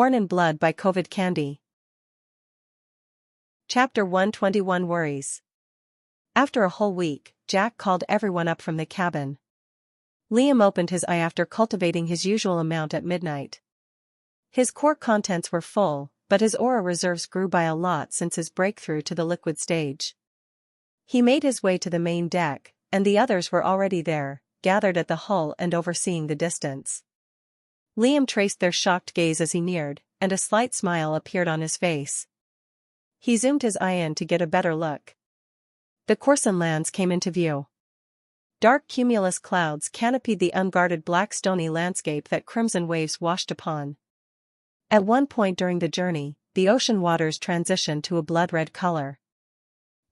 Born in Blood by COVID Candy. Chapter 121 Worries. After a whole week, Jack called everyone up from the cabin. Liam opened his eye after cultivating his usual amount at midnight. His core contents were full, but his aura reserves grew by a lot since his breakthrough to the liquid stage. He made his way to the main deck, and the others were already there, gathered at the hull and overseeing the distance. Liam traced their shocked gaze as he neared, and a slight smile appeared on his face. He zoomed his eye in to get a better look. The Corson lands came into view. Dark cumulus clouds canopied the unguarded black stony landscape that crimson waves washed upon. At one point during the journey, the ocean waters transitioned to a blood-red color.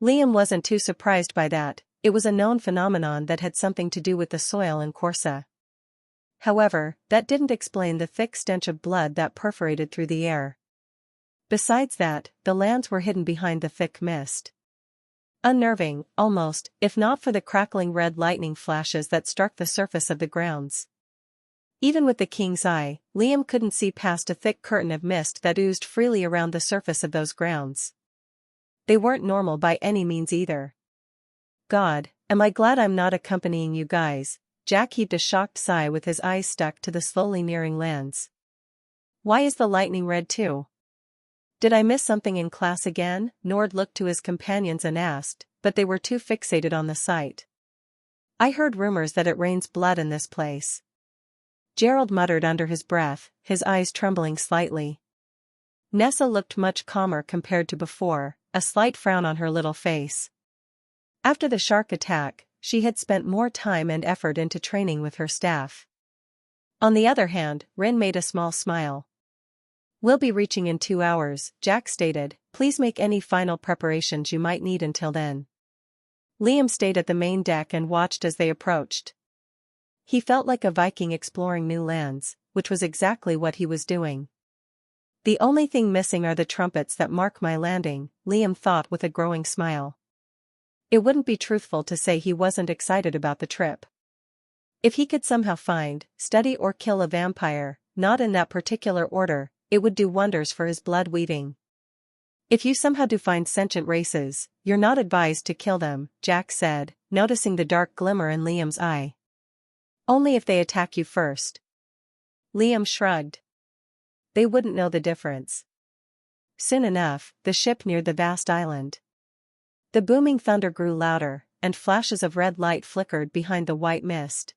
Liam wasn't too surprised by that. It was a known phenomenon that had something to do with the soil in Corsa. However, that didn't explain the thick stench of blood that perforated through the air. Besides that, the lands were hidden behind the thick mist. Unnerving, almost, if not for the crackling red lightning flashes that struck the surface of the grounds. Even with the king's eye, Liam couldn't see past a thick curtain of mist that oozed freely around the surface of those grounds. They weren't normal by any means either. God, am I glad I'm not accompanying you guys. Jack heaved a shocked sigh with his eyes stuck to the slowly nearing lands. Why is the lightning red too? Did I miss something in class again? Nord looked to his companions and asked, but they were too fixated on the sight. I heard rumors that it rains blood in this place. Gerald muttered under his breath, his eyes trembling slightly. Nessa looked much calmer compared to before, a slight frown on her little face. After the shark attack, she had spent more time and effort into training with her staff. On the other hand, Rin made a small smile. We'll be reaching in 2 hours, Jack stated. Please make any final preparations you might need until then. Liam stayed at the main deck and watched as they approached. He felt like a Viking exploring new lands, which was exactly what he was doing. The only thing missing are the trumpets that mark my landing, Liam thought with a growing smile. It wouldn't be truthful to say he wasn't excited about the trip. If he could somehow find, study or kill a vampire, not in that particular order, it would do wonders for his blood weaving. If you somehow do find sentient races, you're not advised to kill them, Jack said, noticing the dark glimmer in Liam's eye. Only if they attack you first. Liam shrugged. They wouldn't know the difference. Soon enough, the ship neared the vast island. The booming thunder grew louder, and flashes of red light flickered behind the white mist.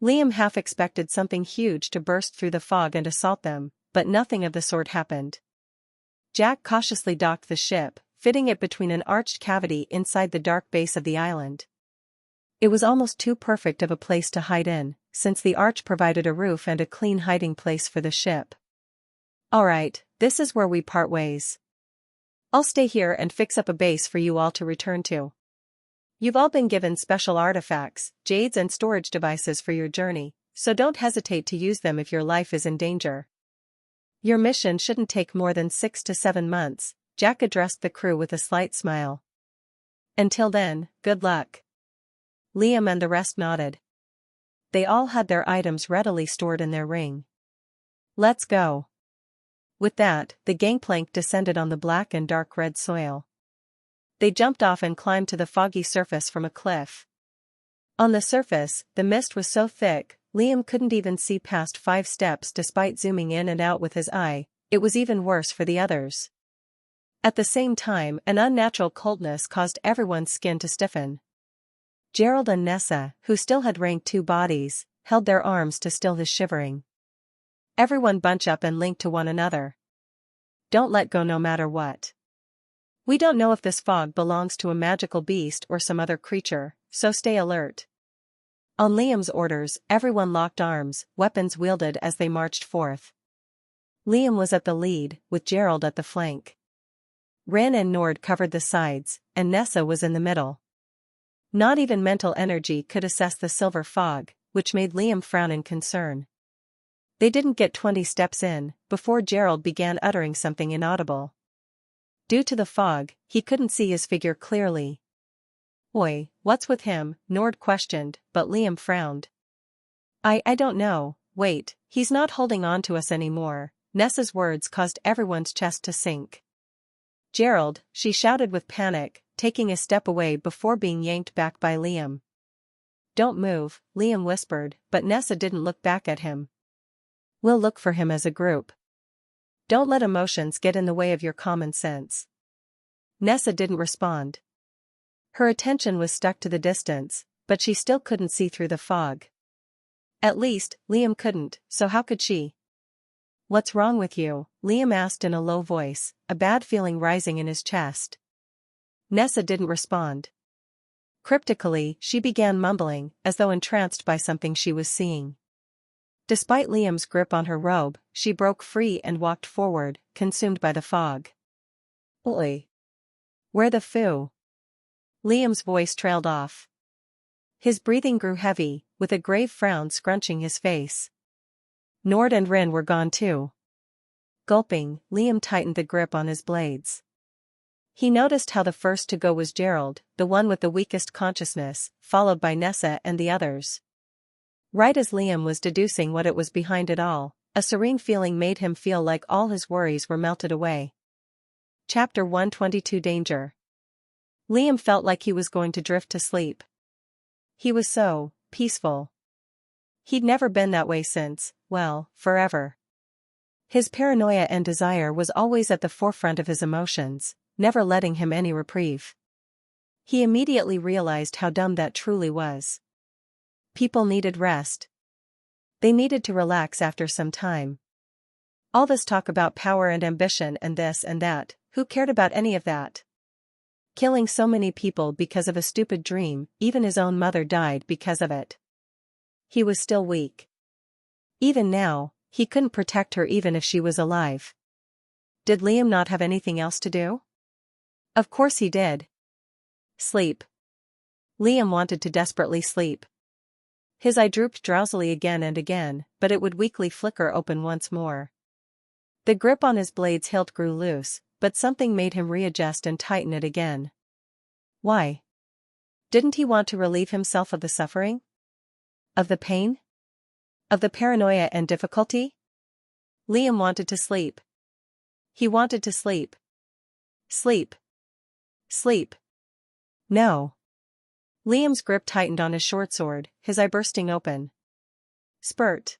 Liam half expected something huge to burst through the fog and assault them, but nothing of the sort happened. Jack cautiously docked the ship, fitting it between an arched cavity inside the dark base of the island. It was almost too perfect of a place to hide in, since the arch provided a roof and a clean hiding place for the ship. All right, this is where we part ways. I'll stay here and fix up a base for you all to return to. You've all been given special artifacts, jades and storage devices for your journey, so don't hesitate to use them if your life is in danger. Your mission shouldn't take more than 6 to 7 months, Jack addressed the crew with a slight smile. Until then, good luck. Liam and the rest nodded. They all had their items readily stored in their ring. Let's go. With that, the gangplank descended on the black and dark red soil. They jumped off and climbed to the foggy surface from a cliff. On the surface, the mist was so thick, Liam couldn't even see past 5 steps despite zooming in and out with his eye. It was even worse for the others. At the same time, an unnatural coldness caused everyone's skin to stiffen. Gerald and Nessa, who still had ranked 2 bodies, held their arms to still his shivering. Everyone bunch up and link to one another. Don't let go no matter what. We don't know if this fog belongs to a magical beast or some other creature, so stay alert. On Liam's orders, everyone locked arms, weapons wielded as they marched forth. Liam was at the lead, with Gerald at the flank. Rin and Nord covered the sides, and Nessa was in the middle. Not even mental energy could assess the silver fog, which made Liam frown in concern. They didn't get 20 steps in, before Gerald began uttering something inaudible. Due to the fog, he couldn't see his figure clearly. Oi, what's with him? Nord questioned, but Liam frowned. I don't know, wait, he's not holding on to us anymore, Nessa's words caused everyone's chest to sink. "Gerald," she shouted with panic, taking a step away before being yanked back by Liam. "Don't move," Liam whispered, but Nessa didn't look back at him. "We'll look for him as a group. Don't let emotions get in the way of your common sense." Nessa didn't respond. Her attention was stuck to the distance, but she still couldn't see through the fog. At least, Liam couldn't, so how could she? "What's wrong with you?" Liam asked in a low voice, a bad feeling rising in his chest. Nessa didn't respond. Cryptically, she began mumbling, as though entranced by something she was seeing. Despite Liam's grip on her robe, she broke free and walked forward, consumed by the fog. "Oi! Where the foo?" Liam's voice trailed off. His breathing grew heavy, with a grave frown scrunching his face. Nord and Rin were gone too. Gulping, Liam tightened the grip on his blades. He noticed how the first to go was Gerald, the one with the weakest consciousness, followed by Nessa and the others. Right as Liam was deducing what it was behind it all, a serene feeling made him feel like all his worries were melted away. Chapter 122 Danger. Liam felt like he was going to drift to sleep. He was so peaceful. He'd never been that way since, well, forever. His paranoia and desire was always at the forefront of his emotions, never letting him any reprieve. He immediately realized how dumb that truly was. People needed rest. They needed to relax after some time. All this talk about power and ambition and this and that, who cared about any of that? Killing so many people because of a stupid dream, even his own mother died because of it. He was still weak. Even now, he couldn't protect her even if she was alive. Did Liam not have anything else to do? Of course he did. Sleep. Liam wanted to desperately sleep. His eye drooped drowsily again and again, but it would weakly flicker open once more. The grip on his blade's hilt grew loose, but something made him readjust and tighten it again. Why? Didn't he want to relieve himself of the suffering? Of the pain? Of the paranoia and difficulty? Liam wanted to sleep. He wanted to sleep. Sleep. Sleep. No. Liam's grip tightened on his short sword, his eye bursting open. Spurt.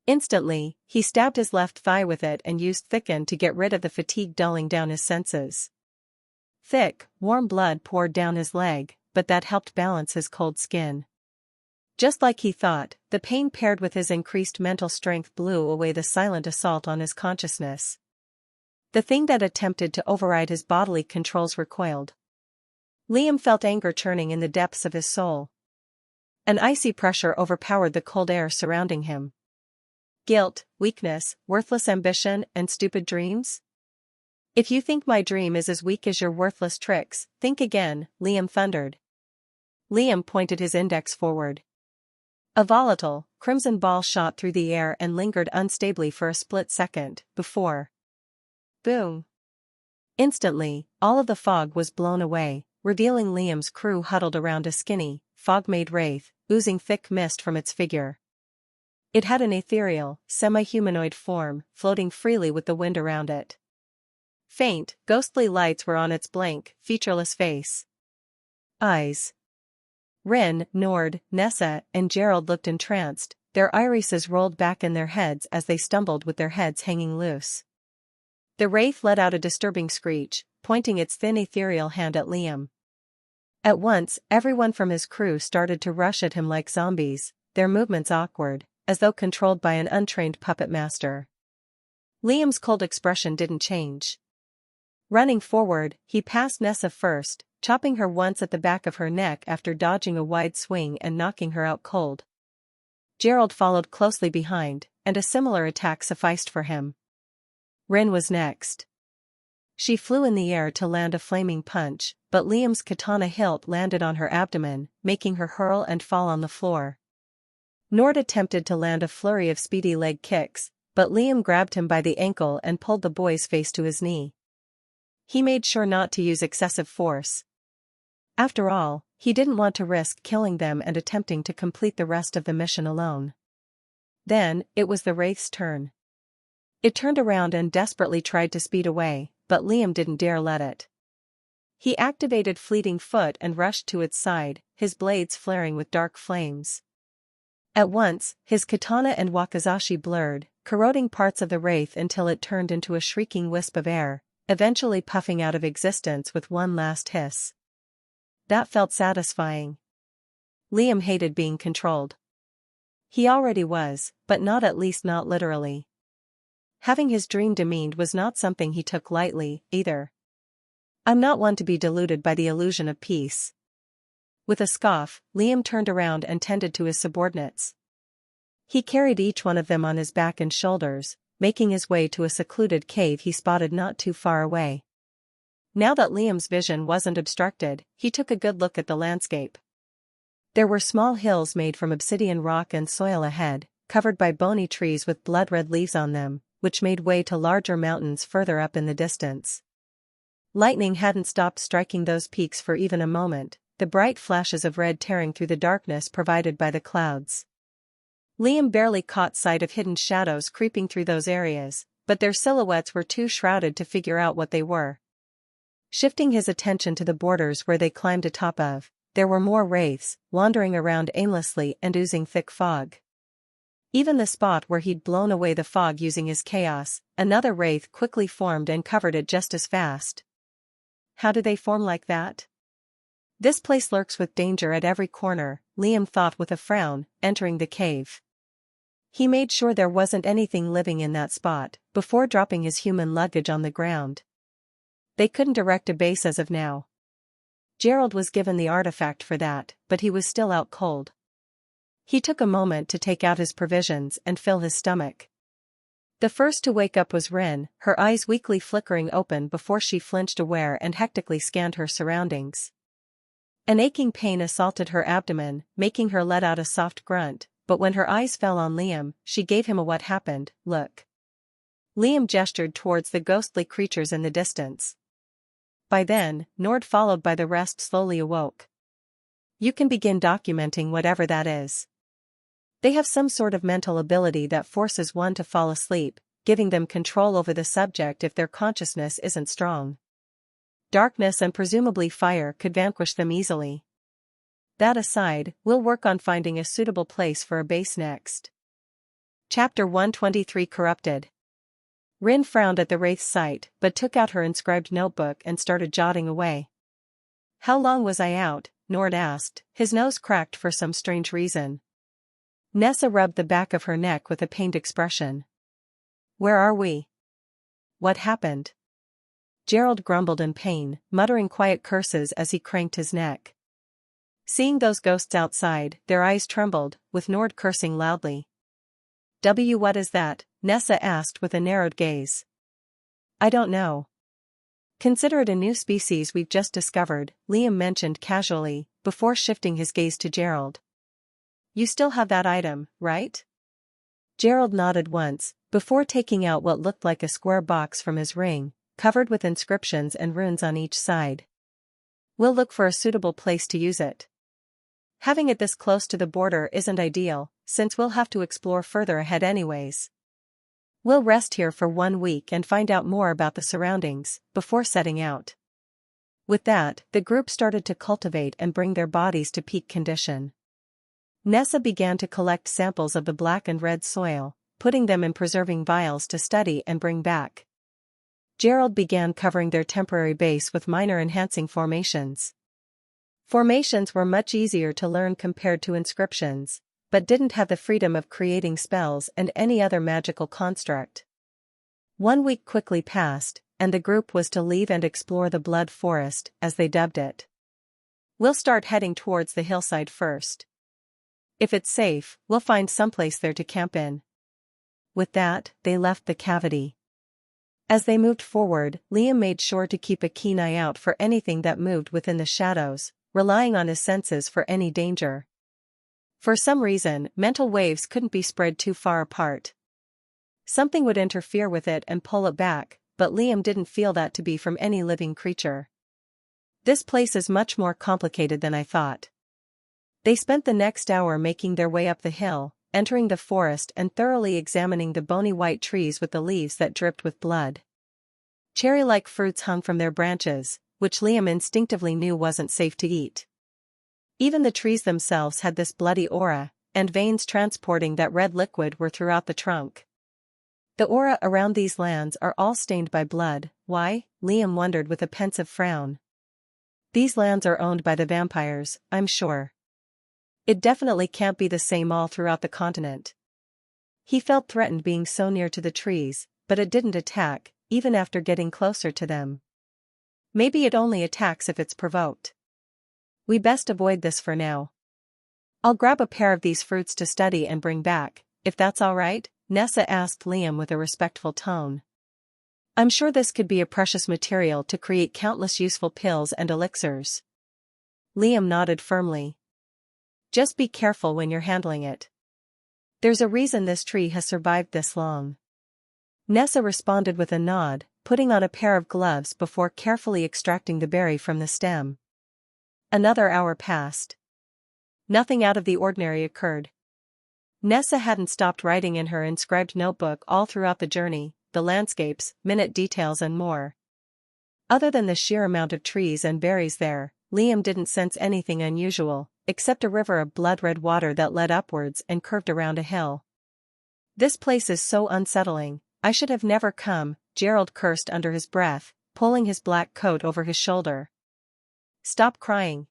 Instantly, he stabbed his left thigh with it and used thicken to get rid of the fatigue dulling down his senses. Thick, warm blood poured down his leg, but that helped balance his cold skin. Just like he thought, the pain paired with his increased mental strength blew away the silent assault on his consciousness. The thing that attempted to override his bodily controls recoiled. Liam felt anger churning in the depths of his soul. An icy pressure overpowered the cold air surrounding him. Guilt, weakness, worthless ambition, and stupid dreams? If you think my dream is as weak as your worthless tricks, think again, Liam thundered. Liam pointed his index forward. A volatile, crimson ball shot through the air and lingered unstably for a split second, before. Boom! Instantly, all of the fog was blown away, revealing Liam's crew huddled around a skinny, fog-made wraith, oozing thick mist from its figure. It had an ethereal, semi-humanoid form, floating freely with the wind around it. Faint, ghostly lights were on its blank, featureless face. Eyes. Rin, Nord, Nessa, and Gerald looked entranced, their irises rolled back in their heads as they stumbled with their heads hanging loose. The wraith let out a disturbing screech, pointing its thin ethereal hand at Liam. At once, everyone from his crew started to rush at him like zombies, their movements awkward, as though controlled by an untrained puppet master. Liam's cold expression didn't change. Running forward, he passed Nessa first, chopping her once at the back of her neck after dodging a wide swing and knocking her out cold. Gerald followed closely behind, and a similar attack sufficed for him. Rin was next. She flew in the air to land a flaming punch, but Liam's katana hilt landed on her abdomen, making her hurl and fall on the floor. Nord attempted to land a flurry of speedy leg kicks, but Liam grabbed him by the ankle and pulled the boy's face to his knee. He made sure not to use excessive force. After all, he didn't want to risk killing them and attempting to complete the rest of the mission alone. Then, it was the wraith's turn. It turned around and desperately tried to speed away, but Liam didn't dare let it. He activated Fleeting Foot and rushed to its side, his blades flaring with dark flames. At once, his katana and wakizashi blurred, corroding parts of the wraith until it turned into a shrieking wisp of air, eventually puffing out of existence with one last hiss. That felt satisfying. Liam hated being controlled. He already was, but at least not literally. Having his dream demeaned was not something he took lightly, either. I'm not one to be deluded by the illusion of peace. With a scoff, Liam turned around and tended to his subordinates. He carried each one of them on his back and shoulders, making his way to a secluded cave he spotted not too far away. Now that Liam's vision wasn't obstructed, he took a good look at the landscape. There were small hills made from obsidian rock and soil ahead, covered by bony trees with blood-red leaves on them, which made way to larger mountains further up in the distance. Lightning hadn't stopped striking those peaks for even a moment, the bright flashes of red tearing through the darkness provided by the clouds. Liam barely caught sight of hidden shadows creeping through those areas, but their silhouettes were too shrouded to figure out what they were. Shifting his attention to the borders where they climbed atop of, there were more wraiths, wandering around aimlessly and oozing thick fog. Even the spot where he'd blown away the fog using his chaos, another wraith quickly formed and covered it just as fast. How do they form like that? This place lurks with danger at every corner, Liam thought with a frown, entering the cave. He made sure there wasn't anything living in that spot, before dropping his human luggage on the ground. They couldn't erect a base as of now. Gerald was given the artifact for that, but he was still out cold. He took a moment to take out his provisions and fill his stomach. The first to wake up was Rin, her eyes weakly flickering open before she flinched aware and hectically scanned her surroundings. An aching pain assaulted her abdomen, making her let out a soft grunt, but when her eyes fell on Liam, she gave him a "what happened" look. Liam gestured towards the ghostly creatures in the distance. By then, Nord followed by the rest slowly awoke. You can begin documenting whatever that is. They have some sort of mental ability that forces one to fall asleep, giving them control over the subject if their consciousness isn't strong. Darkness and presumably fire could vanquish them easily. That aside, we'll work on finding a suitable place for a base next. Chapter 123 Corrupted. Rin frowned at the wraith's sight, but took out her inscribed notebook and started jotting away. How long was I out? Nord asked, his nose cracked for some strange reason. Nessa rubbed the back of her neck with a pained expression. Where are we? What happened? Gerald grumbled in pain, muttering quiet curses as he cranked his neck. Seeing those ghosts outside, their eyes trembled, with Nord cursing loudly. What is that? Nessa asked with a narrowed gaze. I don't know. Consider it a new species we've just discovered, Liam mentioned casually, before shifting his gaze to Gerald. You still have that item, right? Gerald nodded once, before taking out what looked like a square box from his ring, covered with inscriptions and runes on each side. We'll look for a suitable place to use it. Having it this close to the border isn't ideal, since we'll have to explore further ahead anyways. We'll rest here for 1 week and find out more about the surroundings, before setting out. With that, the group started to cultivate and bring their bodies to peak condition. Nessa began to collect samples of the black and red soil, putting them in preserving vials to study and bring back. Gerald began covering their temporary base with minor enhancing formations. Formations were much easier to learn compared to inscriptions, but didn't have the freedom of creating spells and any other magical construct. 1 week quickly passed, and the group was to leave and explore the Blood Forest, as they dubbed it. We'll start heading towards the hillside first. If it's safe, we'll find someplace there to camp in. With that, they left the cavity. As they moved forward, Liam made sure to keep a keen eye out for anything that moved within the shadows, relying on his senses for any danger. For some reason, mental waves couldn't be spread too far apart. Something would interfere with it and pull it back, but Liam didn't feel that to be from any living creature. This place is much more complicated than I thought. They spent the next hour making their way up the hill, entering the forest and thoroughly examining the bony white trees with the leaves that dripped with blood. Cherry-like fruits hung from their branches, which Liam instinctively knew wasn't safe to eat. Even the trees themselves had this bloody aura, and veins transporting that red liquid were throughout the trunk. The aura around these lands are all stained by blood. Why? Liam wondered with a pensive frown. These lands are owned by the vampires, I'm sure. It definitely can't be the same all throughout the continent. He felt threatened being so near to the trees, but it didn't attack, even after getting closer to them. Maybe it only attacks if it's provoked. We best avoid this for now. I'll grab a pair of these fruits to study and bring back, if that's all right, Nessa asked Liam with a respectful tone. I'm sure this could be a precious material to create countless useful pills and elixirs. Liam nodded firmly. Just be careful when you're handling it. There's a reason this tree has survived this long. Nessa responded with a nod, putting on a pair of gloves before carefully extracting the berry from the stem. Another hour passed. Nothing out of the ordinary occurred. Nessa hadn't stopped writing in her inscribed notebook all throughout the journey, the landscapes, minute details and more. Other than the sheer amount of trees and berries there, Liam didn't sense anything unusual, except a river of blood-red water that led upwards and curved around a hill. This place is so unsettling, I should have never come, Gerald cursed under his breath, pulling his black coat over his shoulder. Stop crying.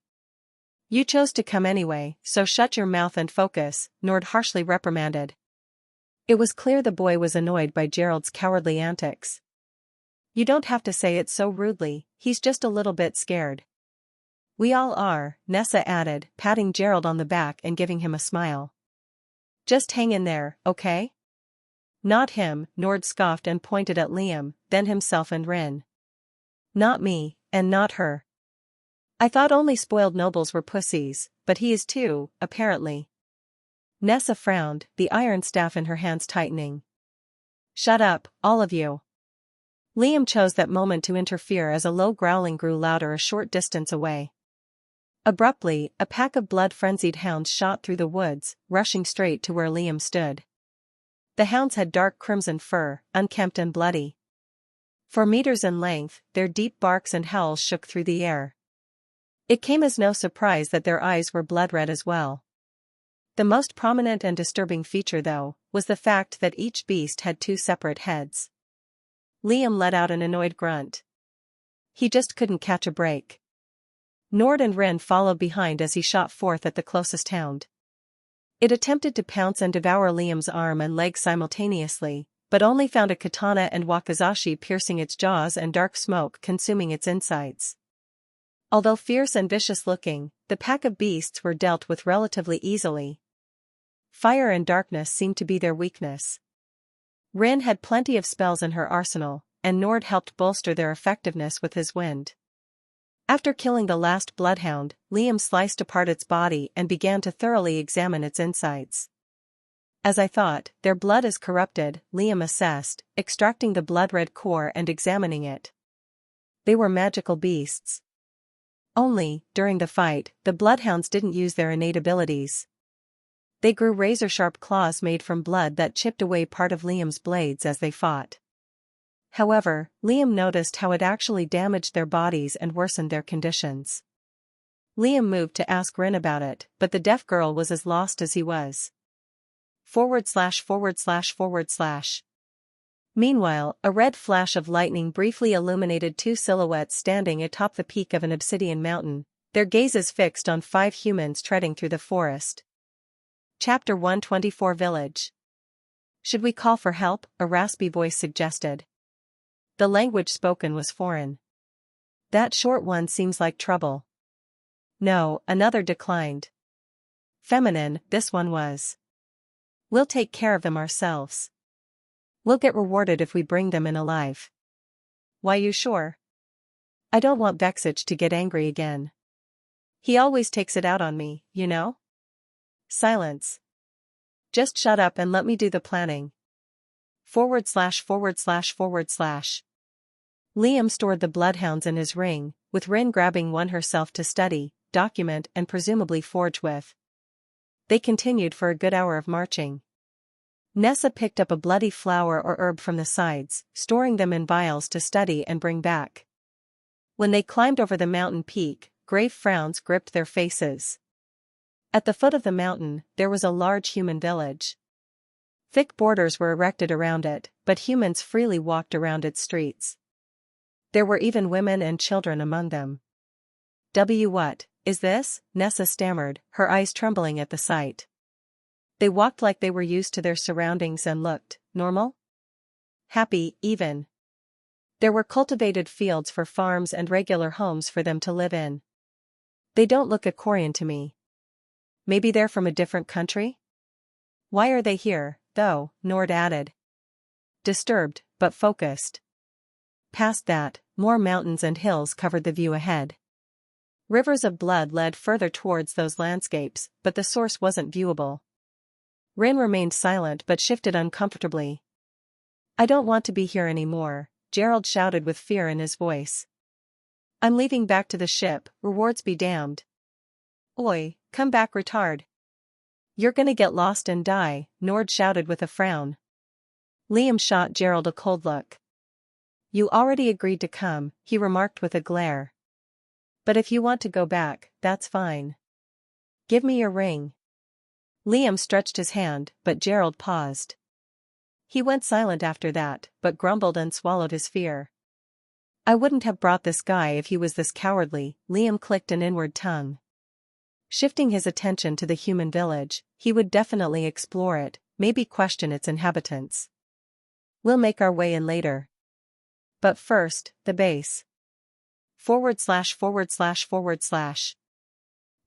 You chose to come anyway, so shut your mouth and focus, Nord harshly reprimanded. It was clear the boy was annoyed by Gerald's cowardly antics. You don't have to say it so rudely, he's just a little bit scared. We all are, Nessa added, patting Gerald on the back and giving him a smile. Just hang in there, okay? Not him, Nord scoffed and pointed at Liam, then himself and Rin. Not me, and not her. I thought only spoiled nobles were pussies, but he is too, apparently. Nessa frowned, the iron staff in her hands tightening. Shut up, all of you. Liam chose that moment to interfere as a low growling grew louder a short distance away. Abruptly, a pack of blood-frenzied hounds shot through the woods, rushing straight to where Liam stood. The hounds had dark crimson fur, unkempt and bloody. For meters in length, their deep barks and howls shook through the air. It came as no surprise that their eyes were blood-red as well. The most prominent and disturbing feature, though, was the fact that each beast had two separate heads. Liam let out an annoyed grunt. He just couldn't catch a break. Nord and Rin followed behind as he shot forth at the closest hound. It attempted to pounce and devour Liam's arm and leg simultaneously, but only found a katana and wakizashi piercing its jaws and dark smoke consuming its insides. Although fierce and vicious-looking, the pack of beasts were dealt with relatively easily. Fire and darkness seemed to be their weakness. Rin had plenty of spells in her arsenal, and Nord helped bolster their effectiveness with his wind. After killing the last bloodhound, Liam sliced apart its body and began to thoroughly examine its insides. As I thought, their blood is corrupted, Liam assessed, extracting the blood-red core and examining it. They were magical beasts. Only, during the fight, the bloodhounds didn't use their innate abilities. They grew razor-sharp claws made from blood that chipped away part of Liam's blades as they fought. However, Liam noticed how it actually damaged their bodies and worsened their conditions. Liam moved to ask Rin about it, but the deaf girl was as lost as he was. /////. Meanwhile, a red flash of lightning briefly illuminated two silhouettes standing atop the peak of an obsidian mountain, their gazes fixed on 5 humans treading through the forest. Chapter 124 Village. Should we call for help? A raspy voice suggested. The language spoken was foreign. That short one seems like trouble. No, another declined. Feminine, this one was. We'll take care of them ourselves. We'll get rewarded if we bring them in alive. Why, you sure? I don't want Vexage to get angry again. He always takes it out on me, you know? Silence. Just shut up and let me do the planning. ////. Liam stored the bloodhounds in his ring, with Rin grabbing one herself to study, document and presumably forge with. They continued for a good hour of marching. Nessa picked up a bloody flower or herb from the sides, storing them in vials to study and bring back. When they climbed over the mountain peak, grave frowns gripped their faces. At the foot of the mountain, there was a large human village. Thick borders were erected around it, but humans freely walked around its streets. There were even women and children among them. What is this? Nessa stammered, her eyes trembling at the sight. They walked like they were used to their surroundings and looked normal? Happy, even. There were cultivated fields for farms and regular homes for them to live in. They don't look Aquarian to me. Maybe they're from a different country? Why are they here, though? Nord added. Disturbed, but focused. Past that, more mountains and hills covered the view ahead. Rivers of blood led further towards those landscapes, but the source wasn't viewable. Rin remained silent but shifted uncomfortably. I don't want to be here anymore, Gerald shouted with fear in his voice. I'm leaving back to the ship, rewards be damned. Oi, come back retard. You're gonna get lost and die, Nord shouted with a frown. Liam shot Gerald a cold look. You already agreed to come, he remarked with a glare. But if you want to go back, that's fine. Give me your ring. Liam stretched his hand, but Gerald paused. He went silent after that, but grumbled and swallowed his fear. I wouldn't have brought this guy if he was this cowardly, Liam clicked an inward tongue. Shifting his attention to the human village, he would definitely explore it, maybe question its inhabitants. We'll make our way in later. But first, the base. /////.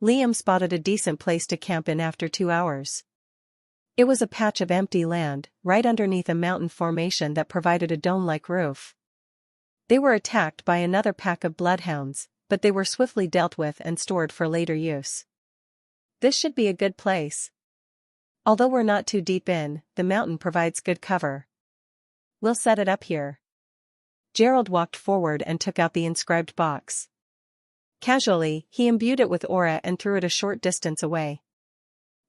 Liam spotted a decent place to camp in after 2 hours. It was a patch of empty land, right underneath a mountain formation that provided a dome-like roof. They were attacked by another pack of bloodhounds, but they were swiftly dealt with and stored for later use. This should be a good place. Although we're not too deep in, the mountain provides good cover. We'll set it up here. Gerald walked forward and took out the inscribed box. Casually, he imbued it with aura and threw it a short distance away.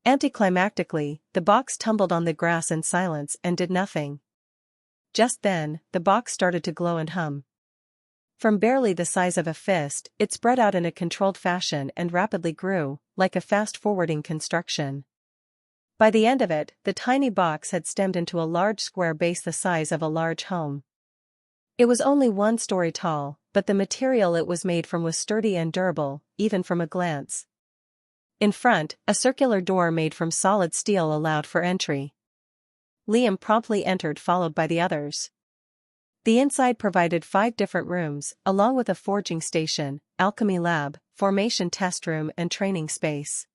Anticlimactically, the box tumbled on the grass in silence and did nothing. Just then, the box started to glow and hum. From barely the size of a fist, it spread out in a controlled fashion and rapidly grew, like a fast-forwarding construction. By the end of it, the tiny box had stemmed into a large square base the size of a large home. It was only 1 story tall, but the material it was made from was sturdy and durable, even from a glance. In front, a circular door made from solid steel allowed for entry. Liam promptly entered, followed by the others. The inside provided 5 different rooms, along with a forging station, alchemy lab, formation test room and training space.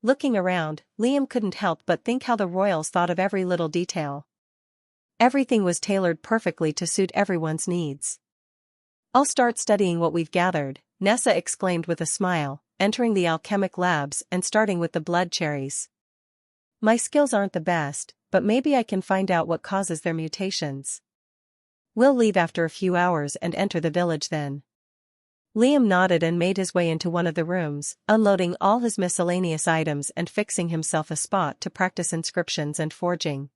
Looking around, Liam couldn't help but think how the royals thought of every little detail. Everything was tailored perfectly to suit everyone's needs. I'll start studying what we've gathered, Nessa exclaimed with a smile, entering the alchemic labs and starting with the blood cherries. My skills aren't the best, but maybe I can find out what causes their mutations. We'll leave after a few hours and enter the village then. Liam nodded and made his way into one of the rooms, unloading all his miscellaneous items and fixing himself a spot to practice inscriptions and forging.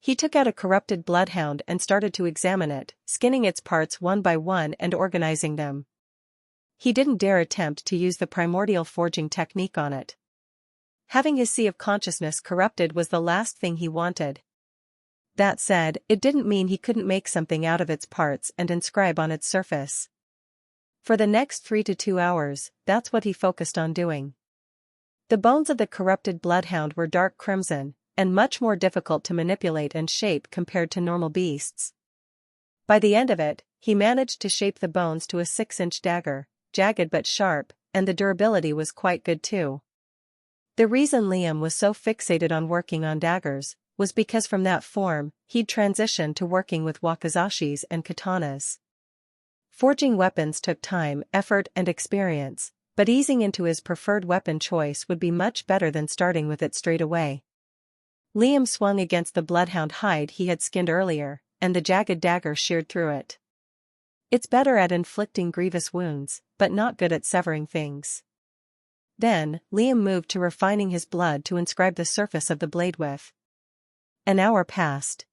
He took out a corrupted bloodhound and started to examine it, skinning its parts one by one and organizing them. He didn't dare attempt to use the primordial forging technique on it. Having his sea of consciousness corrupted was the last thing he wanted. That said, it didn't mean he couldn't make something out of its parts and inscribe on its surface. For the next 3 to 2 hours, that's what he focused on doing. The bones of the corrupted bloodhound were dark crimson, and much more difficult to manipulate and shape compared to normal beasts. By the end of it, he managed to shape the bones to a 6-inch dagger, jagged but sharp, and the durability was quite good too. The reason Liam was so fixated on working on daggers was because from that form, he'd transitioned to working with wakizashis and katanas. Forging weapons took time, effort and experience, but easing into his preferred weapon choice would be much better than starting with it straight away. Liam swung against the bloodhound hide he had skinned earlier, and the jagged dagger sheared through it. It's better at inflicting grievous wounds, but not good at severing things. Then, Liam moved to refining his blood to inscribe the surface of the blade with. An hour passed.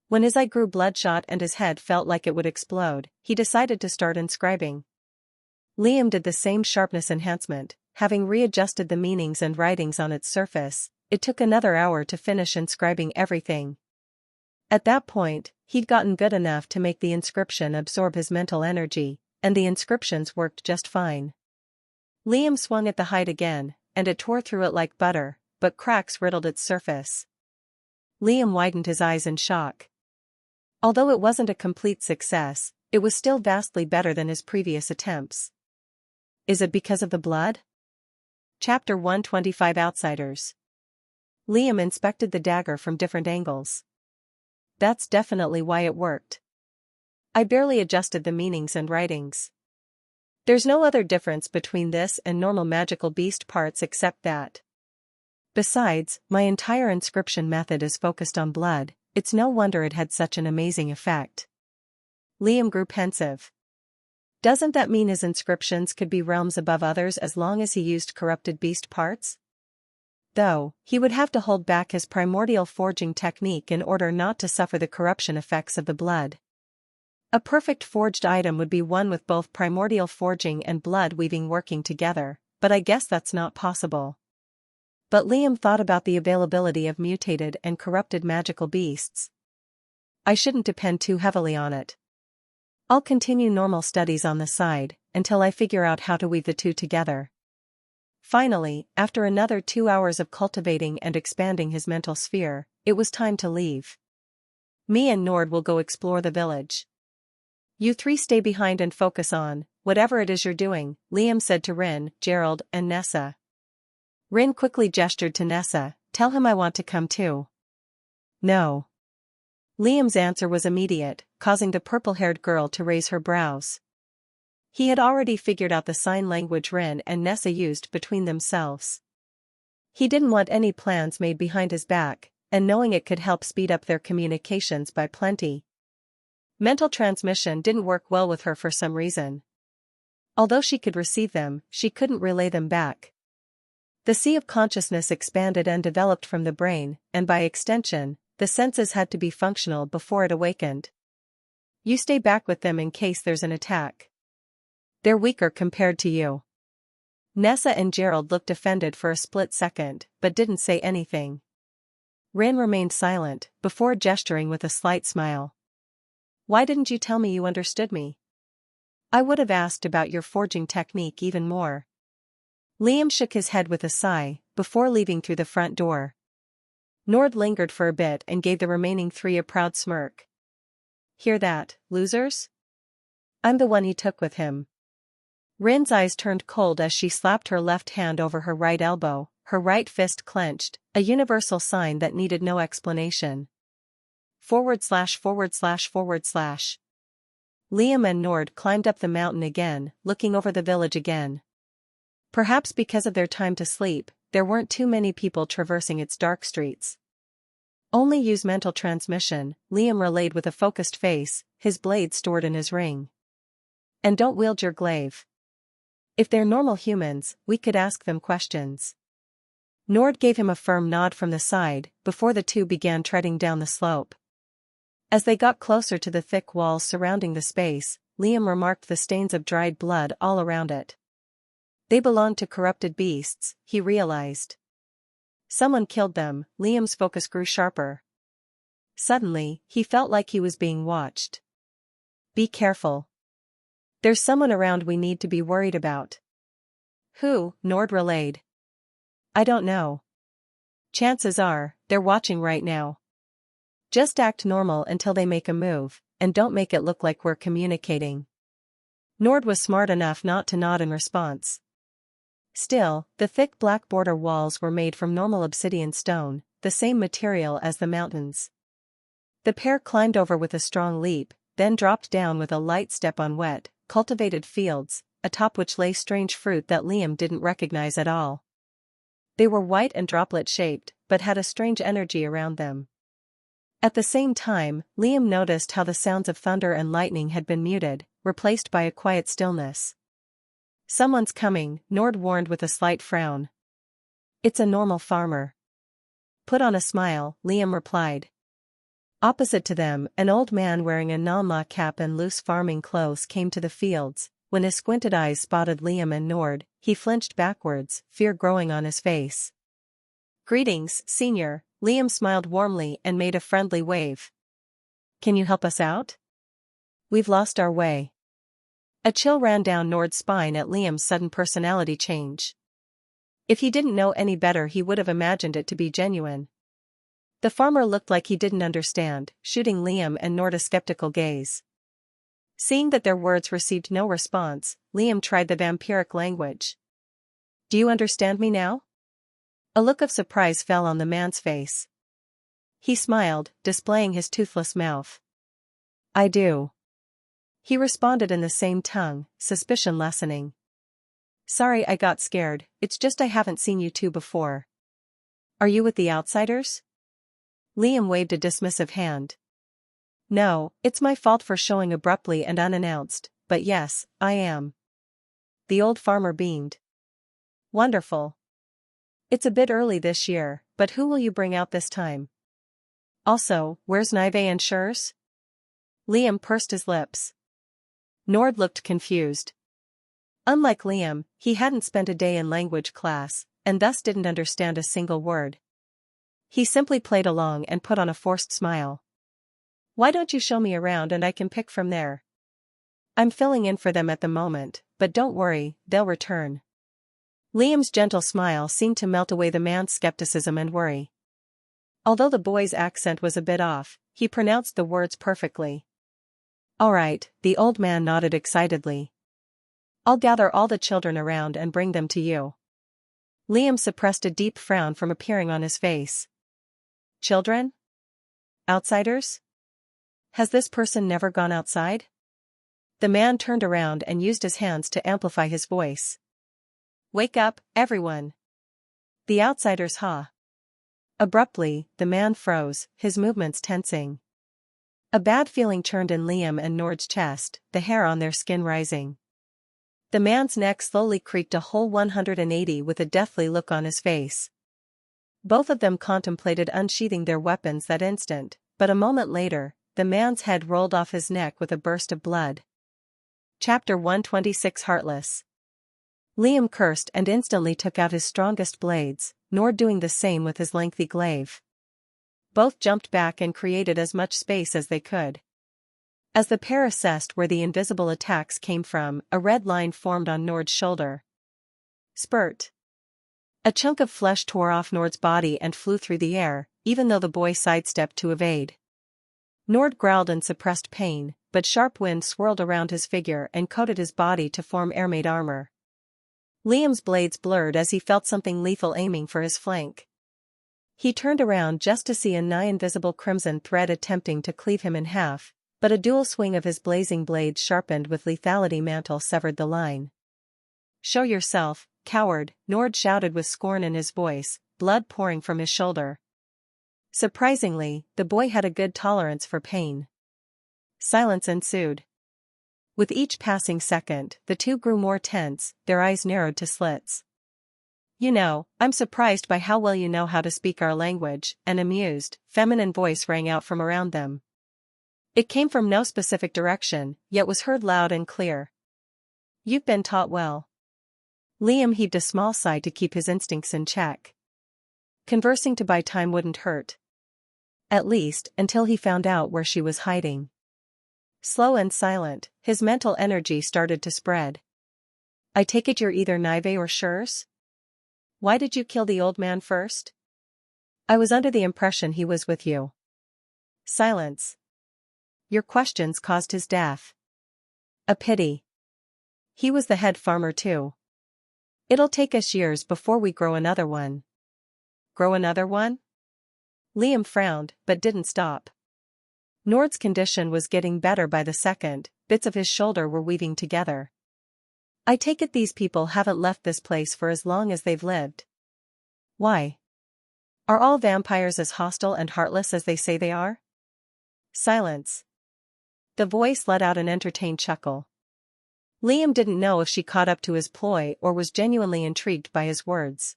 When his eye grew bloodshot and his head felt like it would explode, he decided to start inscribing. Liam did the same sharpness enhancement, having readjusted the meanings and writings on its surface. It took another hour to finish inscribing everything. At that point, he'd gotten good enough to make the inscription absorb his mental energy, and the inscriptions worked just fine. Liam swung at the hide again, and it tore through it like butter, but cracks riddled its surface. Liam widened his eyes in shock. Although it wasn't a complete success, it was still vastly better than his previous attempts. Is it because of the blood? Chapter 125 Outsiders. Liam inspected the dagger from different angles. That's definitely why it worked. I barely adjusted the meanings and writings. There's no other difference between this and normal magical beast parts except that. Besides, my entire inscription method is focused on blood. It's no wonder it had such an amazing effect. Liam grew pensive. Doesn't that mean his inscriptions could be realms above others as long as he used corrupted beast parts? Though, he would have to hold back his primordial forging technique in order not to suffer the corruption effects of the blood. A perfect forged item would be one with both primordial forging and blood weaving working together, but I guess that's not possible. But Liam thought about the availability of mutated and corrupted magical beasts. I shouldn't depend too heavily on it. I'll continue normal studies on the side, until I figure out how to weave the two together. Finally, after another 2 hours of cultivating and expanding his mental sphere, it was time to leave. Me and Nord will go explore the village. You three stay behind and focus on whatever it is you're doing, Liam said to Rin, Gerald, and Nessa. Rin quickly gestured to Nessa, tell him I want to come too. No. Liam's answer was immediate, causing the purple-haired girl to raise her brows. He had already figured out the sign language Rin and Nessa used between themselves. He didn't want any plans made behind his back, and knowing it could help speed up their communications by plenty. Mental transmission didn't work well with her for some reason. Although she could receive them, she couldn't relay them back. The sea of consciousness expanded and developed from the brain, and by extension, the senses had to be functional before it awakened. You stay back with them in case there's an attack. They're weaker compared to you. Nessa and Gerald looked offended for a split second, but didn't say anything. Rin remained silent, before gesturing with a slight smile. Why didn't you tell me you understood me? I would have asked about your forging technique even more. Liam shook his head with a sigh, before leaving through the front door. Nord lingered for a bit and gave the remaining three a proud smirk. Hear that, losers? I'm the one he took with him. Rin's eyes turned cold as she slapped her left hand over her right elbow, her right fist clenched, a universal sign that needed no explanation. .. Liam and Nord climbed up the mountain again, looking over the village again. Perhaps because of their time to sleep, there weren't too many people traversing its dark streets. Only use mental transmission, Liam relayed with a focused face, his blade stored in his ring. And don't wield your glaive. If they're normal humans, we could ask them questions. Nord gave him a firm nod from the side, before the two began treading down the slope. As they got closer to the thick walls surrounding the space, Liam remarked the stains of dried blood all around it. They belonged to corrupted beasts, he realized. Someone killed them, Liam's focus grew sharper. Suddenly, he felt like he was being watched. Be careful. There's someone around we need to be worried about. Who? Nord relayed. I don't know. Chances are, they're watching right now. Just act normal until they make a move, and don't make it look like we're communicating. Nord was smart enough not to nod in response. Still, the thick black border walls were made from normal obsidian stone, the same material as the mountains. The pair climbed over with a strong leap, then dropped down with a light step on wet, cultivated fields, atop which lay strange fruit that Liam didn't recognize at all. They were white and droplet-shaped, but had a strange energy around them. At the same time, Liam noticed how the sounds of thunder and lightning had been muted, replaced by a quiet stillness. Someone's coming, Nord warned with a slight frown. It's a normal farmer. Put on a smile, Liam replied. Opposite to them, an old man wearing a non-law cap and loose farming clothes came to the fields. When his squinted eyes spotted Liam and Nord, he flinched backwards, fear growing on his face. Greetings, Senior, Liam smiled warmly and made a friendly wave. Can you help us out? We've lost our way. A chill ran down Nord's spine at Liam's sudden personality change. If he didn't know any better, he would have imagined it to be genuine. The farmer looked like he didn't understand, shooting Liam and Nord a skeptical gaze. Seeing that their words received no response, Liam tried the vampiric language. Do you understand me now? A look of surprise fell on the man's face. He smiled, displaying his toothless mouth. I do. He responded in the same tongue, suspicion lessening. Sorry I got scared, it's just I haven't seen you two before. Are you with the outsiders? Liam waved a dismissive hand. No, it's my fault for showing abruptly and unannounced, but yes, I am. The old farmer beamed. Wonderful. It's a bit early this year, but who will you bring out this time? Also, where's Nive and Schurz? Liam pursed his lips. Nord looked confused. Unlike Liam, he hadn't spent a day in language class, and thus didn't understand a single word. He simply played along and put on a forced smile. Why don't you show me around and I can pick from there? I'm filling in for them at the moment, but don't worry, they'll return. Liam's gentle smile seemed to melt away the man's skepticism and worry. Although the boy's accent was a bit off, he pronounced the words perfectly. All right, the old man nodded excitedly. I'll gather all the children around and bring them to you. Liam suppressed a deep frown from appearing on his face. Children? Outsiders? Has this person never gone outside? The man turned around and used his hands to amplify his voice. Wake up, everyone. The outsiders, huh? Abruptly, the man froze, his movements tensing. A bad feeling churned in Liam and Nord's chest, the hair on their skin rising. The man's neck slowly creaked a whole 180 with a deathly look on his face. Both of them contemplated unsheathing their weapons that instant, but a moment later, the man's head rolled off his neck with a burst of blood. Chapter 126 Heartless. Liam cursed and instantly took out his strongest blades, Nord doing the same with his lengthy glaive. Both jumped back and created as much space as they could. As the pair assessed where the invisible attacks came from, a red line formed on Nord's shoulder. Spurt. A chunk of flesh tore off Nord's body and flew through the air, even though the boy sidestepped to evade. Nord growled in suppressed pain, but sharp wind swirled around his figure and coated his body to form air-made armor. Liam's blades blurred as he felt something lethal aiming for his flank. He turned around just to see a nigh-invisible crimson thread attempting to cleave him in half, but a dual swing of his blazing blades sharpened with lethality mantle severed the line. Show yourself, coward, Nord shouted with scorn in his voice, blood pouring from his shoulder. Surprisingly, the boy had a good tolerance for pain. Silence ensued. With each passing second, the two grew more tense, their eyes narrowed to slits. You know, I'm surprised by how well you know how to speak our language, an amused, feminine voice rang out from around them. It came from no specific direction, yet was heard loud and clear. You've been taught well. Liam heaved a small sigh to keep his instincts in check. Conversing to buy time wouldn't hurt. At least, until he found out where she was hiding. Slow and silent, his mental energy started to spread. I take it you're either Nive or Schurz? Why did you kill the old man first? I was under the impression he was with you. Silence. Your questions caused his death. A pity. He was the head farmer too. It'll take us years before we grow another one. Grow another one? Liam frowned, but didn't stop. Nord's condition was getting better by the second, bits of his shoulder were weaving together. I take it these people haven't left this place for as long as they've lived. Why? Are all vampires as hostile and heartless as they say they are? Silence. The voice let out an entertained chuckle. Liam didn't know if she caught up to his ploy or was genuinely intrigued by his words.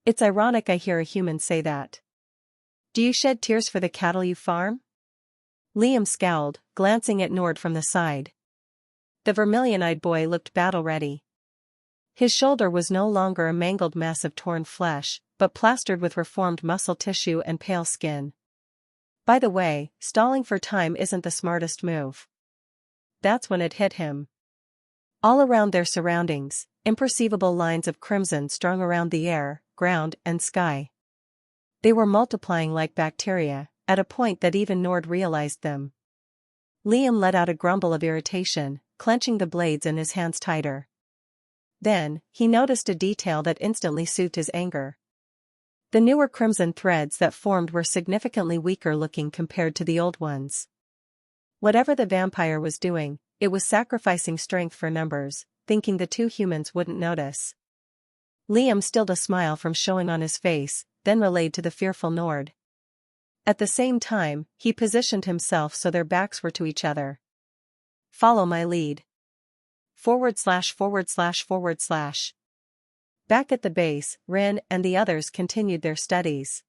It's ironic I hear a human say that. Do you shed tears for the cattle you farm? Liam scowled, glancing at Nord from the side. The vermilion-eyed boy looked battle-ready. His shoulder was no longer a mangled mess of torn flesh, but plastered with reformed muscle tissue and pale skin. By the way, stalling for time isn't the smartest move. That's when it hit him. All around their surroundings, imperceivable lines of crimson strung around the air, ground, and sky. They were multiplying like bacteria, at a point that even Nord realized them. Liam let out a grumble of irritation, clenching the blades in his hands tighter. Then, he noticed a detail that instantly soothed his anger. The newer crimson threads that formed were significantly weaker looking compared to the old ones. Whatever the vampire was doing, it was sacrificing strength for numbers, thinking the two humans wouldn't notice. Liam stilled a smile from showing on his face, then relayed to the fearful Nord. At the same time, he positioned himself so their backs were to each other. Follow my lead. /////. Back at the base, Rin and the others continued their studies.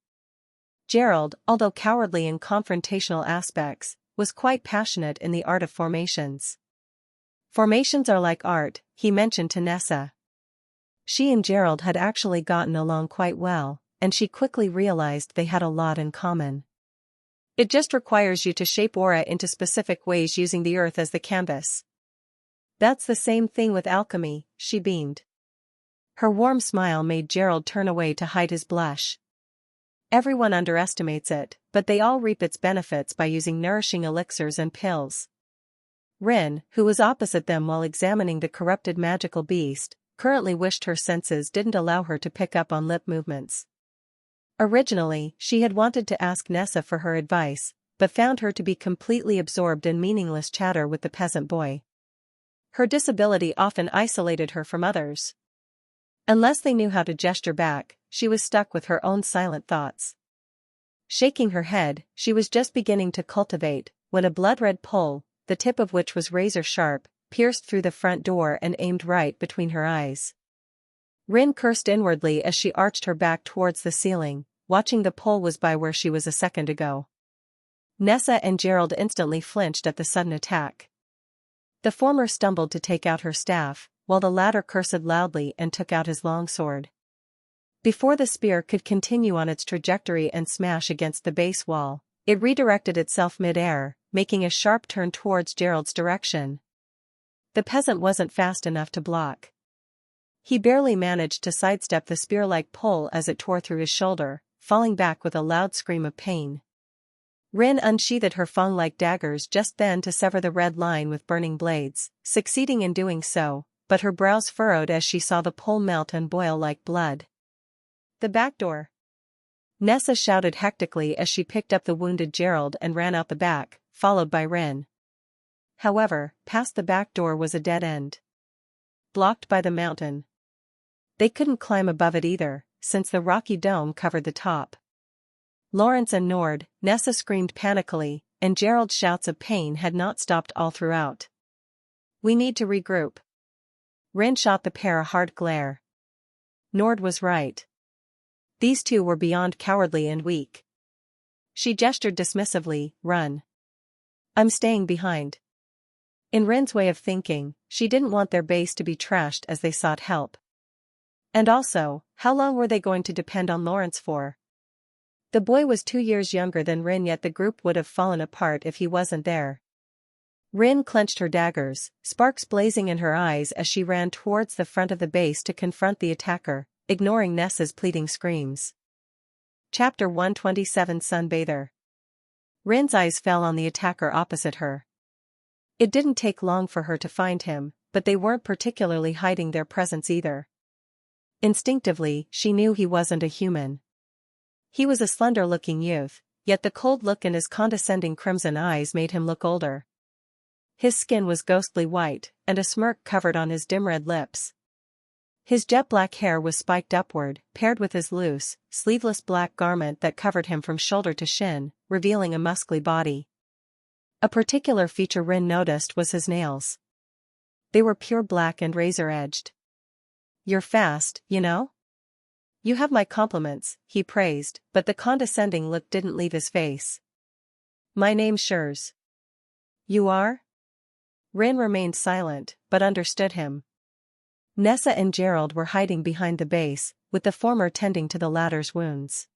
Gerald, although cowardly in confrontational aspects, was quite passionate in the art of formations. Formations are like art, he mentioned to Nessa. She and Gerald had actually gotten along quite well, and she quickly realized they had a lot in common. It just requires you to shape aura into specific ways using the earth as the canvas. That's the same thing with alchemy, she beamed. Her warm smile made Gerald turn away to hide his blush. Everyone underestimates it, but they all reap its benefits by using nourishing elixirs and pills. Rin, who was opposite them while examining the corrupted magical beast, currently wished her senses didn't allow her to pick up on lip movements. Originally, she had wanted to ask Nessa for her advice, but found her to be completely absorbed in meaningless chatter with the peasant boy. Her disability often isolated her from others. Unless they knew how to gesture back, she was stuck with her own silent thoughts. Shaking her head, she was just beginning to cultivate, when a blood-red pole, the tip of which was razor-sharp, pierced through the front door and aimed right between her eyes. Rin cursed inwardly as she arched her back towards the ceiling, watching the pole was by where she was a second ago. Nessa and Gerald instantly flinched at the sudden attack. The former stumbled to take out her staff, while the latter cursed loudly and took out his longsword. Before the spear could continue on its trajectory and smash against the base wall, it redirected itself mid-air, making a sharp turn towards Gerald's direction. The peasant wasn't fast enough to block. He barely managed to sidestep the spear-like pole as it tore through his shoulder, falling back with a loud scream of pain. Rin unsheathed her fang-like daggers just then to sever the red line with burning blades, succeeding in doing so, but her brows furrowed as she saw the pole melt and boil like blood. The back door! Nessa shouted hectically as she picked up the wounded Gerald and ran out the back, followed by Rin. However, past the back door was a dead end. Blocked by the mountain. They couldn't climb above it either, since the rocky dome covered the top. Lawrence and Nord, Nessa screamed panically, and Gerald's shouts of pain had not stopped all throughout. We need to regroup. Rin shot the pair a hard glare. Nord was right. These two were beyond cowardly and weak. She gestured dismissively, run. I'm staying behind. In Rin's way of thinking, she didn't want their base to be trashed as they sought help. And also, how long were they going to depend on Lawrence for? The boy was 2 years younger than Rin, yet the group would have fallen apart if he wasn't there. Rin clenched her daggers, sparks blazing in her eyes as she ran towards the front of the base to confront the attacker, ignoring Nessa's pleading screams. Chapter 127 Sunbather. Rin's eyes fell on the attacker opposite her. It didn't take long for her to find him, but they weren't particularly hiding their presence either. Instinctively, she knew he wasn't a human. He was a slender-looking youth, yet the cold look in his condescending crimson eyes made him look older. His skin was ghostly white, and a smirk covered on his dim red lips. His jet-black hair was spiked upward, paired with his loose, sleeveless black garment that covered him from shoulder to shin, revealing a muscly body. A particular feature Rin noticed was his nails. They were pure black and razor-edged. You're fast, you know? You have my compliments, he praised, but the condescending look didn't leave his face. My name's Shurs. You are? Rin remained silent, but understood him. Nessa and Gerald were hiding behind the base, with the former tending to the latter's wounds.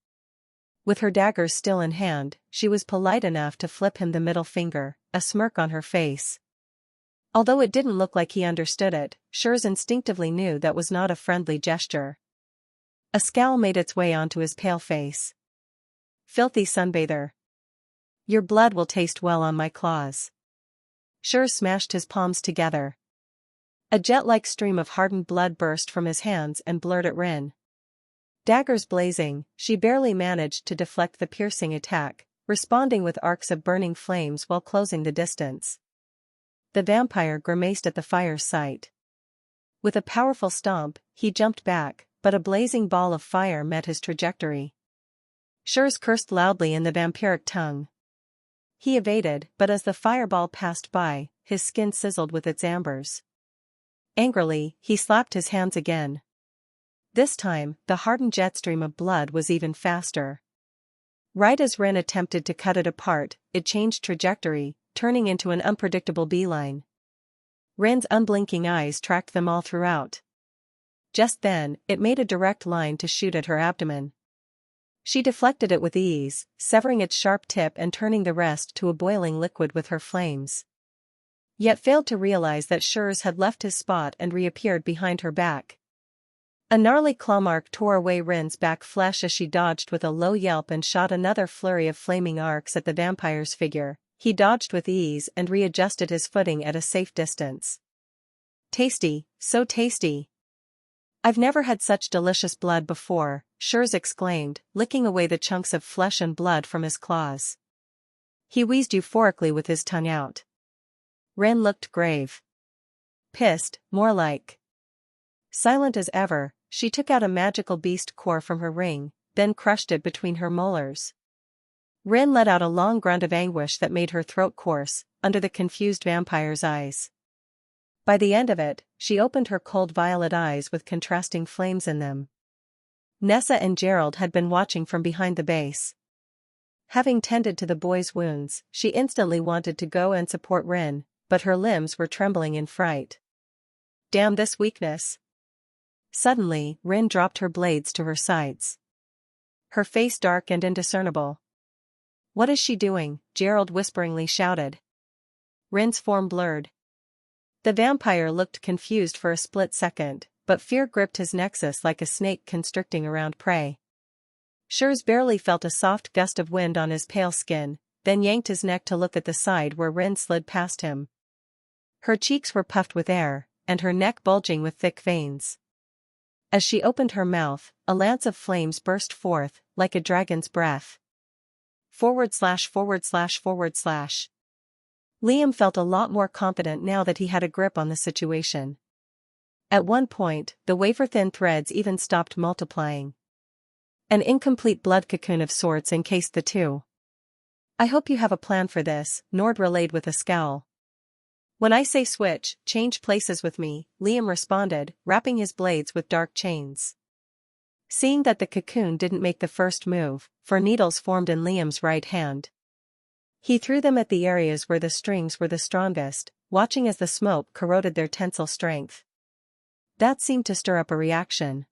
With her daggers still in hand, she was polite enough to flip him the middle finger, a smirk on her face. Although it didn't look like he understood it, Shurs instinctively knew that was not a friendly gesture. A scowl made its way onto his pale face. Filthy sunbather. Your blood will taste well on my claws. Shurs smashed his palms together. A jet-like stream of hardened blood burst from his hands and blurred at Rin. Daggers blazing, she barely managed to deflect the piercing attack, responding with arcs of burning flames while closing the distance. The vampire grimaced at the fire's sight. With a powerful stomp, he jumped back, but a blazing ball of fire met his trajectory. Shurs cursed loudly in the vampiric tongue. He evaded, but as the fireball passed by, his skin sizzled with its ambers. Angrily, he slapped his hands again. This time, the hardened jet stream of blood was even faster. Right as Rin attempted to cut it apart, it changed trajectory, turning into an unpredictable beeline. Rin's unblinking eyes tracked them all throughout. Just then, it made a direct line to shoot at her abdomen. She deflected it with ease, severing its sharp tip and turning the rest to a boiling liquid with her flames. Yet failed to realize that Shurs had left his spot and reappeared behind her back. A gnarly claw mark tore away Rin's back flesh as she dodged with a low yelp and shot another flurry of flaming arcs at the vampire's figure. He dodged with ease and readjusted his footing at a safe distance. Tasty, so tasty. I've never had such delicious blood before, Shurs exclaimed, licking away the chunks of flesh and blood from his claws. He wheezed euphorically with his tongue out. Rin looked grave. Pissed, more like. Silent as ever, she took out a magical beast core from her ring, then crushed it between her molars. Rin let out a long grunt of anguish that made her throat coarse, under the confused vampire's eyes. By the end of it, she opened her cold violet eyes with contrasting flames in them. Nessa and Gerald had been watching from behind the base. Having tended to the boy's wounds, she instantly wanted to go and support Rin, but her limbs were trembling in fright. Damn this weakness. Suddenly, Rin dropped her blades to her sides. Her face dark and indiscernible. What is she doing? Gerald whisperingly shouted. Rin's form blurred. The vampire looked confused for a split second, but fear gripped his nexus like a snake constricting around prey. Shurs barely felt a soft gust of wind on his pale skin, then yanked his neck to look at the side where Rin slid past him. Her cheeks were puffed with air, and her neck bulging with thick veins. As she opened her mouth, a lance of flames burst forth, like a dragon's breath. /////. Liam felt a lot more confident now that he had a grip on the situation. At one point, the wafer-thin threads even stopped multiplying. An incomplete blood cocoon of sorts encased the two. I hope you have a plan for this, Nord relayed with a scowl. When I say switch, change places with me, Liam responded, wrapping his blades with dark chains. Seeing that the cocoon didn't make the first move, for needles formed in Liam's right hand. He threw them at the areas where the strings were the strongest, watching as the smoke corroded their tensile strength. That seemed to stir up a reaction.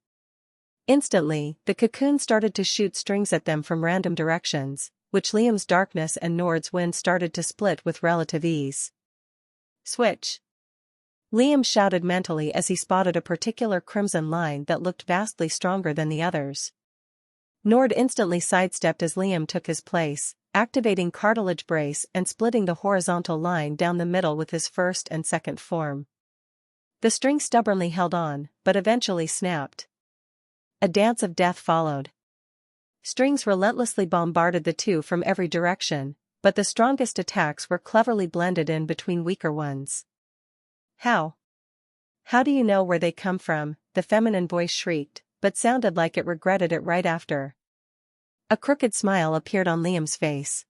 Instantly, the cocoon started to shoot strings at them from random directions, which Liam's darkness and Nord's wind started to split with relative ease. Switch! Liam shouted mentally as he spotted a particular crimson line that looked vastly stronger than the others. Nord instantly sidestepped as Liam took his place, activating cartilage brace and splitting the horizontal line down the middle with his first and second form. The string stubbornly held on, but eventually snapped. A dance of death followed. Strings relentlessly bombarded the two from every direction, but the strongest attacks were cleverly blended in between weaker ones. How? How do you know where they come from? The feminine voice shrieked, but sounded like it regretted it right after. A crooked smile appeared on Liam's face.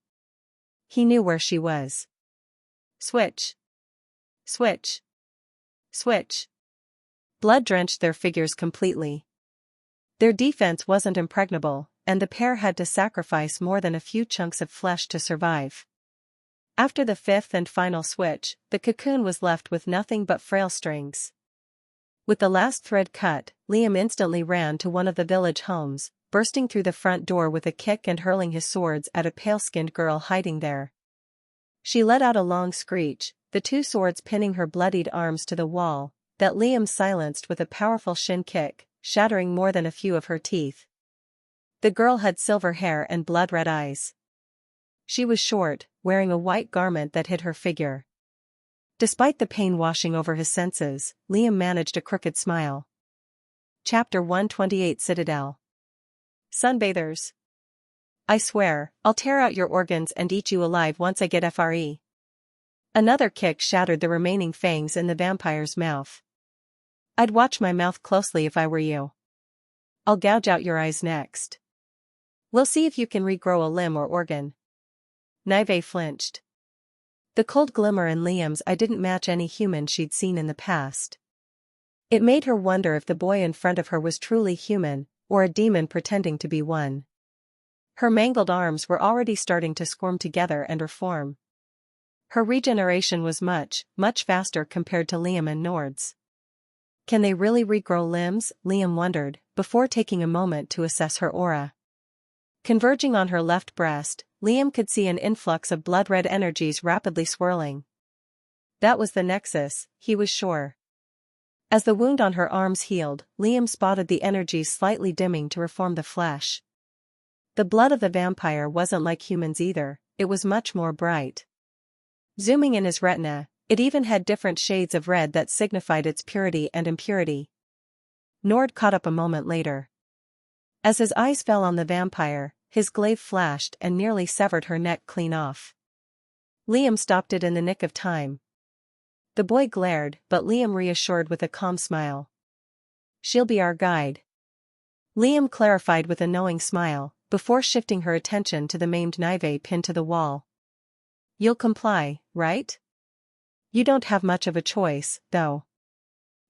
He knew where she was. Switch! Switch! Switch! Blood drenched their figures completely. Their defense wasn't impregnable, and the pair had to sacrifice more than a few chunks of flesh to survive. After the fifth and final switch, the cocoon was left with nothing but frail strings. With the last thread cut, Liam instantly ran to one of the village homes, bursting through the front door with a kick and hurling his swords at a pale-skinned girl hiding there. She let out a long screech, the two swords pinning her bloodied arms to the wall, that Liam silenced with a powerful shin kick, shattering more than a few of her teeth. The girl had silver hair and blood-red eyes. She was short, wearing a white garment that hid her figure. Despite the pain washing over his senses, Liam managed a crooked smile. Chapter 128 Citadel. Sunbathers. I swear, I'll tear out your organs and eat you alive once I get free. Another kick shattered the remaining fangs in the vampire's mouth. I'd watch my mouth closely if I were you. I'll gouge out your eyes next. We'll see if you can regrow a limb or organ. Nive flinched. The cold glimmer in Liam's eye didn't match any human she'd seen in the past. It made her wonder if the boy in front of her was truly human, or a demon pretending to be one. Her mangled arms were already starting to squirm together and reform. Her regeneration was much, much faster compared to Liam and Nord's. Can they really regrow limbs? Liam wondered, before taking a moment to assess her aura. Converging on her left breast, Liam could see an influx of blood-red energies rapidly swirling. That was the nexus, he was sure. As the wound on her arms healed, Liam spotted the energies slightly dimming to reform the flesh. The blood of the vampire wasn't like humans either, it was much more bright. Zooming in his retina, it even had different shades of red that signified its purity and impurity. Nord caught up a moment later. As his eyes fell on the vampire, his glaive flashed and nearly severed her neck clean off. Liam stopped it in the nick of time. The boy glared, but Liam reassured with a calm smile. She'll be our guide. Liam clarified with a knowing smile, before shifting her attention to the maimed Nive pinned to the wall. You'll comply, right? You don't have much of a choice, though.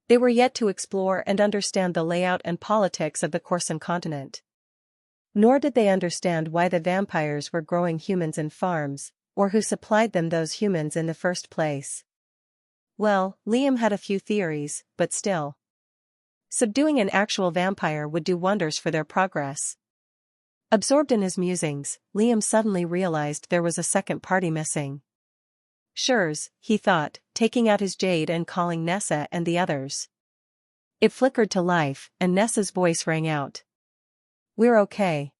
They were yet to explore and understand the layout and politics of the Corsan continent. Nor did they understand why the vampires were growing humans in farms, or who supplied them those humans in the first place. Well, Liam had a few theories, but still. Subduing an actual vampire would do wonders for their progress. Absorbed in his musings, Liam suddenly realized there was a second party missing. Shurs, he thought, taking out his jade and calling Nessa and the others. It flickered to life, and Nessa's voice rang out. We're okay.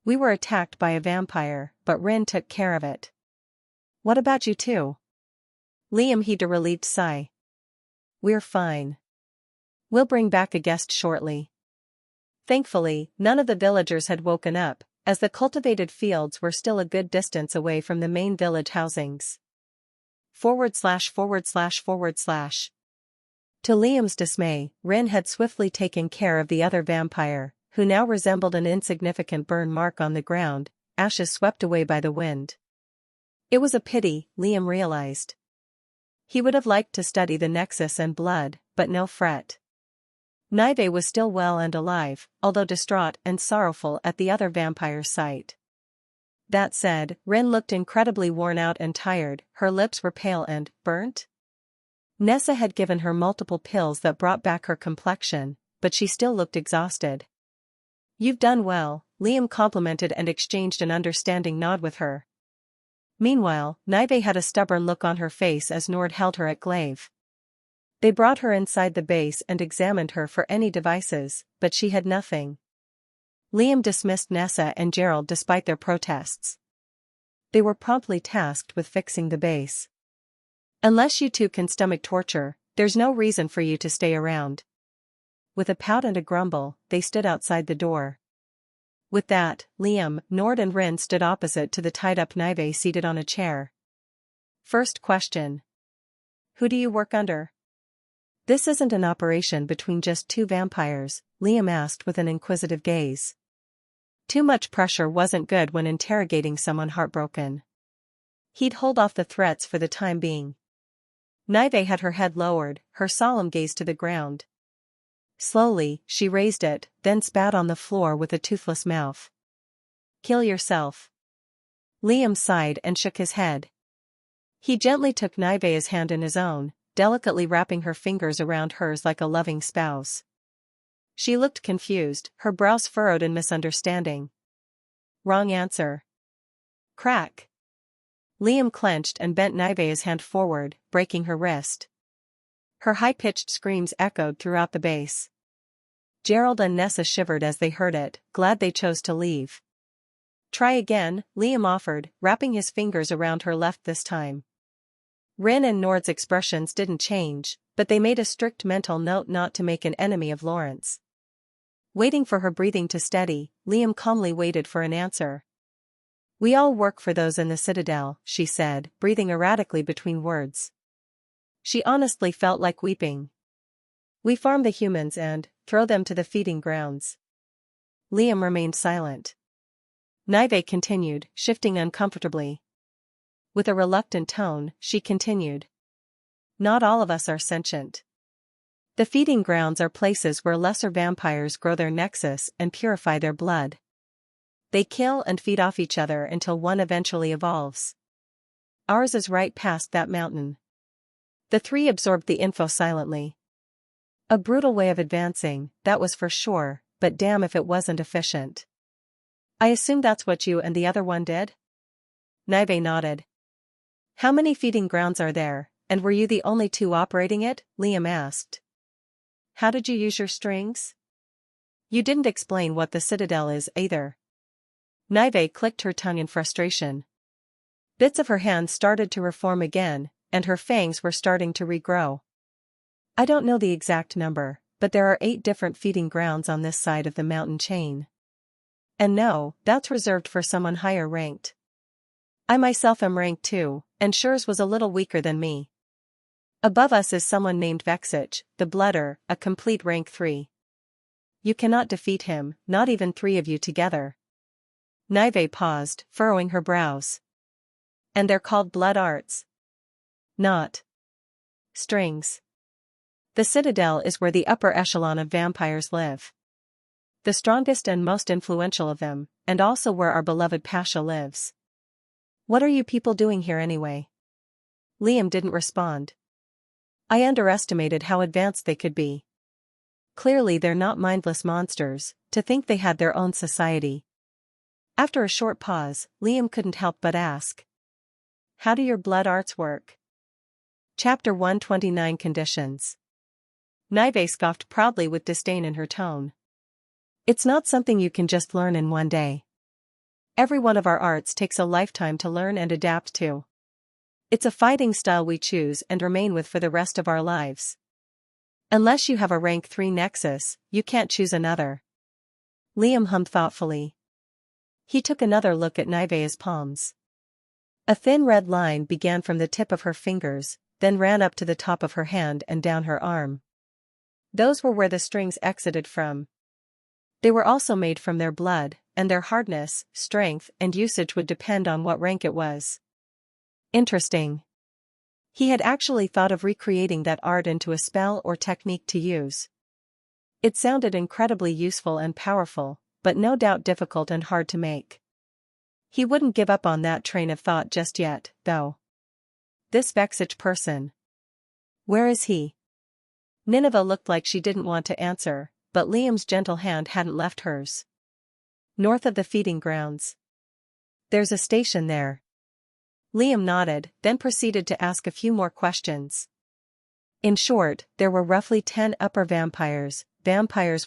We were attacked by a vampire, but Rin took care of it. What about you two? Liam heaved a relieved sigh. We're fine. We'll bring back a guest shortly. Thankfully, none of the villagers had woken up, as the cultivated fields were still a good distance away from the main village housings. /////. To Liam's dismay, Rin had swiftly taken care of the other vampire, who now resembled an insignificant burn mark on the ground, ashes swept away by the wind. It was a pity, Liam realized. He would have liked to study the nexus and blood, but no fret. Nive was still well and alive, although distraught and sorrowful at the other vampire's sight. That said, Rin looked incredibly worn out and tired, her lips were pale and burnt. Nessa had given her multiple pills that brought back her complexion, but she still looked exhausted. You've done well, Liam complimented and exchanged an understanding nod with her. Meanwhile, Nive had a stubborn look on her face as Nord held her at glaive. They brought her inside the base and examined her for any devices, but she had nothing. Liam dismissed Nessa and Gerald despite their protests. They were promptly tasked with fixing the base. Unless you two can stomach torture, there's no reason for you to stay around. With a pout and a grumble, they stood outside the door. With that, Liam, Nord and Rin stood opposite to the tied-up Nive seated on a chair. First question. Who do you work under? This isn't an operation between just two vampires, Liam asked with an inquisitive gaze. Too much pressure wasn't good when interrogating someone heartbroken. He'd hold off the threats for the time being. Nive had her head lowered, her solemn gaze to the ground. Slowly, she raised it, then spat on the floor with a toothless mouth. Kill yourself. Liam sighed and shook his head. He gently took Nivea's hand in his own, delicately wrapping her fingers around hers like a loving spouse. She looked confused, her brows furrowed in misunderstanding. Wrong answer. Crack. Liam clenched and bent Nivea's hand forward, breaking her wrist. Her high-pitched screams echoed throughout the base. Gerald and Nessa shivered as they heard it, glad they chose to leave. Try again, Liam offered, wrapping his fingers around her left this time. Rin and Nord's expressions didn't change, but they made a strict mental note not to make an enemy of Lawrence. Waiting for her breathing to steady, Liam calmly waited for an answer. We all work for those in the Citadel, she said, breathing erratically between words. She honestly felt like weeping. We farm the humans and throw them to the feeding grounds. Liam remained silent. Nive continued, shifting uncomfortably. With a reluctant tone, she continued. Not all of us are sentient. The feeding grounds are places where lesser vampires grow their nexus and purify their blood. They kill and feed off each other until one eventually evolves. Ours is right past that mountain. The three absorbed the info silently. A brutal way of advancing, that was for sure, but damn if it wasn't efficient. I assume that's what you and the other one did? Nive nodded. How many feeding grounds are there, and were you the only two operating it? Liam asked. How did you use your strings? You didn't explain what the Citadel is either. Nive clicked her tongue in frustration. Bits of her hands started to reform again, and her fangs were starting to regrow. I don't know the exact number, but there are 8 different feeding grounds on this side of the mountain chain. And no, that's reserved for someone higher ranked. I myself am ranked 2, and Shurs was a little weaker than me. Above us is someone named Vexich, the Blooder, a complete rank 3. You cannot defeat him, not even 3 of you together. Nive paused, furrowing her brows. And they're called blood arts. Not strings. The Citadel is where the upper echelon of vampires live. The strongest and most influential of them, and also where our beloved Pasha lives. What are you people doing here anyway? Liam didn't respond. I underestimated how advanced they could be. Clearly they're not mindless monsters, to think they had their own society. After a short pause, Liam couldn't help but ask. How do your blood arts work? Chapter 129 Conditions. Nive scoffed proudly with disdain in her tone. It's not something you can just learn in one day. Every one of our arts takes a lifetime to learn and adapt to. It's a fighting style we choose and remain with for the rest of our lives. Unless you have a rank 3 nexus, you can't choose another. Liam hummed thoughtfully. He took another look at Nivea's palms. A thin red line began from the tip of her fingers, then ran up to the top of her hand and down her arm. Those were where the strings exited from. They were also made from their blood, and their hardness, strength, and usage would depend on what rank it was. Interesting. He had actually thought of recreating that art into a spell or technique to use. It sounded incredibly useful and powerful, but no doubt difficult and hard to make. He wouldn't give up on that train of thought just yet, though. This Vexich person. Where is he? Nineveh looked like she didn't want to answer, but Liam's gentle hand hadn't left hers. North of the feeding grounds. There's a station there. Liam nodded, then proceeded to ask a few more questions. In short, there were roughly 10 upper vampires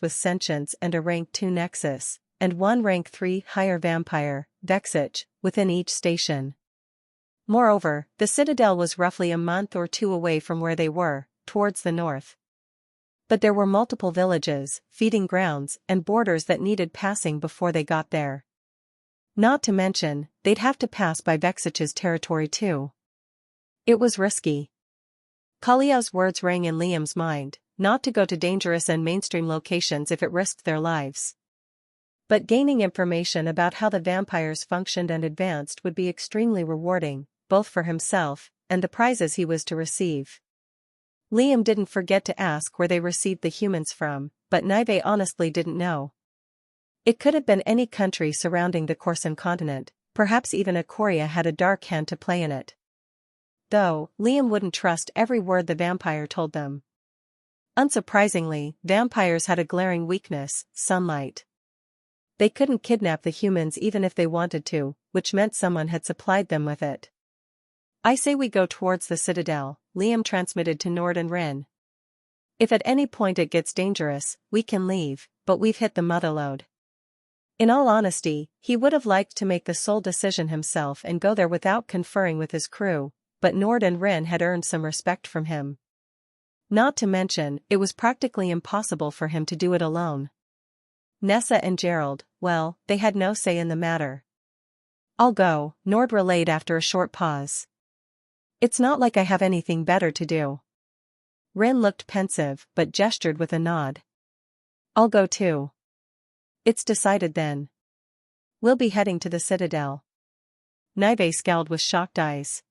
with sentience and a rank 2 nexus, and 1 rank 3 higher vampire, Vexich, within each station. Moreover, the Citadel was roughly a month or 2 away from where they were, towards the north. But there were multiple villages, feeding grounds, and borders that needed passing before they got there. Not to mention, they'd have to pass by Vexich's territory too. It was risky. Kalia's words rang in Liam's mind, not to go to dangerous and mainstream locations if it risked their lives. But gaining information about how the vampires functioned and advanced would be extremely rewarding, both for himself and the prizes he was to receive. Liam didn't forget to ask where they received the humans from, but Nive honestly didn't know. It could have been any country surrounding the Corsan continent, perhaps even Ikoria had a dark hand to play in it. Though, Liam wouldn't trust every word the vampire told them. Unsurprisingly, vampires had a glaring weakness: sunlight. They couldn't kidnap the humans even if they wanted to, which meant someone had supplied them with it. "I say we go towards the citadel," Liam transmitted to Nord and Rin. "If at any point it gets dangerous, we can leave, but we've hit the motherlode." In all honesty, he would have liked to make the sole decision himself and go there without conferring with his crew, but Nord and Rin had earned some respect from him. Not to mention, it was practically impossible for him to do it alone. Nessa and Gerald, well, they had no say in the matter. "I'll go," Nord relayed after a short pause. "It's not like I have anything better to do." Rin looked pensive, but gestured with a nod. "I'll go too." "It's decided then. We'll be heading to the citadel." Nive scowled with shocked eyes.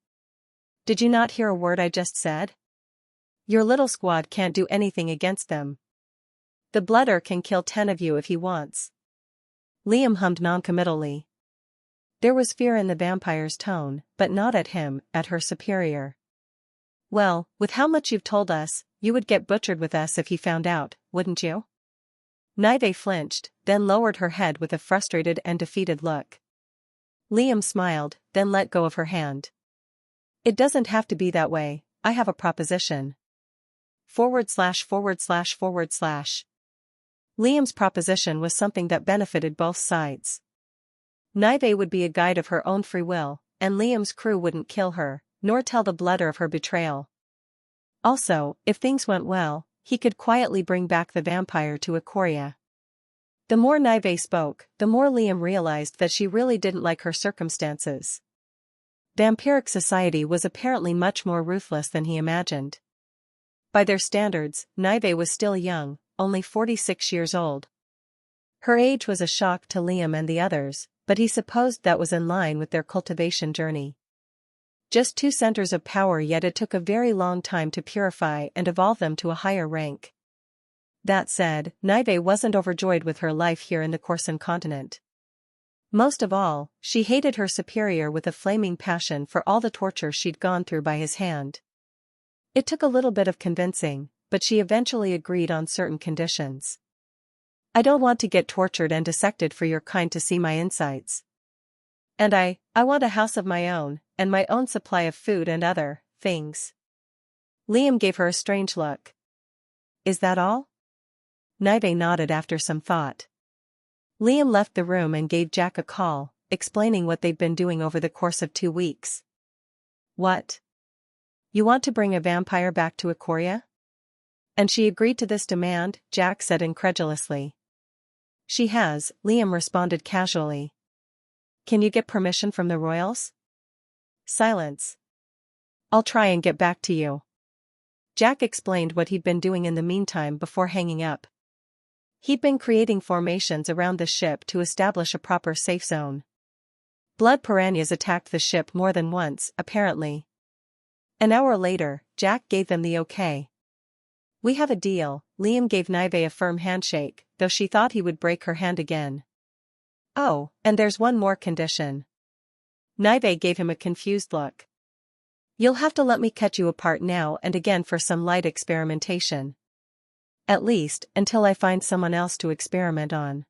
"Did you not hear a word I just said? Your little squad can't do anything against them. The Blooder can kill 10 of you if he wants." Liam hummed noncommittally. There was fear in the vampire's tone, but not at him, at her superior. "Well, with how much you've told us, you would get butchered with us if he found out, wouldn't you?" Nive flinched, then lowered her head with a frustrated and defeated look. Liam smiled, then let go of her hand. "It doesn't have to be that way. I have a proposition." /////. Liam's proposition was something that benefited both sides. Nive would be a guide of her own free will, and Liam's crew wouldn't kill her, nor tell the Blooder of her betrayal. Also, if things went well, he could quietly bring back the vampire to Ikoria. The more Nive spoke, the more Liam realized that she really didn't like her circumstances. Vampiric society was apparently much more ruthless than he imagined. By their standards, Nive was still young, only 46 years old. Her age was a shock to Liam and the others, but he supposed that was in line with their cultivation journey. Just 2 centers of power, yet it took a very long time to purify and evolve them to a higher rank. That said, Nive wasn't overjoyed with her life here in the Corsan continent. Most of all, she hated her superior with a flaming passion for all the torture she'd gone through by his hand. It took a little bit of convincing, but she eventually agreed on certain conditions. "I don't want to get tortured and dissected for your kind to see my insides. And I want a house of my own, and my own supply of food and other things." Liam gave her a strange look. "Is that all?" Nive nodded after some thought. Liam left the room and gave Jack a call, explaining what they'd been doing over the course of 2 weeks. "What? You want to bring a vampire back to Ikoria?" "And she agreed to this demand?" Jack said incredulously. "She has," Liam responded casually. "Can you get permission from the royals?" Silence. "I'll try and get back to you." Jack explained what he'd been doing in the meantime before hanging up. He'd been creating formations around the ship to establish a proper safe zone. Blood piranhas attacked the ship more than once, apparently. An hour later, Jack gave them the okay. "We have a deal." Liam gave Nive a firm handshake, though she thought he would break her hand again. "Oh, and there's one more condition." Nive gave him a confused look. "You'll have to let me cut you apart now and again for some light experimentation. At least, until I find someone else to experiment on."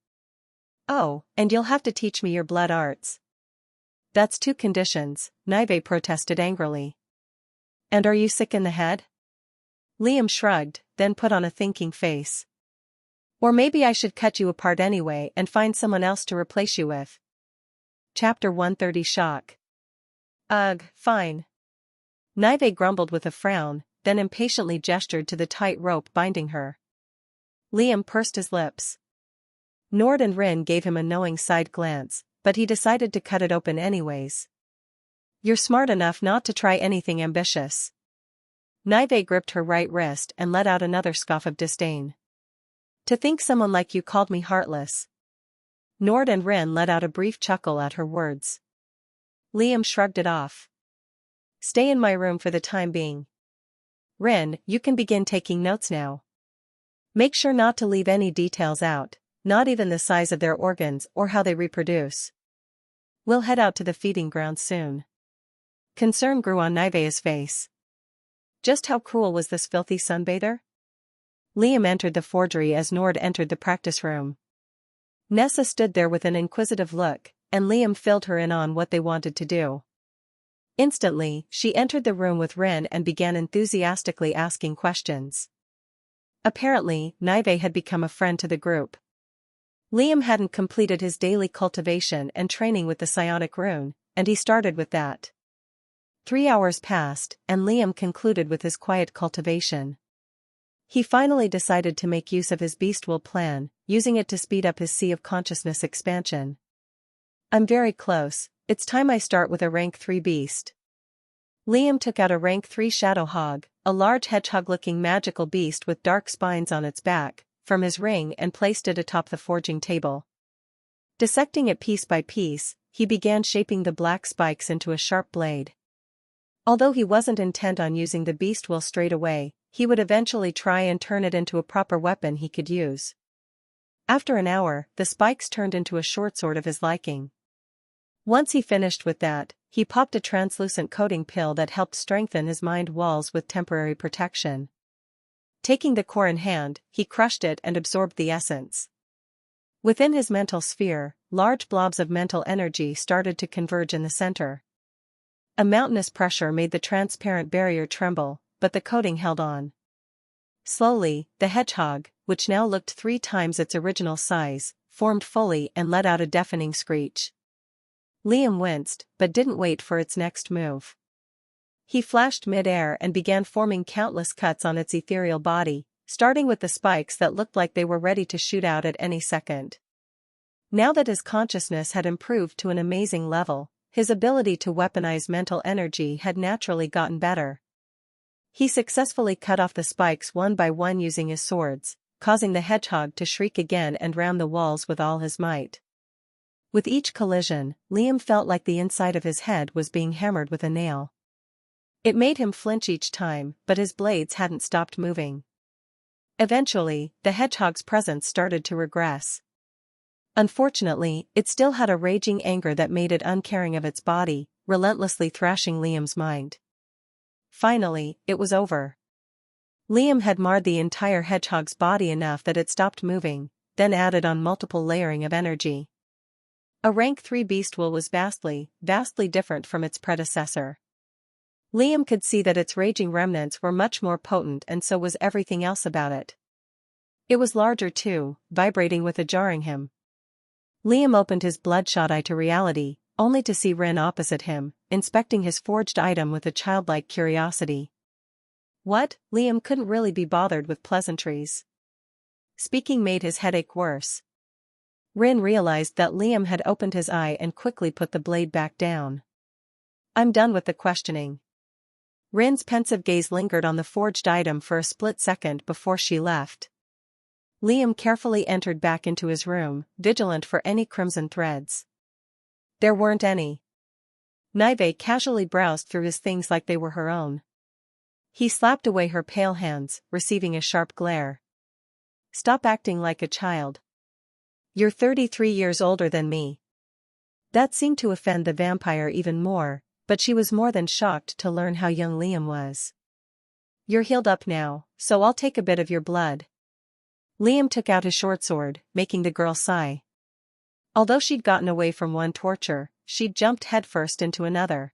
"Oh, and you'll have to teach me your blood arts." "That's 2 conditions," Nive protested angrily. "And are you sick in the head?" Liam shrugged, then put on a thinking face. "Or maybe I should cut you apart anyway and find someone else to replace you with." Chapter 130 Shock. "Ugh, fine." Nive grumbled with a frown, then impatiently gestured to the tight rope binding her. Liam pursed his lips. Nord and Rin gave him a knowing side glance, but he decided to cut it open anyways. "You're smart enough not to try anything ambitious." Nive gripped her right wrist and let out another scoff of disdain. "To think someone like you called me heartless." Nord and Rin let out a brief chuckle at her words. Liam shrugged it off. "Stay in my room for the time being. Rin, you can begin taking notes now." Make sure not to leave any details out, not even the size of their organs or how they reproduce. We'll head out to the feeding grounds soon. Concern grew on Nivea's face. Just how cruel was this filthy sunbather? Liam entered the forgery as Nord entered the practice room. Nessa stood there with an inquisitive look, and Liam filled her in on what they wanted to do. Instantly, she entered the room with Rin and began enthusiastically asking questions. Apparently, Nive had become a friend to the group. Liam hadn't completed his daily cultivation and training with the psionic rune, and he started with that. 3 hours passed, and Liam concluded with his quiet cultivation. He finally decided to make use of his beast will plan, using it to speed up his sea of consciousness expansion. I'm very close, it's time I start with a rank 3 beast. Liam took out a rank 3 shadow hog, a large hedgehog-looking magical beast with dark spines on its back, from his ring and placed it atop the forging table. Dissecting it piece by piece, he began shaping the black spikes into a sharp blade. Although he wasn't intent on using the beast will straight away, he would eventually try and turn it into a proper weapon he could use. After an hour, the spikes turned into a short sword of his liking. Once he finished with that, he popped a translucent coating pill that helped strengthen his mind walls with temporary protection. Taking the core in hand, he crushed it and absorbed the essence. Within his mental sphere, large blobs of mental energy started to converge in the center. A mountainous pressure made the transparent barrier tremble, but the coating held on. Slowly, the hedgehog, which now looked 3 times its original size, formed fully and let out a deafening screech. Liam winced, but didn't wait for its next move. He flashed mid-air and began forming countless cuts on its ethereal body, starting with the spikes that looked like they were ready to shoot out at any second. Now that his consciousness had improved to an amazing level, his ability to weaponize mental energy had naturally gotten better. He successfully cut off the spikes one by one using his swords, causing the hedgehog to shriek again and ram the walls with all his might. With each collision, Liam felt like the inside of his head was being hammered with a nail. It made him flinch each time, but his blades hadn't stopped moving. Eventually, the hedgehog's presence started to regress. Unfortunately, it still had a raging anger that made it uncaring of its body, relentlessly thrashing Liam's mind. Finally, it was over. Liam had marred the entire hedgehog's body enough that it stopped moving, then added on multiple layering of energy. A rank 3 beast will was vastly different from its predecessor. Liam could see that its raging remnants were much more potent, and so was everything else about it. It was larger too, vibrating with a jarring him. Liam opened his bloodshot eye to reality, only to see Rin opposite him, inspecting his forged item with a childlike curiosity. What? Liam couldn't really be bothered with pleasantries. Speaking made his headache worse. Rin realized that Liam had opened his eye and quickly put the blade back down. I'm done with the questioning. Rin's pensive gaze lingered on the forged item for a split second before she left. Liam carefully entered back into his room, vigilant for any crimson threads. There weren't any. Nive casually browsed through his things like they were her own. He slapped away her pale hands, receiving a sharp glare. Stop acting like a child. You're 33 years older than me. That seemed to offend the vampire even more, but she was more than shocked to learn how young Liam was. You're healed up now, so I'll take a bit of your blood. Liam took out his short sword, making the girl sigh. Although she'd gotten away from one torture, she'd jumped headfirst into another.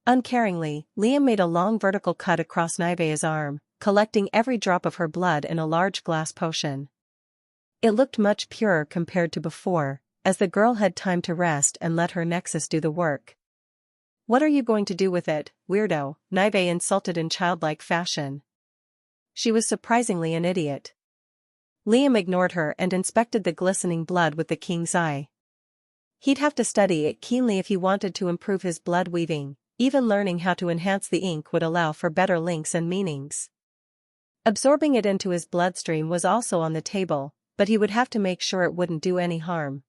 Uncaringly, Liam made a long vertical cut across Nivea's arm, collecting every drop of her blood in a large glass potion. It looked much purer compared to before, as the girl had time to rest and let her nexus do the work. What are you going to do with it, weirdo? Nive insulted in childlike fashion. She was surprisingly an idiot. Liam ignored her and inspected the glistening blood with the king's eye. He'd have to study it keenly if he wanted to improve his blood weaving. Even learning how to enhance the ink would allow for better links and meanings. Absorbing it into his bloodstream was also on the table, but he would have to make sure it wouldn't do any harm.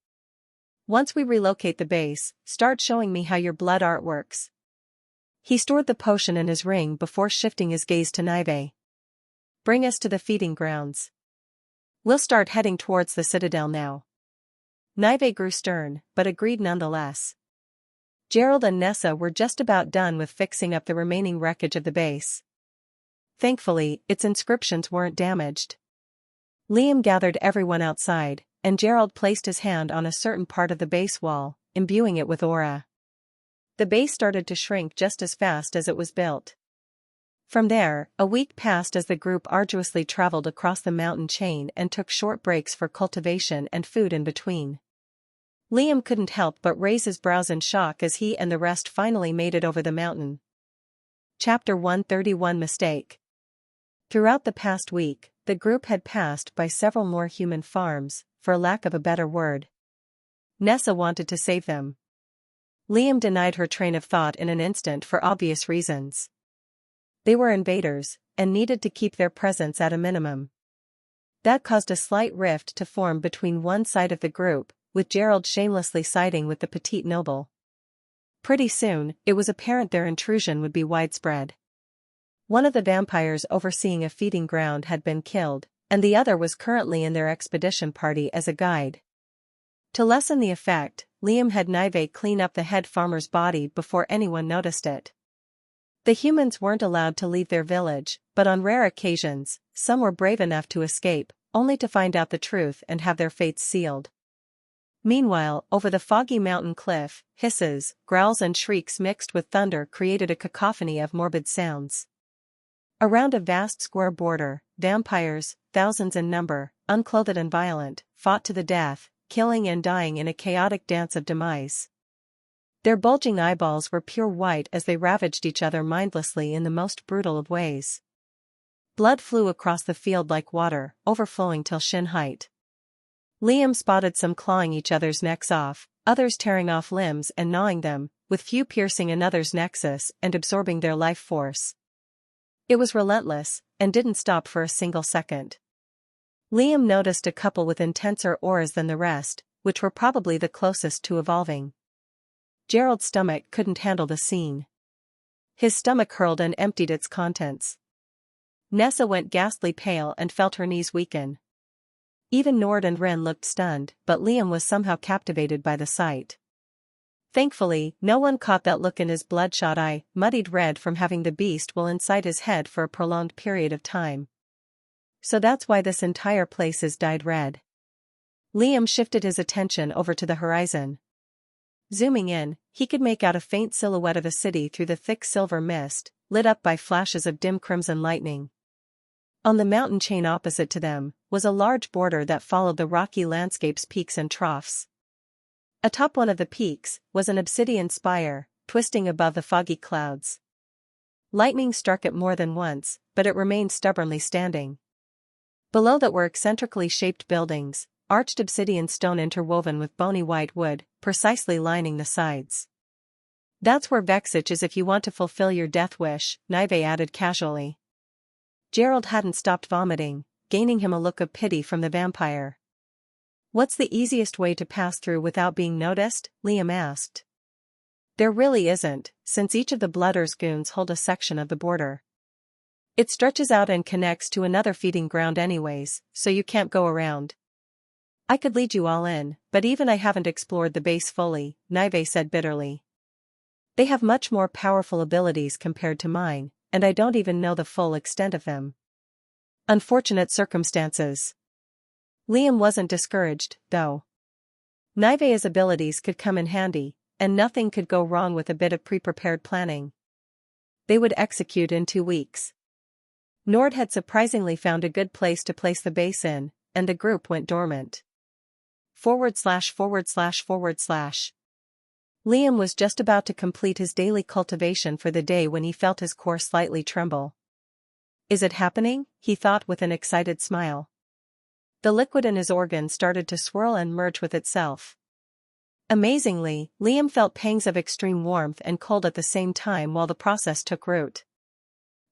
Once we relocate the base, start showing me how your blood art works. He stored the potion in his ring before shifting his gaze to Nive. Bring us to the feeding grounds. We'll start heading towards the citadel now. Nive grew stern, but agreed nonetheless. Gerald and Nessa were just about done with fixing up the remaining wreckage of the base. Thankfully, its inscriptions weren't damaged. Liam gathered everyone outside, and Gerald placed his hand on a certain part of the base wall, imbuing it with aura. The base started to shrink just as fast as it was built. From there, a week passed as the group arduously traveled across the mountain chain and took short breaks for cultivation and food in between. Liam couldn't help but raise his brows in shock as he and the rest finally made it over the mountain. Chapter 131 Mistake. Throughout the past week, the group had passed by several more human farms, for lack of a better word. Nessa wanted to save them. Liam denied her train of thought in an instant for obvious reasons. They were invaders, and needed to keep their presence at a minimum. That caused a slight rift to form between one side of the group, with Gerald shamelessly siding with the petite noble. Pretty soon, it was apparent their intrusion would be widespread. One of the vampires overseeing a feeding ground had been killed, and the other was currently in their expedition party as a guide. To lessen the effect, Liam had Nive clean up the head farmer's body before anyone noticed it. The humans weren't allowed to leave their village, but on rare occasions, some were brave enough to escape, only to find out the truth and have their fates sealed. Meanwhile, over the foggy mountain cliff, hisses, growls and shrieks mixed with thunder created a cacophony of morbid sounds. Around a vast square border, vampires, thousands in number, unclothed and violent, fought to the death, killing and dying in a chaotic dance of demise. Their bulging eyeballs were pure white as they ravaged each other mindlessly in the most brutal of ways. Blood flew across the field like water, overflowing till shin height. Liam spotted some clawing each other's necks off, others tearing off limbs and gnawing them, with few piercing another's nexus and absorbing their life force. It was relentless, and didn't stop for a single second. Liam noticed a couple with intenser auras than the rest, which were probably the closest to evolving. Gerald's stomach couldn't handle the scene. His stomach hurled and emptied its contents. Nessa went ghastly pale and felt her knees weaken. Even Nord and Ren looked stunned, but Liam was somehow captivated by the sight. Thankfully, no one caught that look in his bloodshot eye, muddied red from having the beast will inside his head for a prolonged period of time. So that's why this entire place is dyed red. Liam shifted his attention over to the horizon. Zooming in, he could make out a faint silhouette of a city through the thick silver mist, lit up by flashes of dim crimson lightning. On the mountain chain opposite to them, was a large border that followed the rocky landscape's peaks and troughs. Atop one of the peaks, was an obsidian spire, twisting above the foggy clouds. Lightning struck it more than once, but it remained stubbornly standing. Below that were eccentrically shaped buildings, arched obsidian stone interwoven with bony white wood, precisely lining the sides. That's where Vexich is if you want to fulfill your death wish, Nive added casually. Gerald hadn't stopped vomiting, gaining him a look of pity from the vampire. What's the easiest way to pass through without being noticed? Liam asked. There really isn't, since each of the Blooders goons hold a section of the border. It stretches out and connects to another feeding ground anyways, so you can't go around. I could lead you all in, but even I haven't explored the base fully, Nive said bitterly. They have much more powerful abilities compared to mine, and I don't even know the full extent of them. Unfortunate circumstances. Liam wasn't discouraged, though. Nive's abilities could come in handy, and nothing could go wrong with a bit of pre-prepared planning. They would execute in 2 weeks. Nord had surprisingly found a good place to place the base in, and the group went dormant. /////. Liam was just about to complete his daily cultivation for the day when he felt his core slightly tremble. Is it happening? He thought with an excited smile. The liquid in his organ started to swirl and merge with itself. Amazingly, Liam felt pangs of extreme warmth and cold at the same time while the process took root.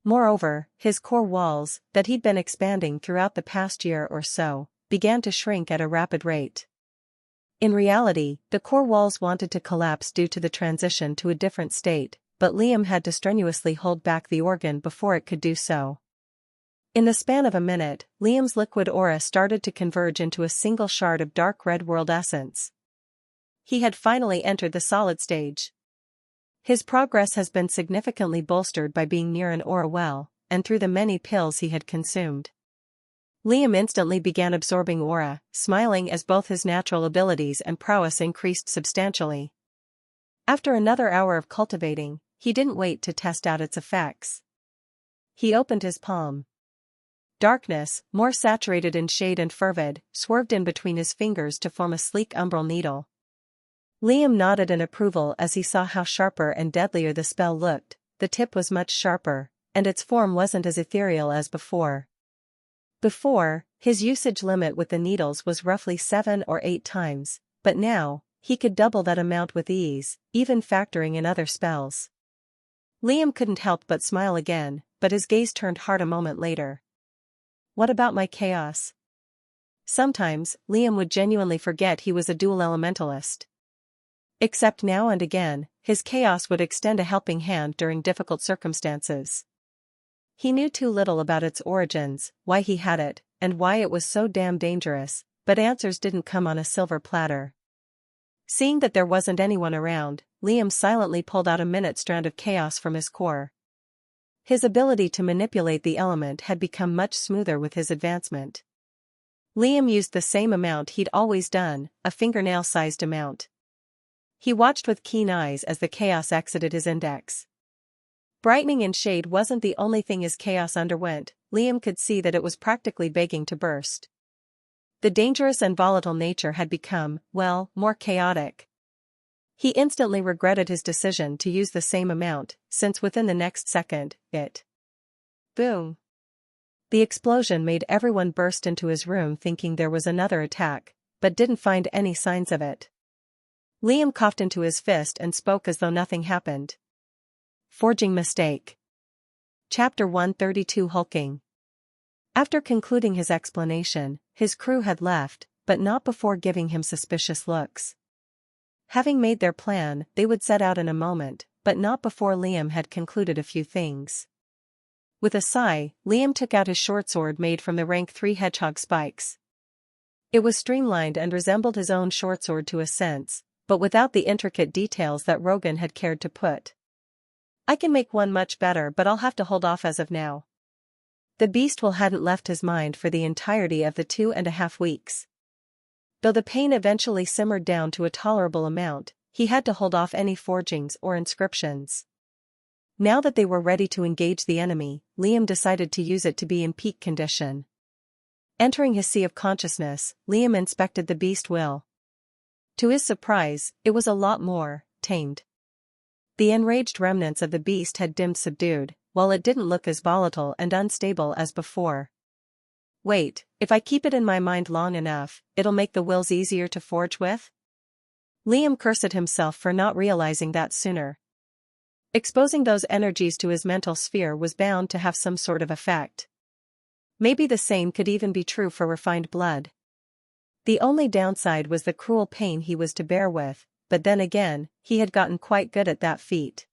Moreover, his core walls, that he'd been expanding throughout the past year or so, began to shrink at a rapid rate. In reality, the core walls wanted to collapse due to the transition to a different state, but Liam had to strenuously hold back the organ before it could do so. In the span of a minute, Liam's liquid aura started to converge into a single shard of dark red world essence. He had finally entered the solid stage. His progress has been significantly bolstered by being near an aura well, and through the many pills he had consumed. Liam instantly began absorbing aura, smiling as both his natural abilities and prowess increased substantially. After another hour of cultivating, he didn't wait to test out its effects. He opened his palm. Darkness, more saturated in shade and fervid, swerved in between his fingers to form a sleek umbral needle. Liam nodded in approval as he saw how sharper and deadlier the spell looked. The tip was much sharper, and its form wasn't as ethereal as before. Before, his usage limit with the needles was roughly 7 or 8 times, but now, he could double that amount with ease, even factoring in other spells. Liam couldn't help but smile again, but his gaze turned hard a moment later. What about my chaos? Sometimes, Liam would genuinely forget he was a dual elementalist. Except now and again, his chaos would extend a helping hand during difficult circumstances. He knew too little about its origins, why he had it, and why it was so damn dangerous, but answers didn't come on a silver platter. Seeing that there wasn't anyone around, Liam silently pulled out a minute strand of chaos from his core. His ability to manipulate the element had become much smoother with his advancement. Liam used the same amount he'd always done, a fingernail-sized amount. He watched with keen eyes as the chaos exited his index. Brightening in shade wasn't the only thing his chaos underwent. Liam could see that it was practically begging to burst. The dangerous and volatile nature had become, well, more chaotic. He instantly regretted his decision to use the same amount, since within the next second, it boom. The explosion made everyone burst into his room thinking there was another attack, but didn't find any signs of it. Liam coughed into his fist and spoke as though nothing happened. Forging mistake. Chapter 132 Hulking. After concluding his explanation, his crew had left, but not before giving him suspicious looks. Having made their plan, they would set out in a moment, but not before Liam had concluded a few things. With a sigh, Liam took out his short sword made from the rank 3 hedgehog spikes. It was streamlined and resembled his own short sword to a sense, but without the intricate details that Rogan had cared to put. I can make one much better, but I'll have to hold off as of now. The beast hadn't left his mind for the entirety of the 2.5 weeks. Though the pain eventually simmered down to a tolerable amount, he had to hold off any forgings or inscriptions. Now that they were ready to engage the enemy, Liam decided to use it to be in peak condition. Entering his sea of consciousness, Liam inspected the beast will. To his surprise, it was a lot more tamed. The enraged remnants of the beast had dimmed subdued, while it didn't look as volatile and unstable as before. Wait, if I keep it in my mind long enough, it'll make the wills easier to forge with? Liam cursed himself for not realizing that sooner. Exposing those energies to his mental sphere was bound to have some sort of effect. Maybe the same could even be true for refined blood. The only downside was the cruel pain he was to bear with, but then again, he had gotten quite good at that feat.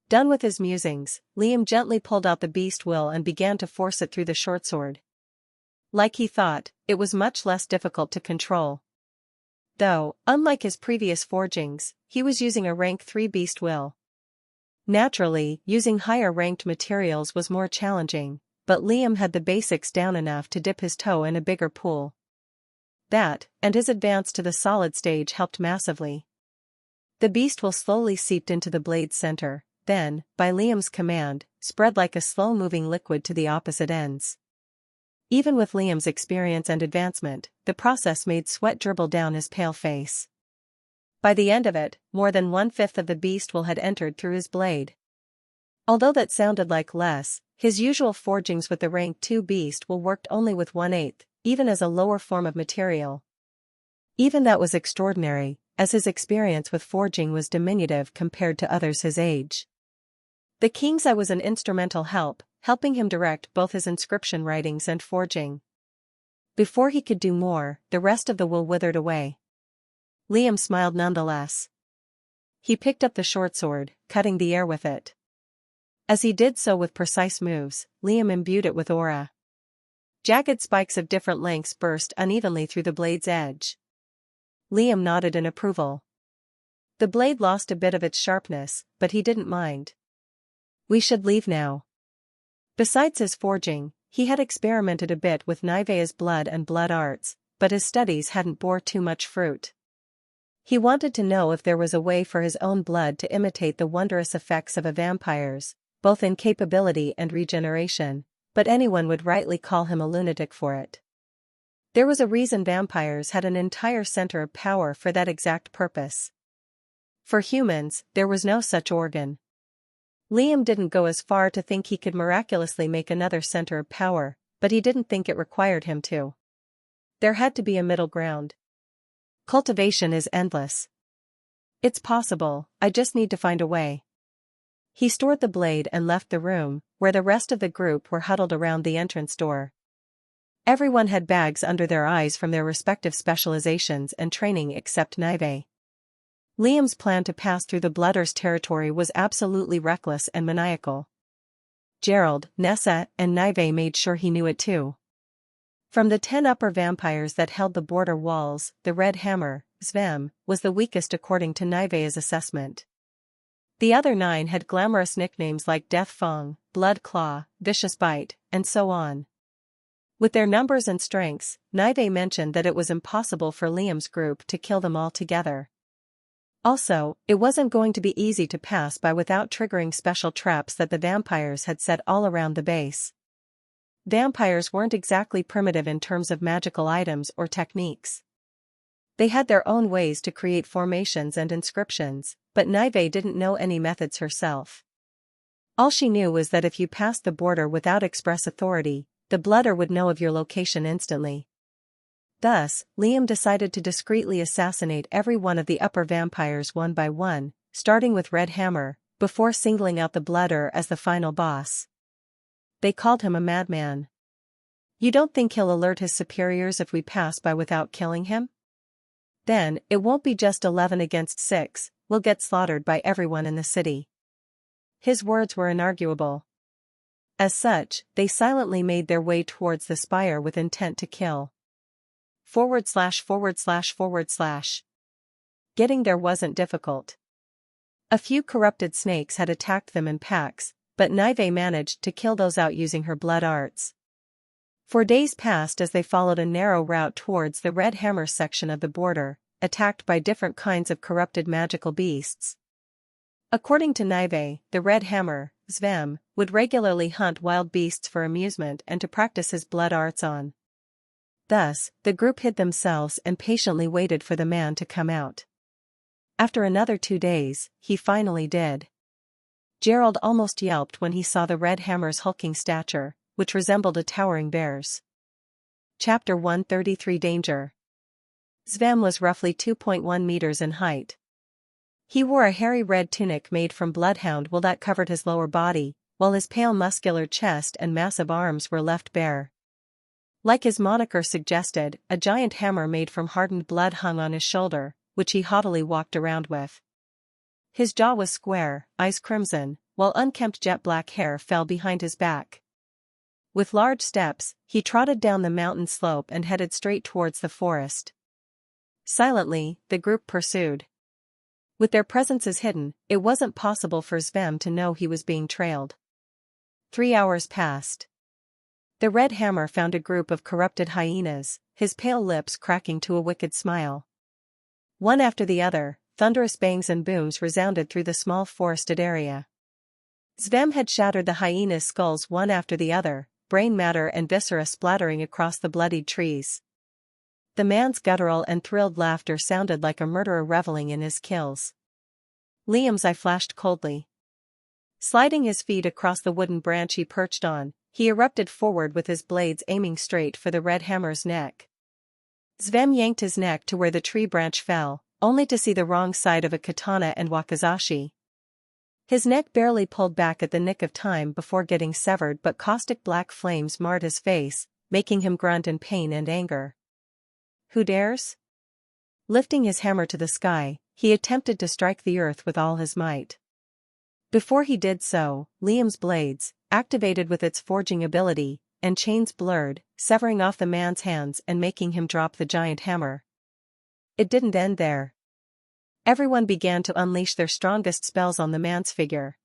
Done with his musings, Liam gently pulled out the beast will and began to force it through the short sword. Like he thought, it was much less difficult to control. Though, unlike his previous forgings, he was using a rank 3 beast will. Naturally, using higher-ranked materials was more challenging, but Liam had the basics down enough to dip his toe in a bigger pool. That, and his advance to the solid stage helped massively. The beast will slowly seeped into the blade's center, then, by Liam's command, spread like a slow-moving liquid to the opposite ends. Even with Liam's experience and advancement, the process made sweat dribble down his pale face. By the end of it, more than 1/5 of the beast will had entered through his blade. Although that sounded like less, his usual forgings with the rank 2 beast will worked only with 1/8, even as a lower form of material. Even that was extraordinary, as his experience with forging was diminutive compared to others his age. The king's eye was an instrumental help, helping him direct both his inscription writings and forging. Before he could do more, the rest of the will withered away. Liam smiled nonetheless. He picked up the short sword, cutting the air with it. As he did so with precise moves, Liam imbued it with aura. Jagged spikes of different lengths burst unevenly through the blade's edge. Liam nodded in approval. The blade lost a bit of its sharpness, but he didn't mind. We should leave now. Besides his forging, he had experimented a bit with Nivea's blood and blood arts, but his studies hadn't bore too much fruit. He wanted to know if there was a way for his own blood to imitate the wondrous effects of a vampire's, both in capability and regeneration, but anyone would rightly call him a lunatic for it. There was a reason vampires had an entire center of power for that exact purpose. For humans, there was no such organ. Liam didn't go as far to think he could miraculously make another center of power, but he didn't think it required him to. There had to be a middle ground. Cultivation is endless. It's possible, I just need to find a way. He stored the blade and left the room, where the rest of the group were huddled around the entrance door. Everyone had bags under their eyes from their respective specializations and training except Nive. Liam's plan to pass through the Blooders' territory was absolutely reckless and maniacal. Gerald, Nessa, and Nive made sure he knew it too. From the 10 upper vampires that held the border walls, the Red Hammer, Zvem, was the weakest according to Nive's assessment. The other 9 had glamorous nicknames like Death Fang, Blood Claw, Vicious Bite, and so on. With their numbers and strengths, Nive mentioned that it was impossible for Liam's group to kill them all together. Also, it wasn't going to be easy to pass by without triggering special traps that the vampires had set all around the base. Vampires weren't exactly primitive in terms of magical items or techniques. They had their own ways to create formations and inscriptions, but Nive didn't know any methods herself. All she knew was that if you passed the border without express authority, the Blooder would know of your location instantly. Thus, Liam decided to discreetly assassinate every one of the upper vampires one by one, starting with Red Hammer, before singling out the Blooder as the final boss. They called him a madman. You don't think he'll alert his superiors if we pass by without killing him? Then, it won't be just 11 against 6, we'll get slaughtered by everyone in the city. His words were inarguable. As such, they silently made their way towards the spire with intent to kill. .. Getting there wasn't difficult. A few corrupted snakes had attacked them in packs, but Nive managed to kill those out using her blood arts. For days passed as they followed a narrow route towards the Red Hammer section of the border, attacked by different kinds of corrupted magical beasts. According to Nive, the Red Hammer, Zvem, would regularly hunt wild beasts for amusement and to practice his blood arts on. Thus, the group hid themselves and patiently waited for the man to come out. After another 2 days, he finally did. Gerald almost yelped when he saw the Red Hammer's hulking stature, which resembled a towering bear's. Chapter 133 Danger. Zvem was roughly 2.1 meters in height. He wore a hairy red tunic made from bloodhound wool that covered his lower body, while his pale muscular chest and massive arms were left bare. Like his moniker suggested, a giant hammer made from hardened blood hung on his shoulder, which he haughtily walked around with. His jaw was square, eyes crimson, while unkempt jet-black hair fell behind his back. With large steps, he trotted down the mountain slope and headed straight towards the forest. Silently, the group pursued. With their presences hidden, it wasn't possible for Zvem to know he was being trailed. 3 hours passed. The Red Hammer found a group of corrupted hyenas, his pale lips cracking to a wicked smile. One after the other, thunderous bangs and booms resounded through the small forested area. Zvem had shattered the hyenas' skulls one after the other, brain matter and viscera splattering across the bloodied trees. The man's guttural and thrilled laughter sounded like a murderer reveling in his kills. Liam's eye flashed coldly. Sliding his feet across the wooden branch he perched on, he erupted forward with his blades aiming straight for the Red Hammer's neck. Zvem yanked his neck to where the tree branch fell, only to see the wrong side of a katana and wakizashi. His neck barely pulled back at the nick of time before getting severed, but caustic black flames marred his face, making him grunt in pain and anger. Who dares? Lifting his hammer to the sky, he attempted to strike the earth with all his might. Before he did so, Liam's blades, activated with its forging ability, and chains blurred, severing off the man's hands and making him drop the giant hammer. It didn't end there. Everyone began to unleash their strongest spells on the man's figure.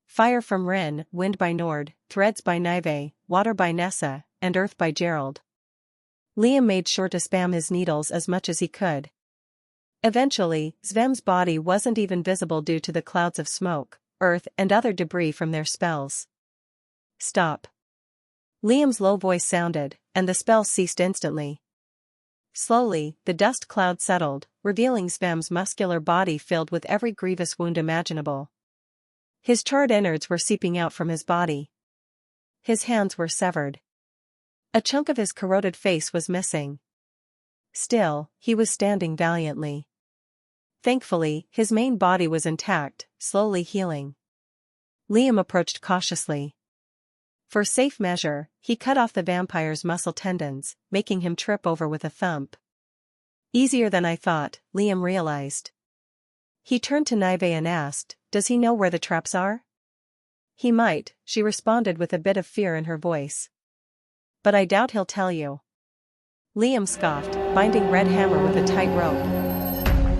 Fire from Rin, wind by Nord, threads by Nive, water by Nessa, and earth by Gerald. Liam made sure to spam his needles as much as he could. Eventually, Svem's body wasn't even visible due to the clouds of smoke, earth and other debris from their spells. Stop. Liam's low voice sounded, and the spell ceased instantly. Slowly, the dust cloud settled, revealing Svem's muscular body filled with every grievous wound imaginable. His charred innards were seeping out from his body. His hands were severed. A chunk of his corroded face was missing. Still, he was standing valiantly. Thankfully, his main body was intact, slowly healing. Liam approached cautiously. For safe measure, he cut off the vampire's muscle tendons, making him trip over with a thump. Easier than I thought, Liam realized. He turned to Nive and asked, "Does he know where the traps are?" "He might," she responded with a bit of fear in her voice. "But I doubt he'll tell you." Liam scoffed, binding Red Hammer with a tight rope.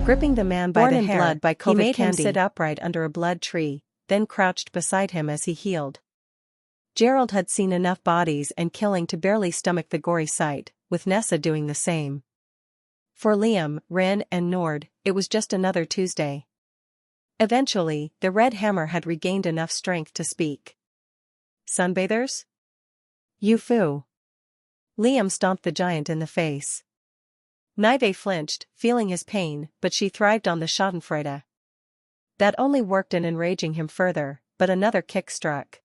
Gripping the man by the hair, he made him sit upright under a blood tree, then crouched beside him as he healed. Gerald had seen enough bodies and killing to barely stomach the gory sight, with Nessa doing the same. For Liam, Rin and Nord, it was just another Tuesday. Eventually, the Red Hammer had regained enough strength to speak. "Sunbathers? You foo." Liam stomped the giant in the face. Nive flinched, feeling his pain, but she thrived on the schadenfreude. That only worked in enraging him further, but another kick struck.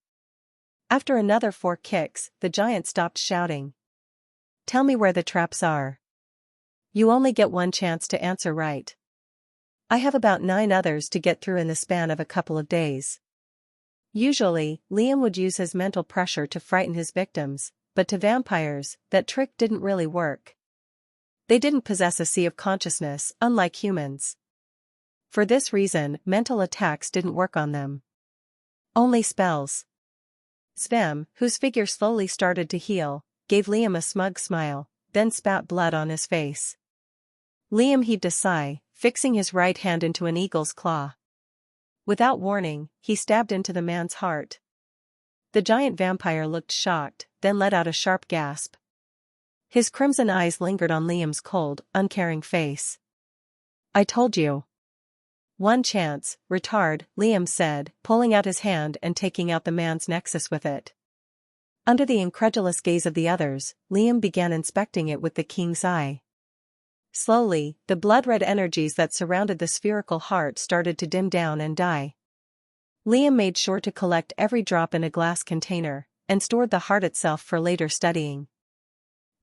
After another 4 kicks, the giant stopped shouting. "Tell me where the traps are. You only get one chance to answer right. I have about 9 others to get through in the span of a couple of days." Usually, Liam would use his mental pressure to frighten his victims, but to vampires, that trick didn't really work. They didn't possess a sea of consciousness, unlike humans. For this reason, mental attacks didn't work on them. Only spells. Svem, whose figure slowly started to heal, gave Liam a smug smile, then spat blood on his face. Liam heaved a sigh, fixing his right hand into an eagle's claw. Without warning, he stabbed into the man's heart. The giant vampire looked shocked, then let out a sharp gasp. His crimson eyes lingered on Liam's cold, uncaring face. "I told you." "One chance, retard," Liam said, pulling out his hand and taking out the man's nexus with it. Under the incredulous gaze of the others, Liam began inspecting it with the king's eye. Slowly, the blood-red energies that surrounded the spherical heart started to dim down and die. Liam made sure to collect every drop in a glass container, and stored the heart itself for later studying.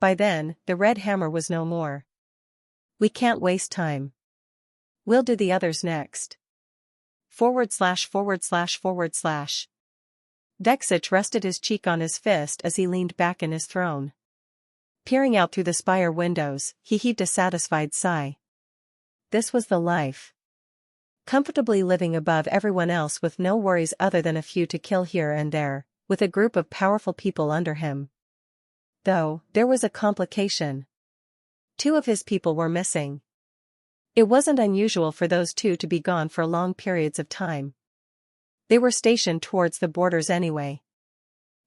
By then, the Red Hammer was no more. "We can't waste time. We'll do the others next." / Vexich rested his cheek on his fist as he leaned back in his throne. Peering out through the spire windows, he heaved a satisfied sigh. This was the life. Comfortably living above everyone else with no worries other than a few to kill here and there, with a group of powerful people under him. Though, there was a complication. 2 of his people were missing. It wasn't unusual for those 2 to be gone for long periods of time. They were stationed towards the borders anyway.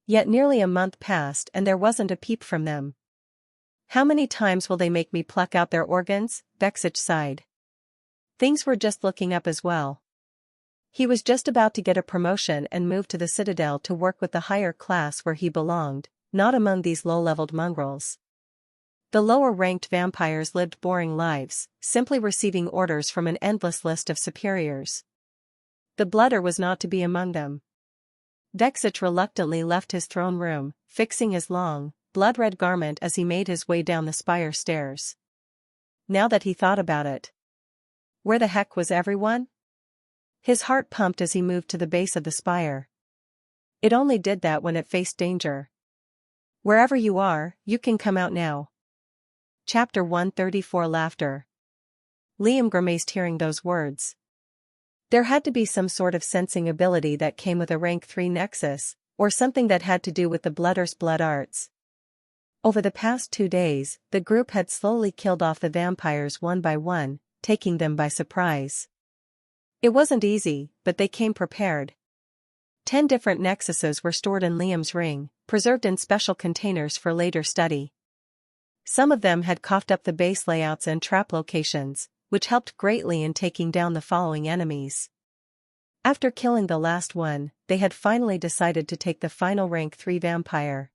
Yet nearly a month passed and there wasn't a peep from them. "How many times will they make me pluck out their organs?" Vexich sighed. Things were just looking up as well. He was just about to get a promotion and move to the Citadel to work with the higher class where he belonged, not among these low-leveled mongrels. The lower-ranked vampires lived boring lives, simply receiving orders from an endless list of superiors. The blooder was not to be among them. Vexich reluctantly left his throne room, fixing his long, blood-red garment as he made his way down the spire stairs. Now that he thought about it. Where the heck was everyone? His heart pumped as he moved to the base of the spire. It only did that when it faced danger. "Wherever you are, you can come out now." Chapter 134 Laughter. Liam grimaced hearing those words. There had to be some sort of sensing ability that came with a rank 3 nexus, or something that had to do with the Blooders' blood arts. Over the past 2 days, the group had slowly killed off the vampires one by one, taking them by surprise. It wasn't easy, but they came prepared. 10 different nexuses were stored in Liam's ring, preserved in special containers for later study. Some of them had coughed up the base layouts and trap locations, which helped greatly in taking down the following enemies. After killing the last one, they had finally decided to take the final rank 3 vampire.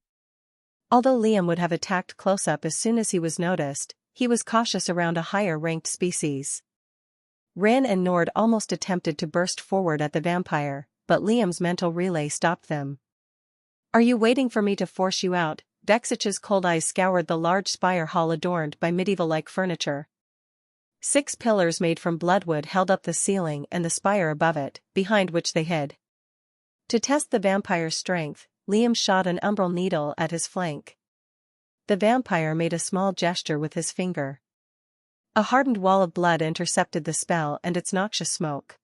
Although Liam would have attacked close-up as soon as he was noticed, he was cautious around a higher-ranked species. Rin and Nord almost attempted to burst forward at the vampire, but Liam's mental relay stopped them. "Are you waiting for me to force you out?" Vexitch's cold eyes scoured the large spire hall adorned by medieval-like furniture. 6 pillars made from bloodwood held up the ceiling and the spire above it, behind which they hid. To test the vampire's strength, Liam shot an umbral needle at his flank. The vampire made a small gesture with his finger. A hardened wall of blood intercepted the spell and its noxious smoke.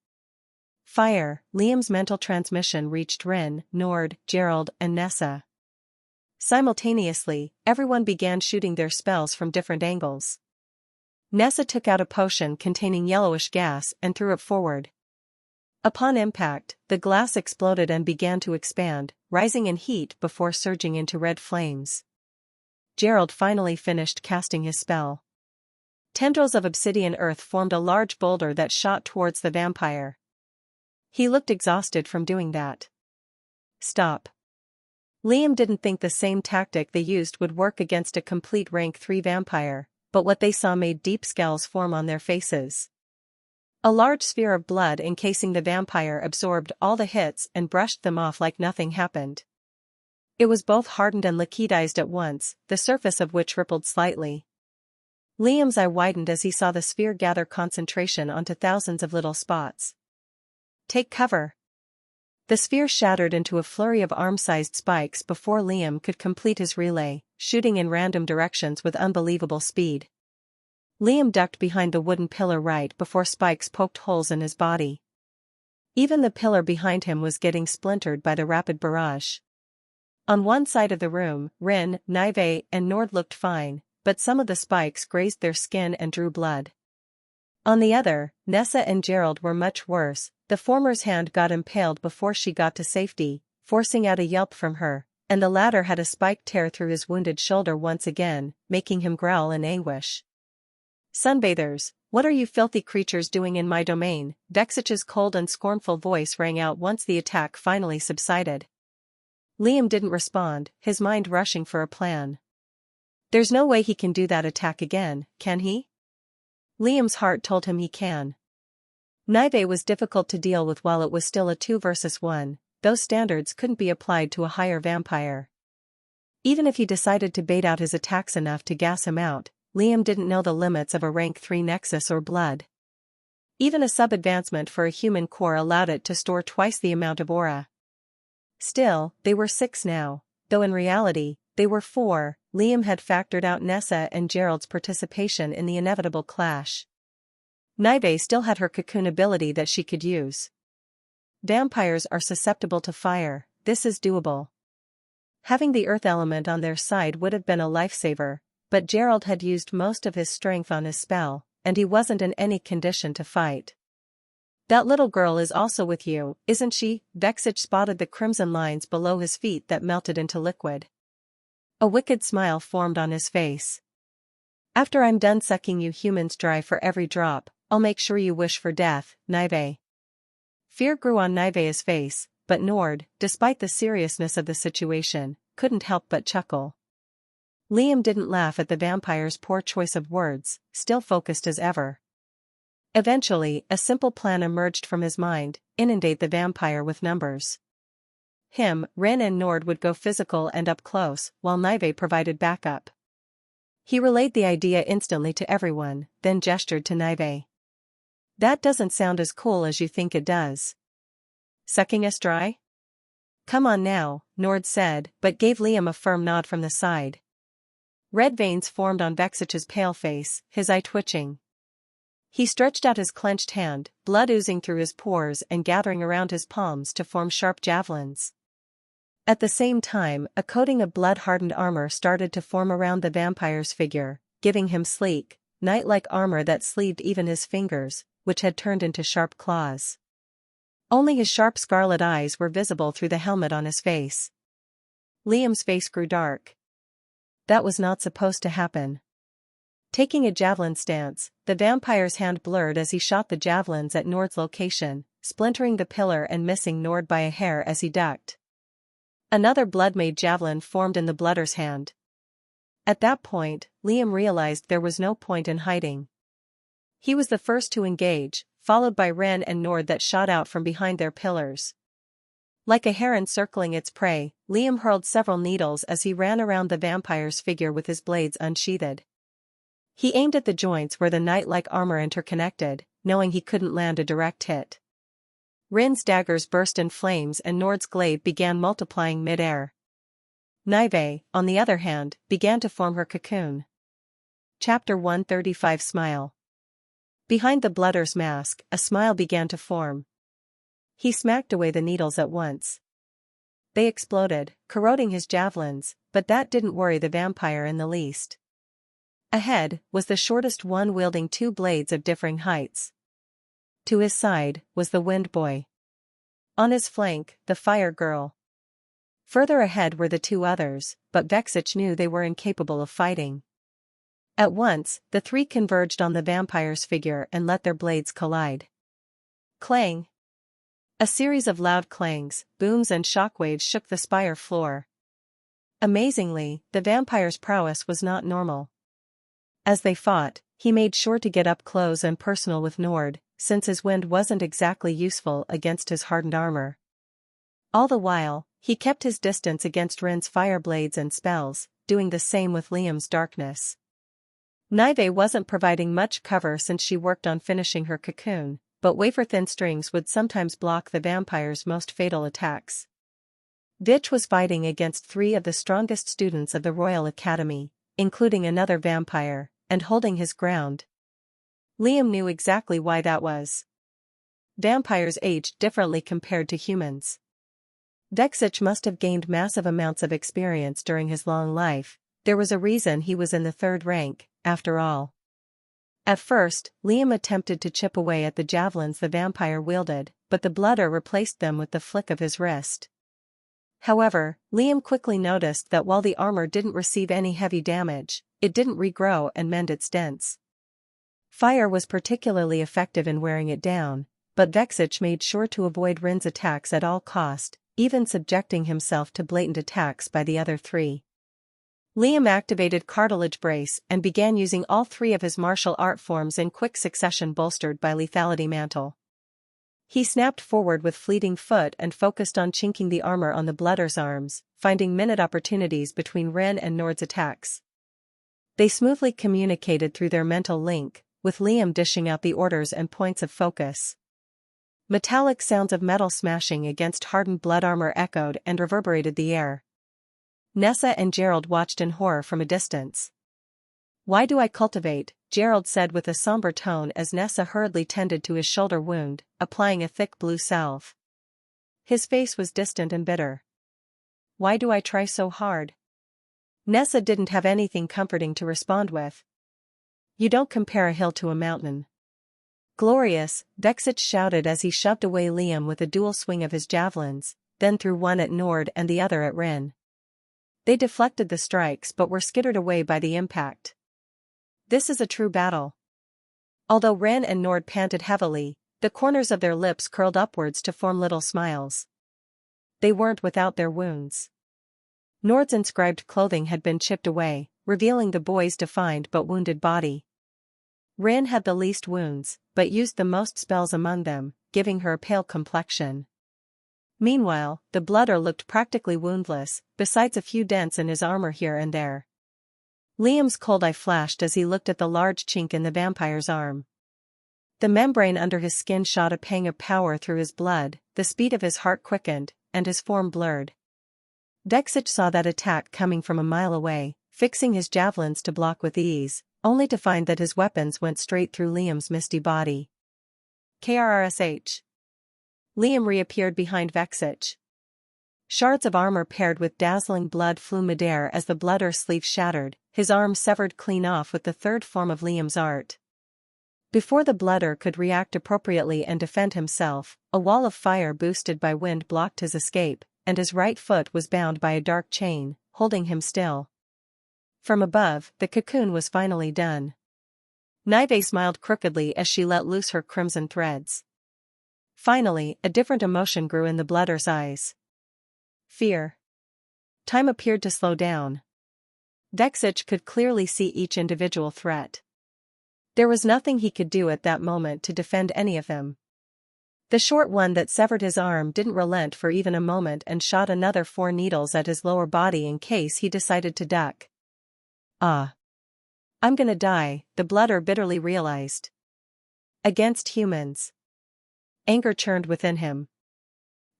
Fire. Liam's mental transmission reached Rin, Nord, Gerald, and Nessa. Simultaneously, everyone began shooting their spells from different angles. Nessa took out a potion containing yellowish gas and threw it forward. Upon impact, the glass exploded and began to expand, rising in heat before surging into red flames. Gerald finally finished casting his spell. Tendrils of obsidian earth formed a large boulder that shot towards the vampire. He looked exhausted from doing that. "Stop." Liam didn't think the same tactic they used would work against a complete rank 3 vampire, but what they saw made deep scowls form on their faces. A large sphere of blood encasing the vampire absorbed all the hits and brushed them off like nothing happened. It was both hardened and liquidized at once, the surface of which rippled slightly. Liam's eye widened as he saw the sphere gather concentration onto thousands of little spots. "Take cover." The sphere shattered into a flurry of arm-sized spikes before Liam could complete his relay, shooting in random directions with unbelievable speed. Liam ducked behind the wooden pillar right before spikes poked holes in his body. Even the pillar behind him was getting splintered by the rapid barrage. On one side of the room, Rin, Nive, and Nord looked fine, but some of the spikes grazed their skin and drew blood. On the other, Nessa and Gerald were much worse. The former's hand got impaled before she got to safety, forcing out a yelp from her, and the latter had a spike tear through his wounded shoulder once again, making him growl in anguish. "Sunbathers, what are you filthy creatures doing in my domain?" Vexitch's cold and scornful voice rang out once the attack finally subsided. Liam didn't respond, his mind rushing for a plan. There's no way he can do that attack again, can he? Liam's heart told him he can. Nive was difficult to deal with while it was still a 2 versus 1, those standards couldn't be applied to a higher vampire. Even if he decided to bait out his attacks enough to gas him out, Liam didn't know the limits of a rank 3 nexus or blood. Even a sub-advancement for a human core allowed it to store twice the amount of aura. Still, they were 6 now, though in reality, they were 4. Liam had factored out Nessa and Gerald's participation in the inevitable clash. Nive still had her cocoon ability that she could use. Vampires are susceptible to fire, this is doable. Having the earth element on their side would have been a lifesaver, but Gerald had used most of his strength on his spell, and he wasn't in any condition to fight. "That little girl is also with you, isn't she?" Vexitch spotted the crimson lines below his feet that melted into liquid. A wicked smile formed on his face. "After I'm done sucking you humans dry for every drop, I'll make sure you wish for death, Nive." Fear grew on Nive's face, but Nord, despite the seriousness of the situation, couldn't help but chuckle. Liam didn't laugh at the vampire's poor choice of words, still focused as ever. Eventually, a simple plan emerged from his mind: inundate the vampire with numbers. Rin and Nord would go physical and up close, while Nive provided backup. He relayed the idea instantly to everyone, then gestured to Nive. "That doesn't sound as cool as you think it does. Sucking us dry?" "Come on now," Nord said, but gave Liam a firm nod from the side. Red veins formed on Vexitch's pale face, his eye twitching. He stretched out his clenched hand, blood oozing through his pores and gathering around his palms to form sharp javelins. At the same time, a coating of blood-hardened armor started to form around the vampire's figure, giving him sleek, knight-like armor that sleeved even his fingers, which had turned into sharp claws. Only his sharp scarlet eyes were visible through the helmet on his face. Liam's face grew dark. That was not supposed to happen. Taking a javelin stance, the vampire's hand blurred as he shot the javelins at Nord's location, splintering the pillar and missing Nord by a hair as he ducked. Another blood-made javelin formed in the blooder's hand. At that point, Liam realized there was no point in hiding. He was the first to engage, followed by Ren and Nord that shot out from behind their pillars. Like a heron circling its prey, Liam hurled several needles as he ran around the vampire's figure with his blades unsheathed. He aimed at the joints where the knight-like armor interconnected, knowing he couldn't land a direct hit. Ren's daggers burst in flames and Nord's glaive began multiplying mid-air. Nive, on the other hand, began to form her cocoon. Chapter 135 Smile. Behind the blooder's mask, a smile began to form. He smacked away the needles at once. They exploded, corroding his javelins, but that didn't worry the vampire in the least. Ahead was the shortest one wielding two blades of differing heights. To his side was the Wind Boy. On his flank, the Fire Girl. Further ahead were the two others, but Vexich knew they were incapable of fighting. At once, the three converged on the vampire's figure and let their blades collide. Clang! A series of loud clangs, booms and shockwaves shook the spire floor. Amazingly, the vampire's prowess was not normal. As they fought, he made sure to get up close and personal with Nord, since his wind wasn't exactly useful against his hardened armor. All the while, he kept his distance against Ren's fire blades and spells, doing the same with Liam's darkness. Nive wasn't providing much cover since she worked on finishing her cocoon, but wafer-thin strings would sometimes block the vampire's most fatal attacks. Vitch was fighting against three of the strongest students of the Royal Academy, including another vampire, and holding his ground. Liam knew exactly why that was. Vampires aged differently compared to humans. Vexich must have gained massive amounts of experience during his long life. There was a reason he was in the third rank, after all. At first, Liam attempted to chip away at the javelins the vampire wielded, but the blooder replaced them with the flick of his wrist. However, Liam quickly noticed that while the armor didn't receive any heavy damage, it didn't regrow and mend its dents. Fire was particularly effective in wearing it down, but Vexich made sure to avoid Ren's attacks at all cost, even subjecting himself to blatant attacks by the other three. Liam activated Cartilage Brace and began using all three of his martial art forms in quick succession bolstered by Lethality Mantle. He snapped forward with fleeting foot and focused on chinking the armor on the blooder's arms, finding minute opportunities between Ren and Nord's attacks. They smoothly communicated through their mental link, with Liam dishing out the orders and points of focus. Metallic sounds of metal smashing against hardened blood armor echoed and reverberated the air. Nessa and Gerald watched in horror from a distance. "Why do I cultivate?" Gerald said with a somber tone as Nessa hurriedly tended to his shoulder wound, applying a thick blue salve. His face was distant and bitter. "Why do I try so hard?" Nessa didn't have anything comforting to respond with. "You don't compare a hill to a mountain." "Glorious," Vexich shouted as he shoved away Liam with a dual swing of his javelins, then threw one at Nord and the other at Ren. They deflected the strikes but were skittered away by the impact. This is a true battle. Although Ren and Nord panted heavily, the corners of their lips curled upwards to form little smiles. They weren't without their wounds. Nord's inscribed clothing had been chipped away, revealing the boy's defined but wounded body. Ren had the least wounds, but used the most spells among them, giving her a pale complexion. Meanwhile, the blooder looked practically woundless, besides a few dents in his armor here and there. Liam's cold eye flashed as he looked at the large chink in the vampire's arm. The membrane under his skin shot a pang of power through his blood, the speed of his heart quickened, and his form blurred. Vexich saw that attack coming from a mile away, fixing his javelins to block with ease, only to find that his weapons went straight through Liam's misty body. KRRSH. Liam reappeared behind Vexich. Shards of armor paired with dazzling blood flew midair as the blooder sleeve shattered, his arm severed clean off with the third form of Liam's art. Before the blooder could react appropriately and defend himself, a wall of fire boosted by wind blocked his escape, and his right foot was bound by a dark chain, holding him still. From above, the cocoon was finally done. Nive smiled crookedly as she let loose her crimson threads. Finally, a different emotion grew in the blooder's eyes. Fear. Time appeared to slow down. Vexich could clearly see each individual threat. There was nothing he could do at that moment to defend any of them. The short one that severed his arm didn't relent for even a moment and shot another 4 needles at his lower body in case he decided to duck. Ah. I'm gonna die, the blooder bitterly realized. Against humans. Anger churned within him.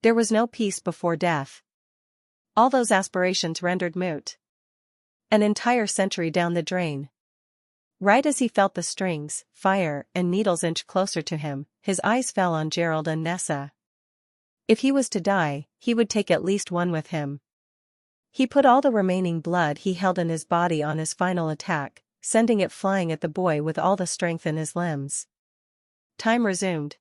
There was no peace before death. All those aspirations rendered moot. An entire century down the drain. Right as he felt the strings, fire, and needles inch closer to him, his eyes fell on Gerald and Nessa. If he was to die, he would take at least one with him. He put all the remaining blood he held in his body on his final attack, sending it flying at the boy with all the strength in his limbs. Time resumed.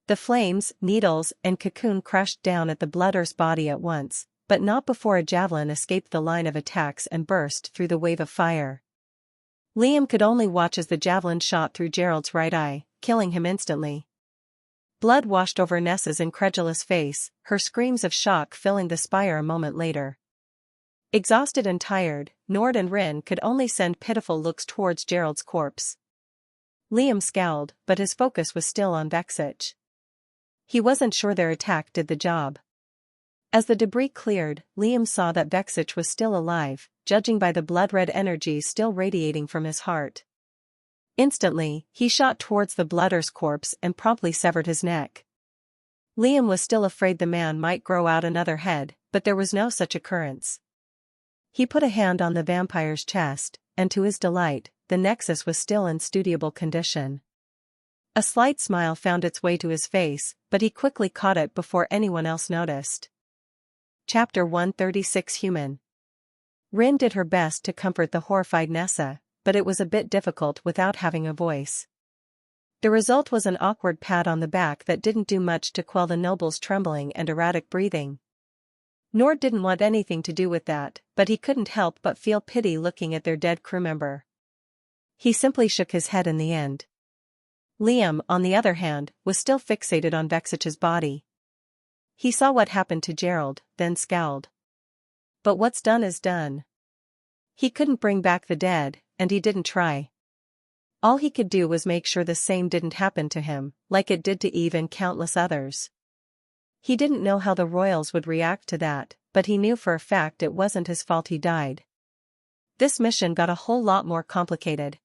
The flames, needles, and cocoon crashed down at the blooder's body at once, but not before a javelin escaped the line of attacks and burst through the wave of fire. Liam could only watch as the javelin shot through Gerald's right eye, killing him instantly. Blood washed over Nessa's incredulous face, her screams of shock filling the spire a moment later. Exhausted and tired, Nord and Rin could only send pitiful looks towards Gerald's corpse. Liam scowled, but his focus was still on Vexich. He wasn't sure their attack did the job. As the debris cleared, Liam saw that Vexich was still alive, judging by the blood-red energy still radiating from his heart. Instantly, he shot towards the blooder's corpse and promptly severed his neck. Liam was still afraid the man might grow out another head, but there was no such occurrence. He put a hand on the vampire's chest, and to his delight, the nexus was still in studiable condition. A slight smile found its way to his face, but he quickly caught it before anyone else noticed. Chapter 136 Human. Rin did her best to comfort the horrified Nessa, but it was a bit difficult without having a voice. The result was an awkward pat on the back that didn't do much to quell the noble's trembling and erratic breathing. Nord didn't want anything to do with that, but he couldn't help but feel pity looking at their dead crew member. He simply shook his head in the end. Liam, on the other hand, was still fixated on Vexich's body. He saw what happened to Gerald, then scowled. But what's done is done. He couldn't bring back the dead, and he didn't try. All he could do was make sure the same didn't happen to him, like it did to Eve and countless others. He didn't know how the royals would react to that, but he knew for a fact it wasn't his fault he died. This mission got a whole lot more complicated.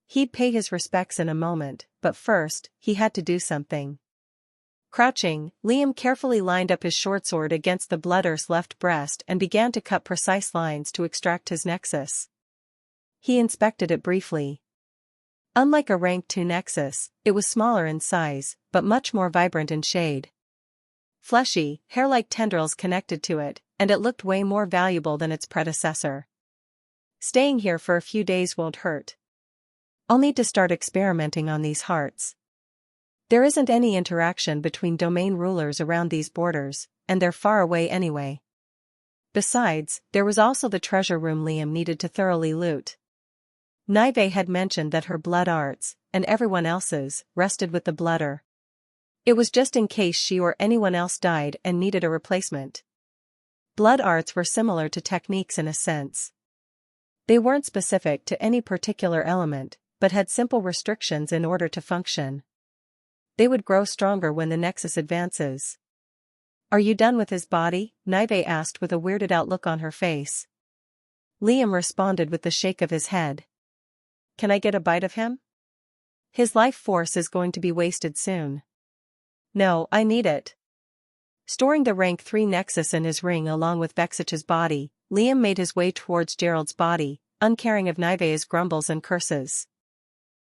He'd pay his respects in a moment, but first, he had to do something. Crouching, Liam carefully lined up his short sword against the blooder's left breast and began to cut precise lines to extract his nexus. He inspected it briefly. Unlike a rank 2 nexus, it was smaller in size, but much more vibrant in shade. Fleshy, hair-like tendrils connected to it, and it looked way more valuable than its predecessor. Staying here for a few days won't hurt. I'll need to start experimenting on these hearts. There isn't any interaction between domain rulers around these borders, and they're far away anyway. Besides, there was also the treasure room Liam needed to thoroughly loot. Nive had mentioned that her blood arts, and everyone else's, rested with the blooder. It was just in case she or anyone else died and needed a replacement. Blood arts were similar to techniques in a sense. They weren't specific to any particular element, but had simple restrictions in order to function. They would grow stronger when the nexus advances. "Are you done with his body?" Nive asked with a weirded out look on her face. Liam responded with the shake of his head. "Can I get a bite of him? His life force is going to be wasted soon." "No, I need it." Storing the rank 3 nexus in his ring along with Vexich's body, Liam made his way towards Gerald's body, uncaring of Nive's grumbles and curses.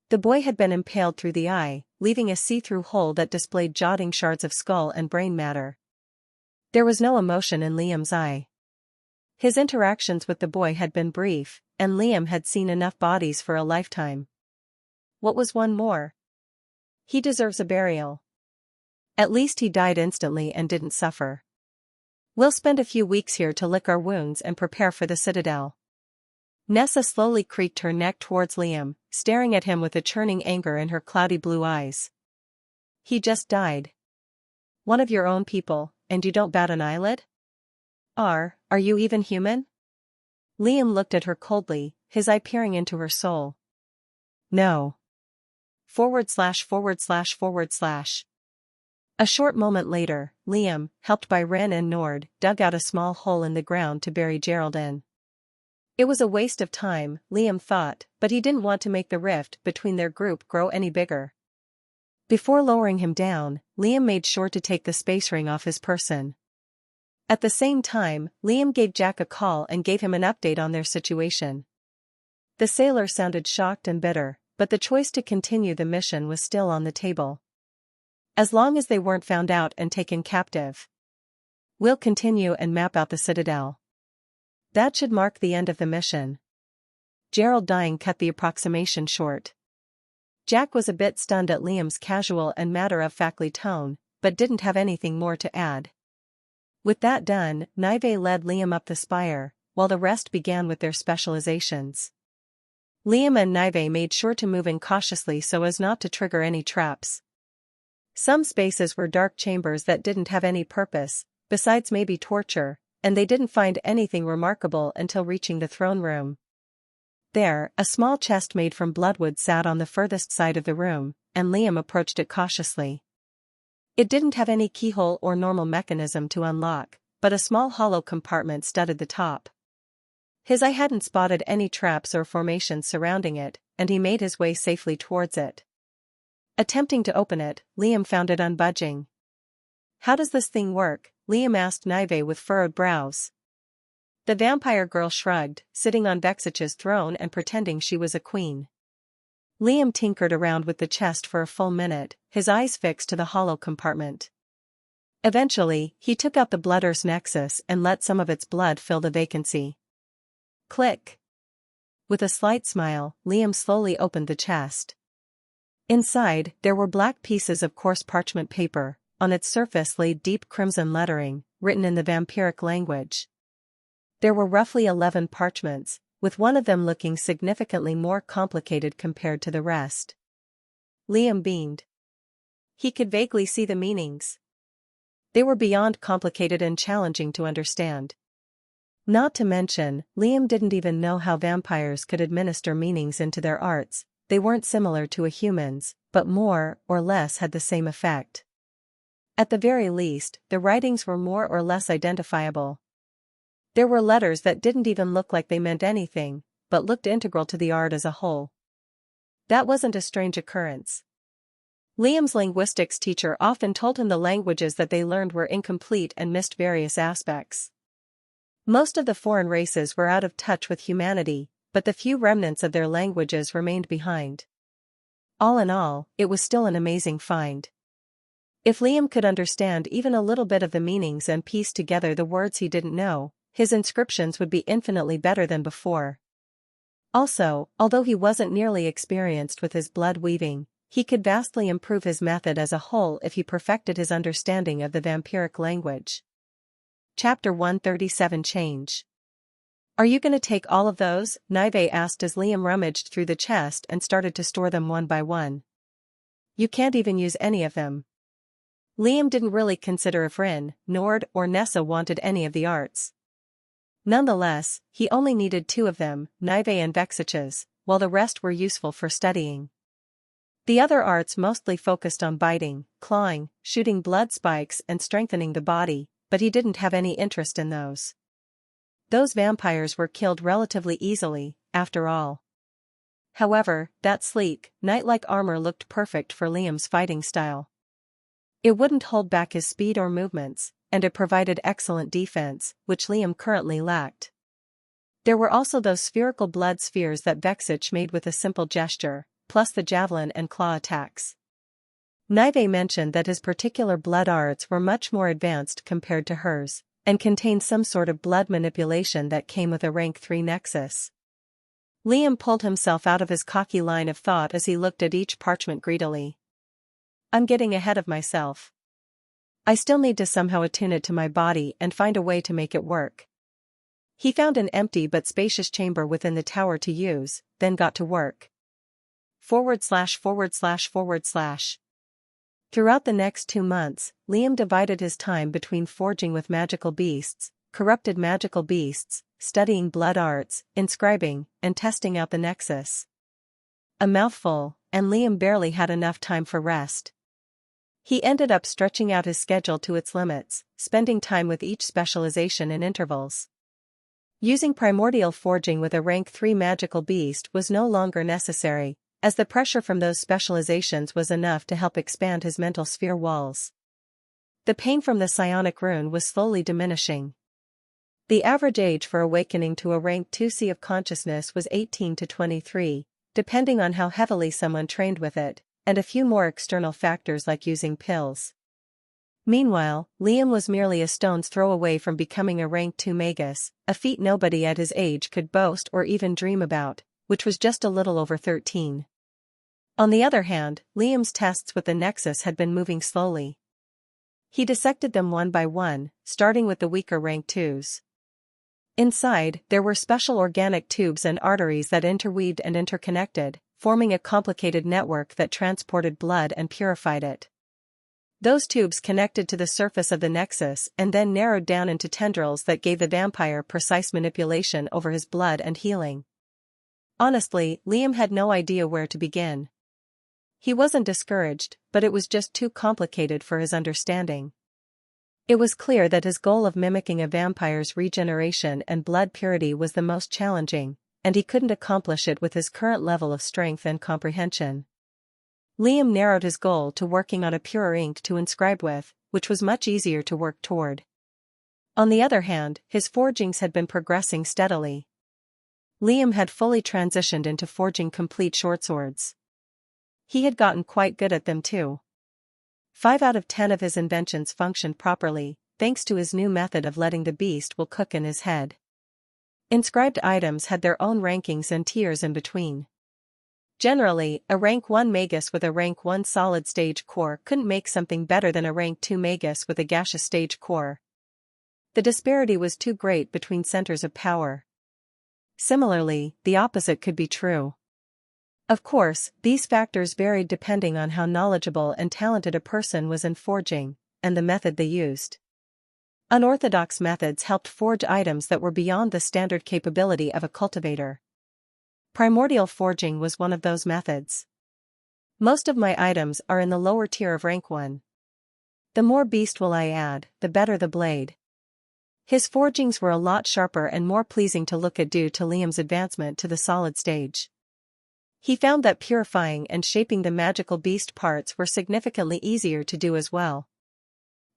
The boy had been impaled through the eye, leaving a see-through hole that displayed jutting shards of skull and brain matter. There was no emotion in Liam's eye. His interactions with the boy had been brief, and Liam had seen enough bodies for a lifetime. What was one more? He deserves a burial. At least he died instantly and didn't suffer. We'll spend a few weeks here to lick our wounds and prepare for the citadel. Nessa slowly creaked her neck towards Liam, staring at him with a churning anger in her cloudy blue eyes. He just died. One of your own people, and you don't bat an eyelid? Are you even human? Liam looked at her coldly, his eye peering into her soul. No. /////. A short moment later, Liam, helped by Ren and Nord, dug out a small hole in the ground to bury Gerald in. It was a waste of time, Liam thought, but he didn't want to make the rift between their group grow any bigger. Before lowering him down, Liam made sure to take the space ring off his person. At the same time, Liam gave Jack a call and gave him an update on their situation. The sailor sounded shocked and bitter, but the choice to continue the mission was still on the table. As long as they weren't found out and taken captive. We'll continue and map out the citadel. That should mark the end of the mission. Gerald dying cut the approximation short. Jack was a bit stunned at Liam's casual and matter-of-factly tone, but didn't have anything more to add. With that done, Nive led Liam up the spire, while the rest began with their specializations. Liam and Nive made sure to move in cautiously so as not to trigger any traps. Some spaces were dark chambers that didn't have any purpose, besides maybe torture, and they didn't find anything remarkable until reaching the throne room. There, a small chest made from bloodwood sat on the furthest side of the room, and Liam approached it cautiously. It didn't have any keyhole or normal mechanism to unlock, but a small hollow compartment studded the top. His eye hadn't spotted any traps or formations surrounding it, and he made his way safely towards it. Attempting to open it, Liam found it unbudging. How does this thing work? Liam asked Nive with furrowed brows. The vampire girl shrugged, sitting on Vexitch's throne and pretending she was a queen. Liam tinkered around with the chest for a full minute, his eyes fixed to the hollow compartment. Eventually, he took out the Blood-Earth's nexus and let some of its blood fill the vacancy. Click. With a slight smile, Liam slowly opened the chest. Inside, there were black pieces of coarse parchment paper. On its surface lay deep crimson lettering, written in the vampiric language. There were roughly 11 parchments, with one of them looking significantly more complicated compared to the rest. Liam beamed. He could vaguely see the meanings. They were beyond complicated and challenging to understand. Not to mention, Liam didn't even know how vampires could administer meanings into their arts. They weren't similar to a human's, but more or less had the same effect. At the very least, the writings were more or less identifiable. There were letters that didn't even look like they meant anything, but looked integral to the art as a whole. That wasn't a strange occurrence. Liam's linguistics teacher often told him the languages that they learned were incomplete and missed various aspects. Most of the foreign races were out of touch with humanity, but the few remnants of their languages remained behind. All in all, it was still an amazing find. If Liam could understand even a little bit of the meanings and piece together the words he didn't know, his inscriptions would be infinitely better than before. Also, although he wasn't nearly experienced with his blood weaving, he could vastly improve his method as a whole if he perfected his understanding of the vampiric language. Chapter 137 Change. Are you going to take all of those? Nive asked as Liam rummaged through the chest and started to store them one by one. You can't even use any of them. Liam didn't really consider if Rin, Nord, or Nessa wanted any of the arts. Nonetheless, he only needed 2 of them, Nive and Vexitch's, while the rest were useful for studying. The other arts mostly focused on biting, clawing, shooting blood spikes and strengthening the body, but he didn't have any interest in those. Those vampires were killed relatively easily, after all. However, that sleek, knight-like armor looked perfect for Liam's fighting style. It wouldn't hold back his speed or movements, and it provided excellent defense, which Liam currently lacked. There were also those spherical blood spheres that Vexich made with a simple gesture, plus the javelin and claw attacks. Nive mentioned that his particular blood arts were much more advanced compared to hers, and contained some sort of blood manipulation that came with a rank 3 nexus. Liam pulled himself out of his cocky line of thought as he looked at each parchment greedily. I'm getting ahead of myself. I still need to somehow attune it to my body and find a way to make it work. He found an empty but spacious chamber within the tower to use, then got to work. /////. Throughout the next 2 months, Liam divided his time between forging with magical beasts, corrupted magical beasts, studying blood arts, inscribing, and testing out the nexus. A mouthful, and Liam barely had enough time for rest. He ended up stretching out his schedule to its limits, spending time with each specialization in intervals. Using primordial forging with a rank 3 magical beast was no longer necessary, as the pressure from those specializations was enough to help expand his mental sphere walls. The pain from the psionic rune was slowly diminishing. The average age for awakening to a rank 2 sea of consciousness was 18 to 23, depending on how heavily someone trained with it, and a few more external factors like using pills. Meanwhile, Liam was merely a stone's throw away from becoming a rank 2 magus, a feat nobody at his age could boast or even dream about, which was just a little over 13. On the other hand, Liam's tests with the Nexus had been moving slowly. He dissected them one by one, starting with the weaker rank 2s. Inside, there were special organic tubes and arteries that interweaved and interconnected, forming a complicated network that transported blood and purified it. Those tubes connected to the surface of the nexus and then narrowed down into tendrils that gave the vampire precise manipulation over his blood and healing. Honestly, Liam had no idea where to begin. He wasn't discouraged, but it was just too complicated for his understanding. It was clear that his goal of mimicking a vampire's regeneration and blood purity was the most challenging, and he couldn't accomplish it with his current level of strength and comprehension. Liam narrowed his goal to working on a purer ink to inscribe with, which was much easier to work toward. On the other hand, his forgings had been progressing steadily. Liam had fully transitioned into forging complete short swords. He had gotten quite good at them too. 5 out of 10 of his inventions functioned properly, thanks to his new method of letting the beast will cook in his head. Inscribed items had their own rankings and tiers in between. Generally, a rank 1 magus with a rank 1 solid stage core couldn't make something better than a rank 2 magus with a gaseous stage core. The disparity was too great between centers of power. Similarly, the opposite could be true. Of course, these factors varied depending on how knowledgeable and talented a person was in forging, and the method they used. Unorthodox methods helped forge items that were beyond the standard capability of a cultivator. Primordial forging was one of those methods. Most of my items are in the lower tier of rank 1. The more beast will I add, the better the blade. His forgings were a lot sharper and more pleasing to look at due to Liam's advancement to the solid stage. He found that purifying and shaping the magical beast parts were significantly easier to do as well.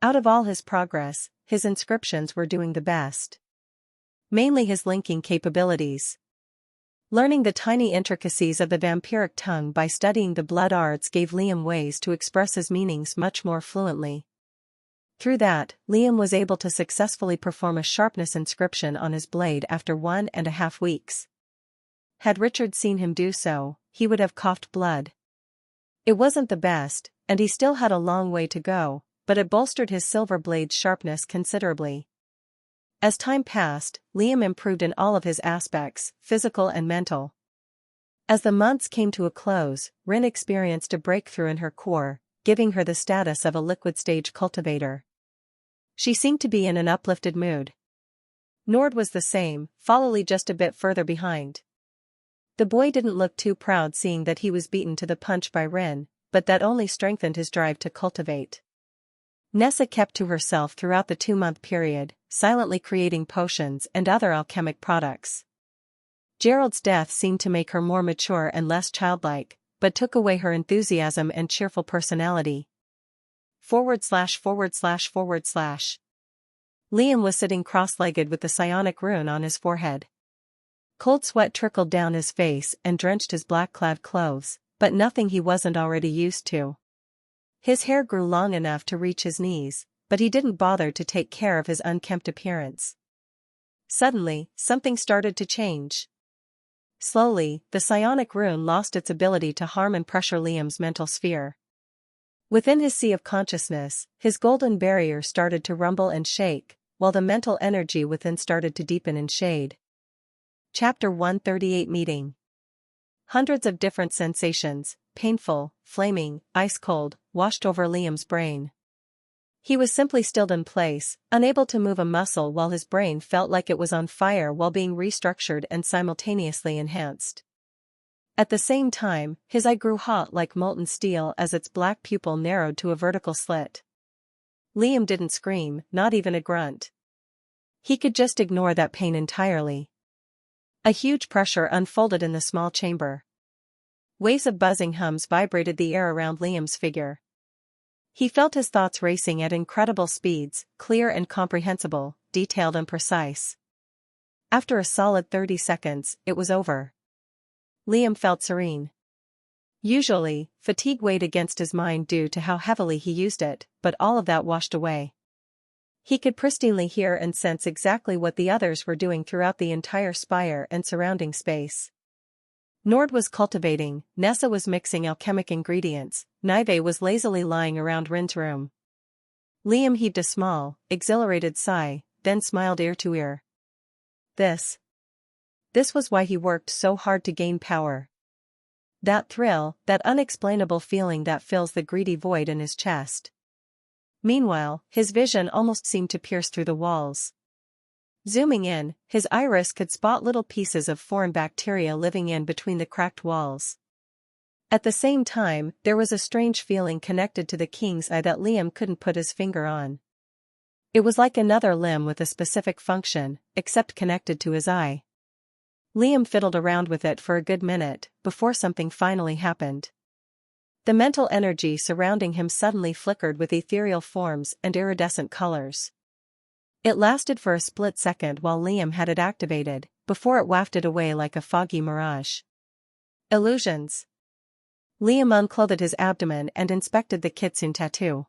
Out of all his progress, his inscriptions were doing the best. Mainly his linking capabilities. Learning the tiny intricacies of the vampiric tongue by studying the blood arts gave Liam ways to express his meanings much more fluently. Through that, Liam was able to successfully perform a sharpness inscription on his blade after 1.5 weeks. Had Richard seen him do so, he would have coughed blood. It wasn't the best, and he still had a long way to go, but it bolstered his silver blade's sharpness considerably. As time passed, Liam improved in all of his aspects, physical and mental. As the months came to a close, Rin experienced a breakthrough in her core, giving her the status of a liquid stage cultivator. She seemed to be in an uplifted mood. Nord was the same, following just a bit further behind. The boy didn't look too proud seeing that he was beaten to the punch by Rin, but that only strengthened his drive to cultivate. Nessa kept to herself throughout the 2-month period, silently creating potions and other alchemic products. Gerald's death seemed to make her more mature and less childlike, but took away her enthusiasm and cheerful personality. ///. Liam was sitting cross-legged with the psionic rune on his forehead. Cold sweat trickled down his face and drenched his black-clad clothes, but nothing he wasn't already used to. His hair grew long enough to reach his knees, but he didn't bother to take care of his unkempt appearance. Suddenly, something started to change. Slowly, the psionic rune lost its ability to harm and pressure Liam's mental sphere. Within his sea of consciousness, his golden barrier started to rumble and shake, while the mental energy within started to deepen and shade. Chapter 138 Meeting. Hundreds of different sensations, painful, flaming, ice-cold, washed over Liam's brain. He was simply stilled in place, unable to move a muscle while his brain felt like it was on fire while being restructured and simultaneously enhanced. At the same time, his eye grew hot like molten steel as its black pupil narrowed to a vertical slit. Liam didn't scream, not even a grunt. He could just ignore that pain entirely. A huge pressure unfolded in the small chamber. Waves of buzzing hums vibrated the air around Liam's figure. He felt his thoughts racing at incredible speeds, clear and comprehensible, detailed and precise. After a solid 30 seconds, it was over. Liam felt serene. Usually, fatigue weighed against his mind due to how heavily he used it, but all of that washed away. He could pristinely hear and sense exactly what the others were doing throughout the entire spire and surrounding space. Nord was cultivating, Nessa was mixing alchemic ingredients, Nive was lazily lying around Rin's room. Liam heaved a small, exhilarated sigh, then smiled ear to ear. This was why he worked so hard to gain power. That thrill, that unexplainable feeling that fills the greedy void in his chest. Meanwhile, his vision almost seemed to pierce through the walls. Zooming in, his iris could spot little pieces of foreign bacteria living in between the cracked walls. At the same time, there was a strange feeling connected to the king's eye that Liam couldn't put his finger on. It was like another limb with a specific function, except connected to his eye. Liam fiddled around with it for a good minute, before something finally happened. The mental energy surrounding him suddenly flickered with ethereal forms and iridescent colors. It lasted for a split second while Liam had it activated, before it wafted away like a foggy mirage. Illusions. Liam unclothed his abdomen and inspected the kitsune tattoo.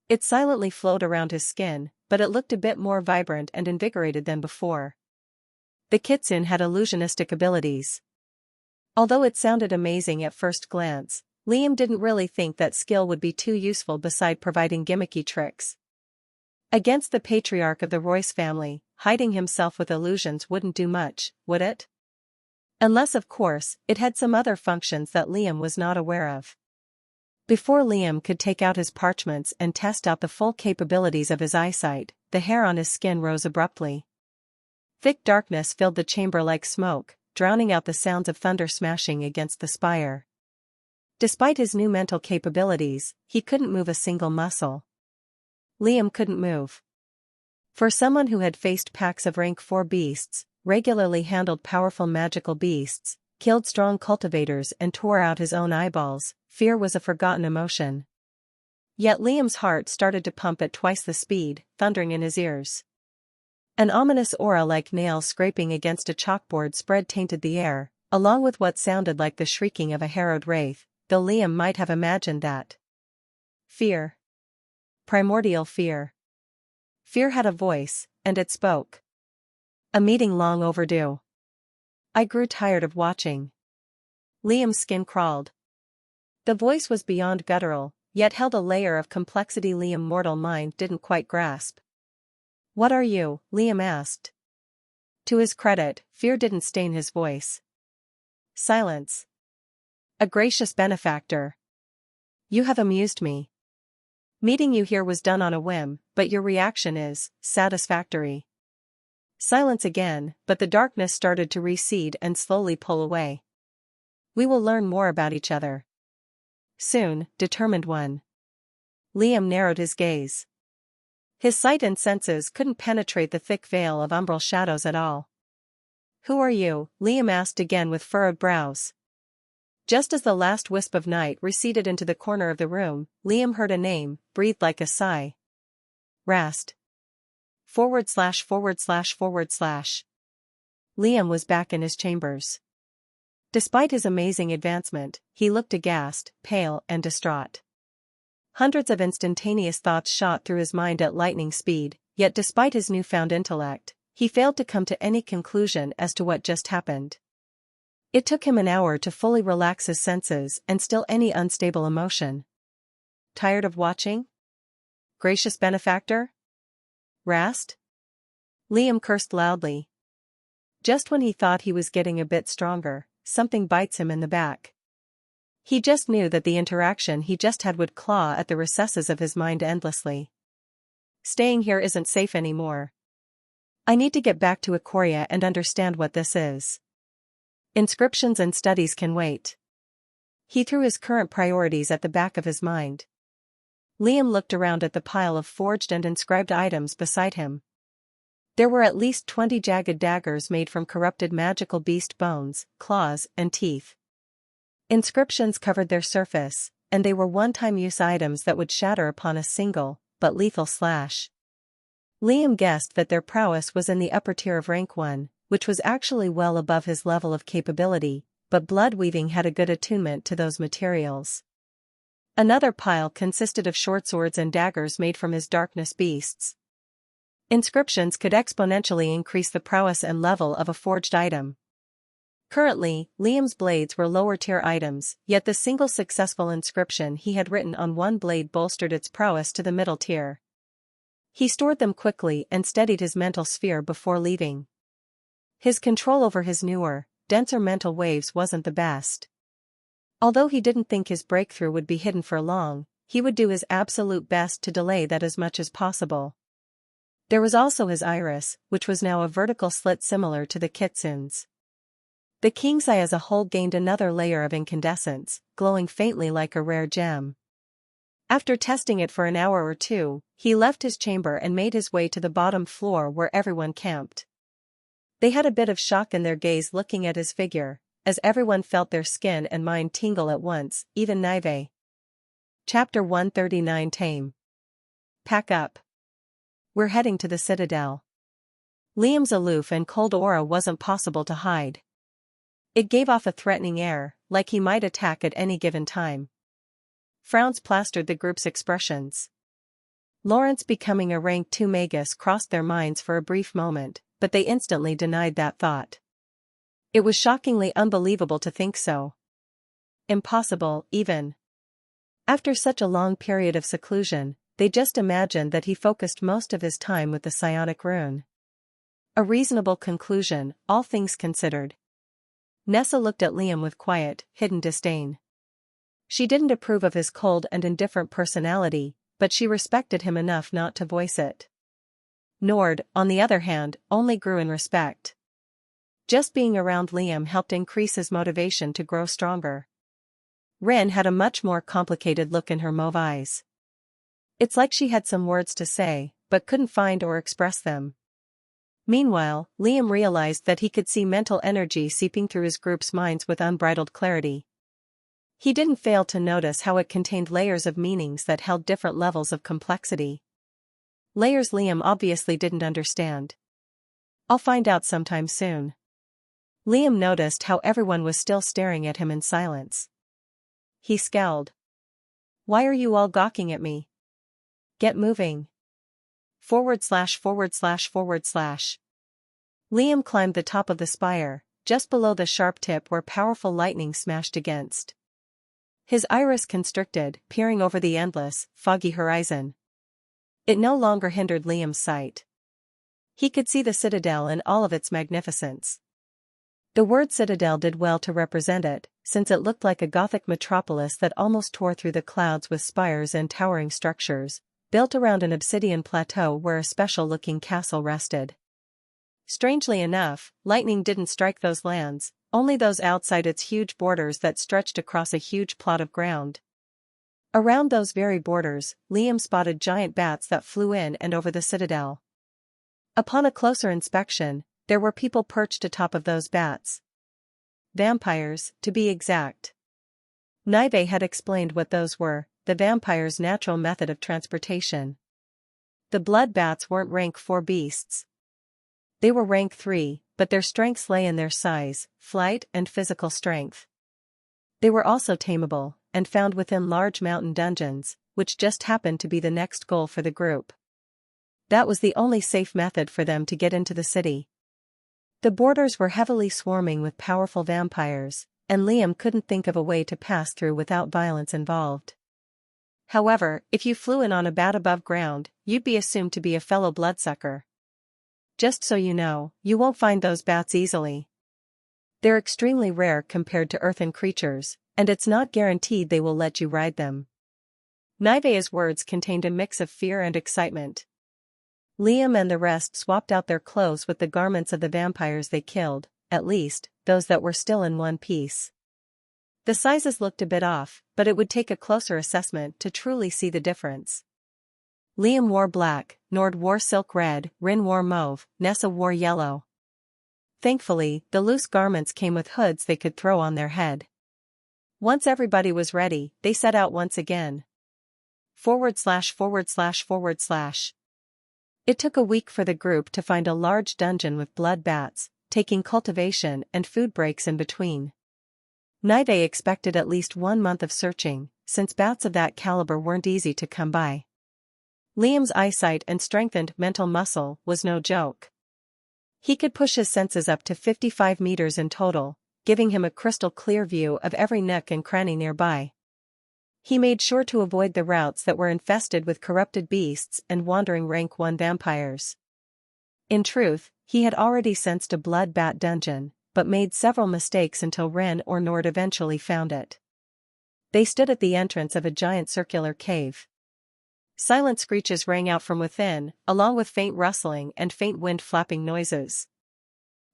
It silently flowed around his skin, but it looked a bit more vibrant and invigorated than before. The kitsune had illusionistic abilities. Although it sounded amazing at first glance, Liam didn't really think that skill would be too useful beside providing gimmicky tricks. Against the patriarch of the Royce family, hiding himself with illusions wouldn't do much, would it? Unless, of course, it had some other functions that Liam was not aware of. Before Liam could take out his parchments and test out the full capabilities of his eyesight, the hair on his skin rose abruptly. Thick darkness filled the chamber like smoke, drowning out the sounds of thunder smashing against the spire. Despite his new mental capabilities, he couldn't move a single muscle. Liam couldn't move. For someone who had faced packs of rank 4 beasts, regularly handled powerful magical beasts, killed strong cultivators and tore out his own eyeballs, fear was a forgotten emotion. Yet Liam's heart started to pump at twice the speed, thundering in his ears. An ominous aura like nails scraping against a chalkboard spread tainted the air, along with what sounded like the shrieking of a harrowed wraith, though Liam might have imagined that. Fear. Primordial fear. Fear had a voice, and it spoke. A meeting long overdue. I grew tired of watching. Liam's skin crawled. The voice was beyond guttural, yet held a layer of complexity Liam's mortal mind didn't quite grasp. What are you? Liam asked. To his credit, fear didn't stain his voice. Silence. A gracious benefactor. You have amused me. Meeting you here was done on a whim, but your reaction is satisfactory. Silence again, but the darkness started to recede and slowly pull away. We will learn more about each other. Soon, determined one. Liam narrowed his gaze. His sight and senses couldn't penetrate the thick veil of umbral shadows at all. Who are you? Liam asked again with furrowed brows. Just as the last wisp of night receded into the corner of the room, Liam heard a name, breathed like a sigh. Rast. /////. Liam was back in his chambers. Despite his amazing advancement, he looked aghast, pale, and distraught. Hundreds of instantaneous thoughts shot through his mind at lightning speed, yet despite his newfound intellect, he failed to come to any conclusion as to what just happened. It took him an hour to fully relax his senses and still any unstable emotion. Tired of watching? Gracious benefactor? Rast? Liam cursed loudly. Just when he thought he was getting a bit stronger, something bites him in the back. He just knew that the interaction he just had would claw at the recesses of his mind endlessly. Staying here isn't safe anymore. I need to get back to Ikoria and understand what this is. Inscriptions and studies can wait. He threw his current priorities at the back of his mind. Liam looked around at the pile of forged and inscribed items beside him. There were at least 20 jagged daggers made from corrupted magical beast bones, claws, and teeth. Inscriptions covered their surface, and they were one-time use items that would shatter upon a single, but lethal slash. Liam guessed that their prowess was in the upper tier of rank 1, which was actually well above his level of capability, but blood weaving had a good attunement to those materials. Another pile consisted of short swords and daggers made from his darkness beasts. Inscriptions could exponentially increase the prowess and level of a forged item. Currently, Liam's blades were lower-tier items, yet the single successful inscription he had written on one blade bolstered its prowess to the middle tier. He stored them quickly and steadied his mental sphere before leaving. His control over his newer, denser mental waves wasn't the best. Although he didn't think his breakthrough would be hidden for long, he would do his absolute best to delay that as much as possible. There was also his iris, which was now a vertical slit similar to the kitsune's. The king's eye as a whole gained another layer of incandescence, glowing faintly like a rare gem. After testing it for an hour or two, he left his chamber and made his way to the bottom floor where everyone camped. They had a bit of shock in their gaze looking at his figure, as everyone felt their skin and mind tingle at once, even Nive. Chapter 139 Tame. Pack up. We're heading to the Citadel. Liam's aloof and cold aura wasn't possible to hide. It gave off a threatening air, like he might attack at any given time. Frowns plastered the group's expressions. Lawrence becoming a rank 2 magus crossed their minds for a brief moment, but they instantly denied that thought. It was shockingly unbelievable to think so. Impossible, even. After such a long period of seclusion, they just imagined that he focused most of his time with the psionic rune. A reasonable conclusion, all things considered. Nessa looked at Liam with quiet, hidden disdain. She didn't approve of his cold and indifferent personality, but she respected him enough not to voice it. Nord, on the other hand, only grew in respect. Just being around Liam helped increase his motivation to grow stronger. Rin had a much more complicated look in her mauve eyes. It's like she had some words to say, but couldn't find or express them. Meanwhile, Liam realized that he could see mental energy seeping through his group's minds with unbridled clarity. He didn't fail to notice how it contained layers of meanings that held different levels of complexity. Layers Liam obviously didn't understand. I'll find out sometime soon. Liam noticed how everyone was still staring at him in silence. He scowled. Why are you all gawking at me? Get moving. .. Liam climbed the top of the spire, just below the sharp tip where powerful lightning smashed against. His iris constricted, peering over the endless, foggy horizon. It no longer hindered Liam's sight. He could see the citadel in all of its magnificence. The word citadel did well to represent it, since it looked like a Gothic metropolis that almost tore through the clouds with spires and towering structures, built around an obsidian plateau where a special-looking castle rested. Strangely enough, lightning didn't strike those lands, only those outside its huge borders that stretched across a huge plot of ground. Around those very borders, Liam spotted giant bats that flew in and over the citadel. Upon a closer inspection, there were people perched atop of those bats. Vampires, to be exact. Nive had explained what those were, the vampire's natural method of transportation. The blood bats weren't rank 4 beasts. They were rank 3, but their strengths lay in their size, flight, and physical strength. They were also tameable, and found within large mountain dungeons, which just happened to be the next goal for the group. That was the only safe method for them to get into the city. The borders were heavily swarming with powerful vampires, and Liam couldn't think of a way to pass through without violence involved. However, if you flew in on a bat above ground, you'd be assumed to be a fellow bloodsucker. Just so you know, you won't find those bats easily. They're extremely rare compared to earthen creatures, and it's not guaranteed they will let you ride them. Nivea's words contained a mix of fear and excitement. Liam and the rest swapped out their clothes with the garments of the vampires they killed, at least, those that were still in one piece. The sizes looked a bit off, but it would take a closer assessment to truly see the difference. Liam wore black, Nord wore silk red, Rin wore mauve, Nessa wore yellow. Thankfully, the loose garments came with hoods they could throw on their head. Once everybody was ready, they set out once again. /////. It took a week for the group to find a large dungeon with blood bats, taking cultivation and food breaks in between. Nive expected at least 1 month of searching, since bats of that caliber weren't easy to come by. Liam's eyesight and strengthened mental muscle was no joke. He could push his senses up to 55 meters in total, giving him a crystal clear view of every nook and cranny nearby. He made sure to avoid the routes that were infested with corrupted beasts and wandering rank 1 vampires. In truth, he had already sensed a blood bat dungeon, but made several mistakes until Ren or Nord eventually found it. They stood at the entrance of a giant circular cave. Silent screeches rang out from within, along with faint rustling and faint wind flapping noises.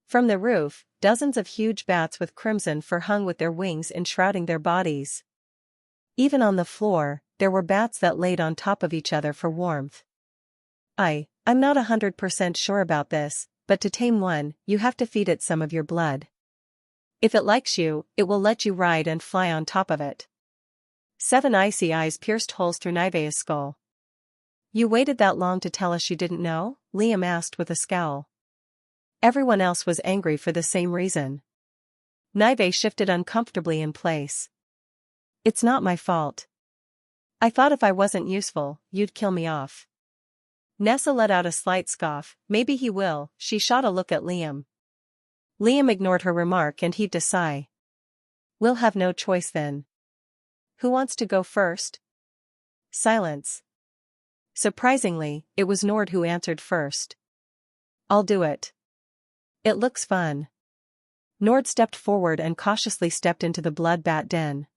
From the roof, dozens of huge bats with crimson fur hung with their wings enshrouding their bodies. Even on the floor, there were bats that laid on top of each other for warmth. I'm not 100% sure about this, but to tame one, you have to feed it some of your blood. If it likes you, it will let you ride and fly on top of it. 7 icy eyes pierced holes through Nivea's skull. You waited that long to tell us you didn't know? Liam asked with a scowl. Everyone else was angry for the same reason. Nive shifted uncomfortably in place. It's not my fault. I thought if I wasn't useful, you'd kill me off. Nessa let out a slight scoff. Maybe he will. She shot a look at Liam. Liam ignored her remark and heaved a sigh. We'll have no choice then. Who wants to go first? Silence. Surprisingly, it was Nord who answered first. I'll do it. It looks fun. Nord stepped forward and cautiously stepped into the blood bat den.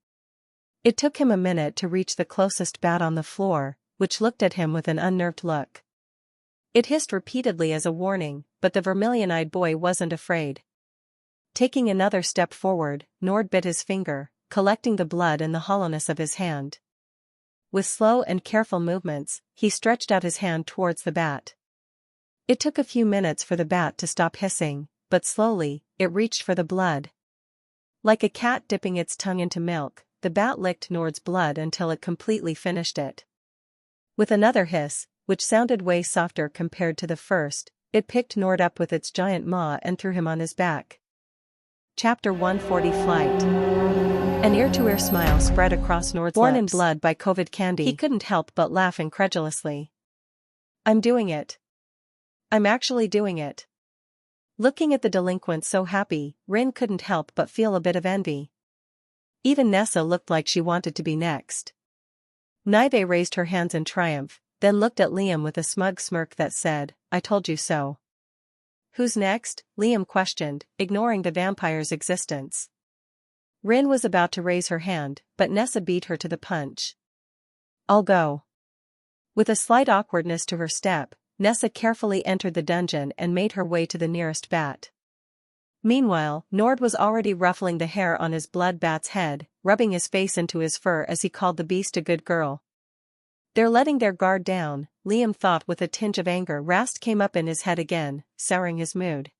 It took him a minute to reach the closest bat on the floor, which looked at him with an unnerved look. It hissed repeatedly as a warning, but the vermilion-eyed boy wasn't afraid. Taking another step forward, Nord bit his finger, collecting the blood in the hollowness of his hand. With slow and careful movements, he stretched out his hand towards the bat. It took a few minutes for the bat to stop hissing, but slowly, it reached for the blood. Like a cat dipping its tongue into milk, the bat licked Nord's blood until it completely finished it. With another hiss, which sounded way softer compared to the first, it picked Nord up with its giant maw and threw him on his back. Chapter 140 Flight. An ear-to-ear smile spread across Nord's lips. Born in blood by COVID candy, he couldn't help but laugh incredulously. I'm doing it. I'm actually doing it. Looking at the delinquent so happy, Rin couldn't help but feel a bit of envy. Even Nessa looked like she wanted to be next. Nive raised her hands in triumph, then looked at Liam with a smug smirk that said, I told you so. Who's next? Liam questioned, ignoring the vampire's existence. Rin was about to raise her hand, but Nessa beat her to the punch. I'll go. With a slight awkwardness to her step, Nessa carefully entered the dungeon and made her way to the nearest bat. Meanwhile, Nord was already ruffling the hair on his blood bat's head, rubbing his face into his fur as he called the beast a good girl. They're letting their guard down, Liam thought with a tinge of anger. Rast came up in his head again, souring his mood.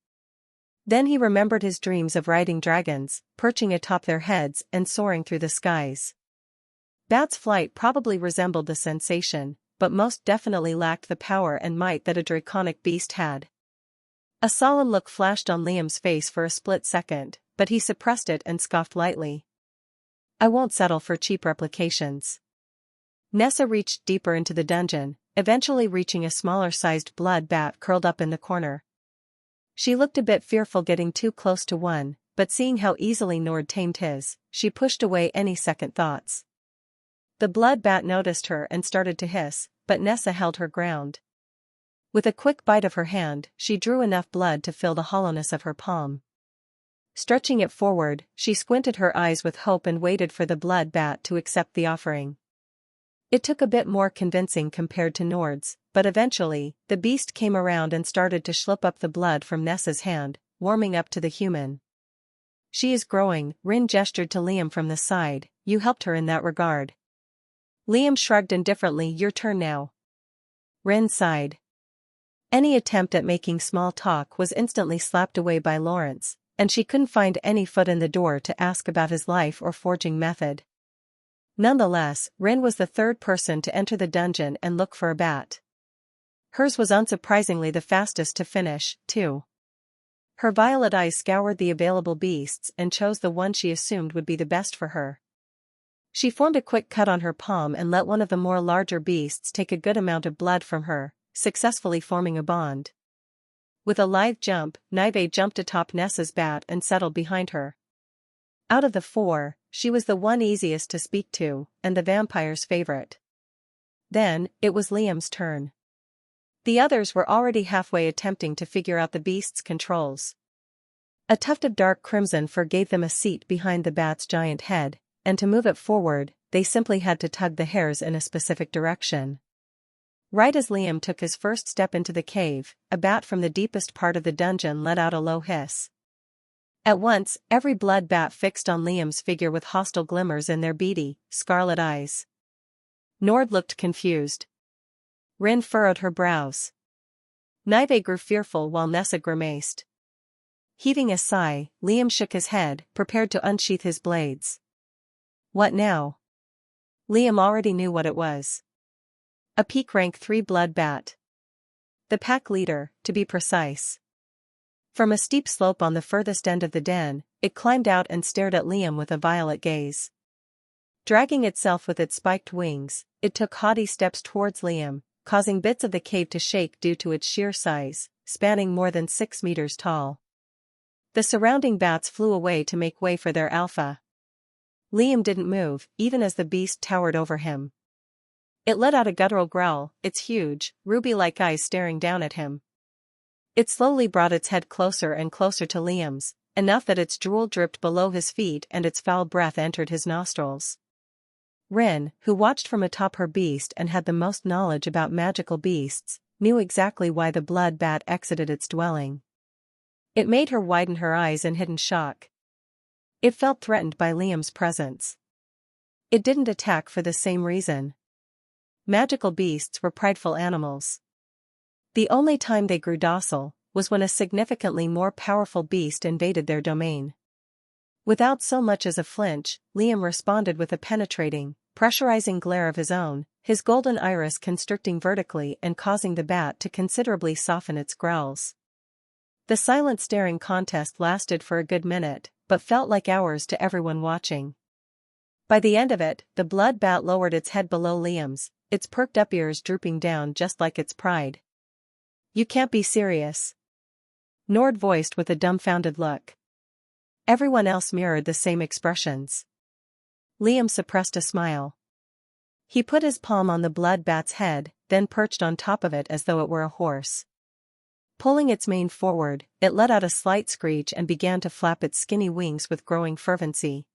Then he remembered his dreams of riding dragons, perching atop their heads and soaring through the skies. Bat's flight probably resembled the sensation, but most definitely lacked the power and might that a draconic beast had. A sullen look flashed on Liam's face for a split second, but he suppressed it and scoffed lightly. I won't settle for cheap replications. Nessa reached deeper into the dungeon, eventually reaching a smaller-sized blood bat curled up in the corner. She looked a bit fearful getting too close to one, but seeing how easily Nord tamed his, she pushed away any second thoughts. The blood bat noticed her and started to hiss, but Nessa held her ground. With a quick bite of her hand, she drew enough blood to fill the hollowness of her palm. Stretching it forward, she squinted her eyes with hope and waited for the blood bat to accept the offering. It took a bit more convincing compared to Nord's, but eventually, the beast came around and started to slurp up the blood from Nessa's hand, warming up to the human. She is growing, Rin gestured to Liam from the side, you helped her in that regard. Liam shrugged indifferently, your turn now. Rin sighed. Any attempt at making small talk was instantly slapped away by Lawrence, and she couldn't find any foot in the door to ask about his life or forging method. Nonetheless, Rin was the third person to enter the dungeon and look for a bat. Hers was unsurprisingly the fastest to finish, too. Her violet eyes scoured the available beasts and chose the one she assumed would be the best for her. She formed a quick cut on her palm and let one of the more larger beasts take a good amount of blood from her, successfully forming a bond. With a lithe jump, Nive jumped atop Nessa's bat and settled behind her. Out of the four, she was the one easiest to speak to, and the vampire's favorite. Then, it was Liam's turn. The others were already halfway attempting to figure out the beast's controls. A tuft of dark crimson fur gave them a seat behind the bat's giant head, and to move it forward, they simply had to tug the hairs in a specific direction. Right as Liam took his first step into the cave, a bat from the deepest part of the dungeon let out a low hiss. At once, every blood bat fixed on Liam's figure with hostile glimmers in their beady, scarlet eyes. Nord looked confused. Rin furrowed her brows. Nive grew fearful while Nessa grimaced. Heaving a sigh, Liam shook his head, prepared to unsheath his blades. What now? Liam already knew what it was. A peak rank 3 blood bat. The pack leader, to be precise. From a steep slope on the furthest end of the den, it climbed out and stared at Liam with a violet gaze. Dragging itself with its spiked wings, it took haughty steps towards Liam, causing bits of the cave to shake due to its sheer size, spanning more than 6 meters tall. The surrounding bats flew away to make way for their alpha. Liam didn't move, even as the beast towered over him. It let out a guttural growl, its huge, ruby-like eyes staring down at him. It slowly brought its head closer and closer to Liam's, enough that its drool dripped below his feet and its foul breath entered his nostrils. Rin, who watched from atop her beast and had the most knowledge about magical beasts, knew exactly why the blood bat exited its dwelling. It made her widen her eyes in hidden shock. It felt threatened by Liam's presence. It didn't attack for the same reason. Magical beasts were prideful animals. The only time they grew docile was when a significantly more powerful beast invaded their domain. Without so much as a flinch, Liam responded with a penetrating, pressurizing glare of his own, his golden iris constricting vertically and causing the bat to considerably soften its growls. The silent staring contest lasted for a good minute, but felt like hours to everyone watching. By the end of it, the blood bat lowered its head below Liam's, its perked-up ears drooping down just like its pride. You can't be serious. Nord voiced with a dumbfounded look. Everyone else mirrored the same expressions. Liam suppressed a smile. He put his palm on the blood bat's head, then perched on top of it as though it were a horse. Pulling its mane forward, it let out a slight screech and began to flap its skinny wings with growing fervency.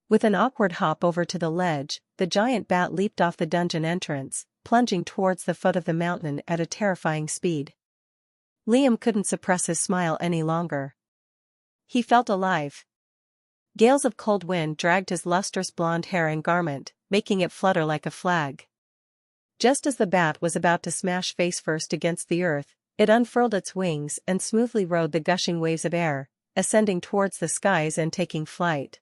With an awkward hop over to the ledge, the giant bat leaped off the dungeon entrance, plunging towards the foot of the mountain at a terrifying speed. Liam couldn't suppress his smile any longer. He felt alive. Gales of cold wind dragged his lustrous blonde hair and garment, making it flutter like a flag. Just as the bat was about to smash face first against the earth, it unfurled its wings and smoothly rode the gushing waves of air, ascending towards the skies and taking flight.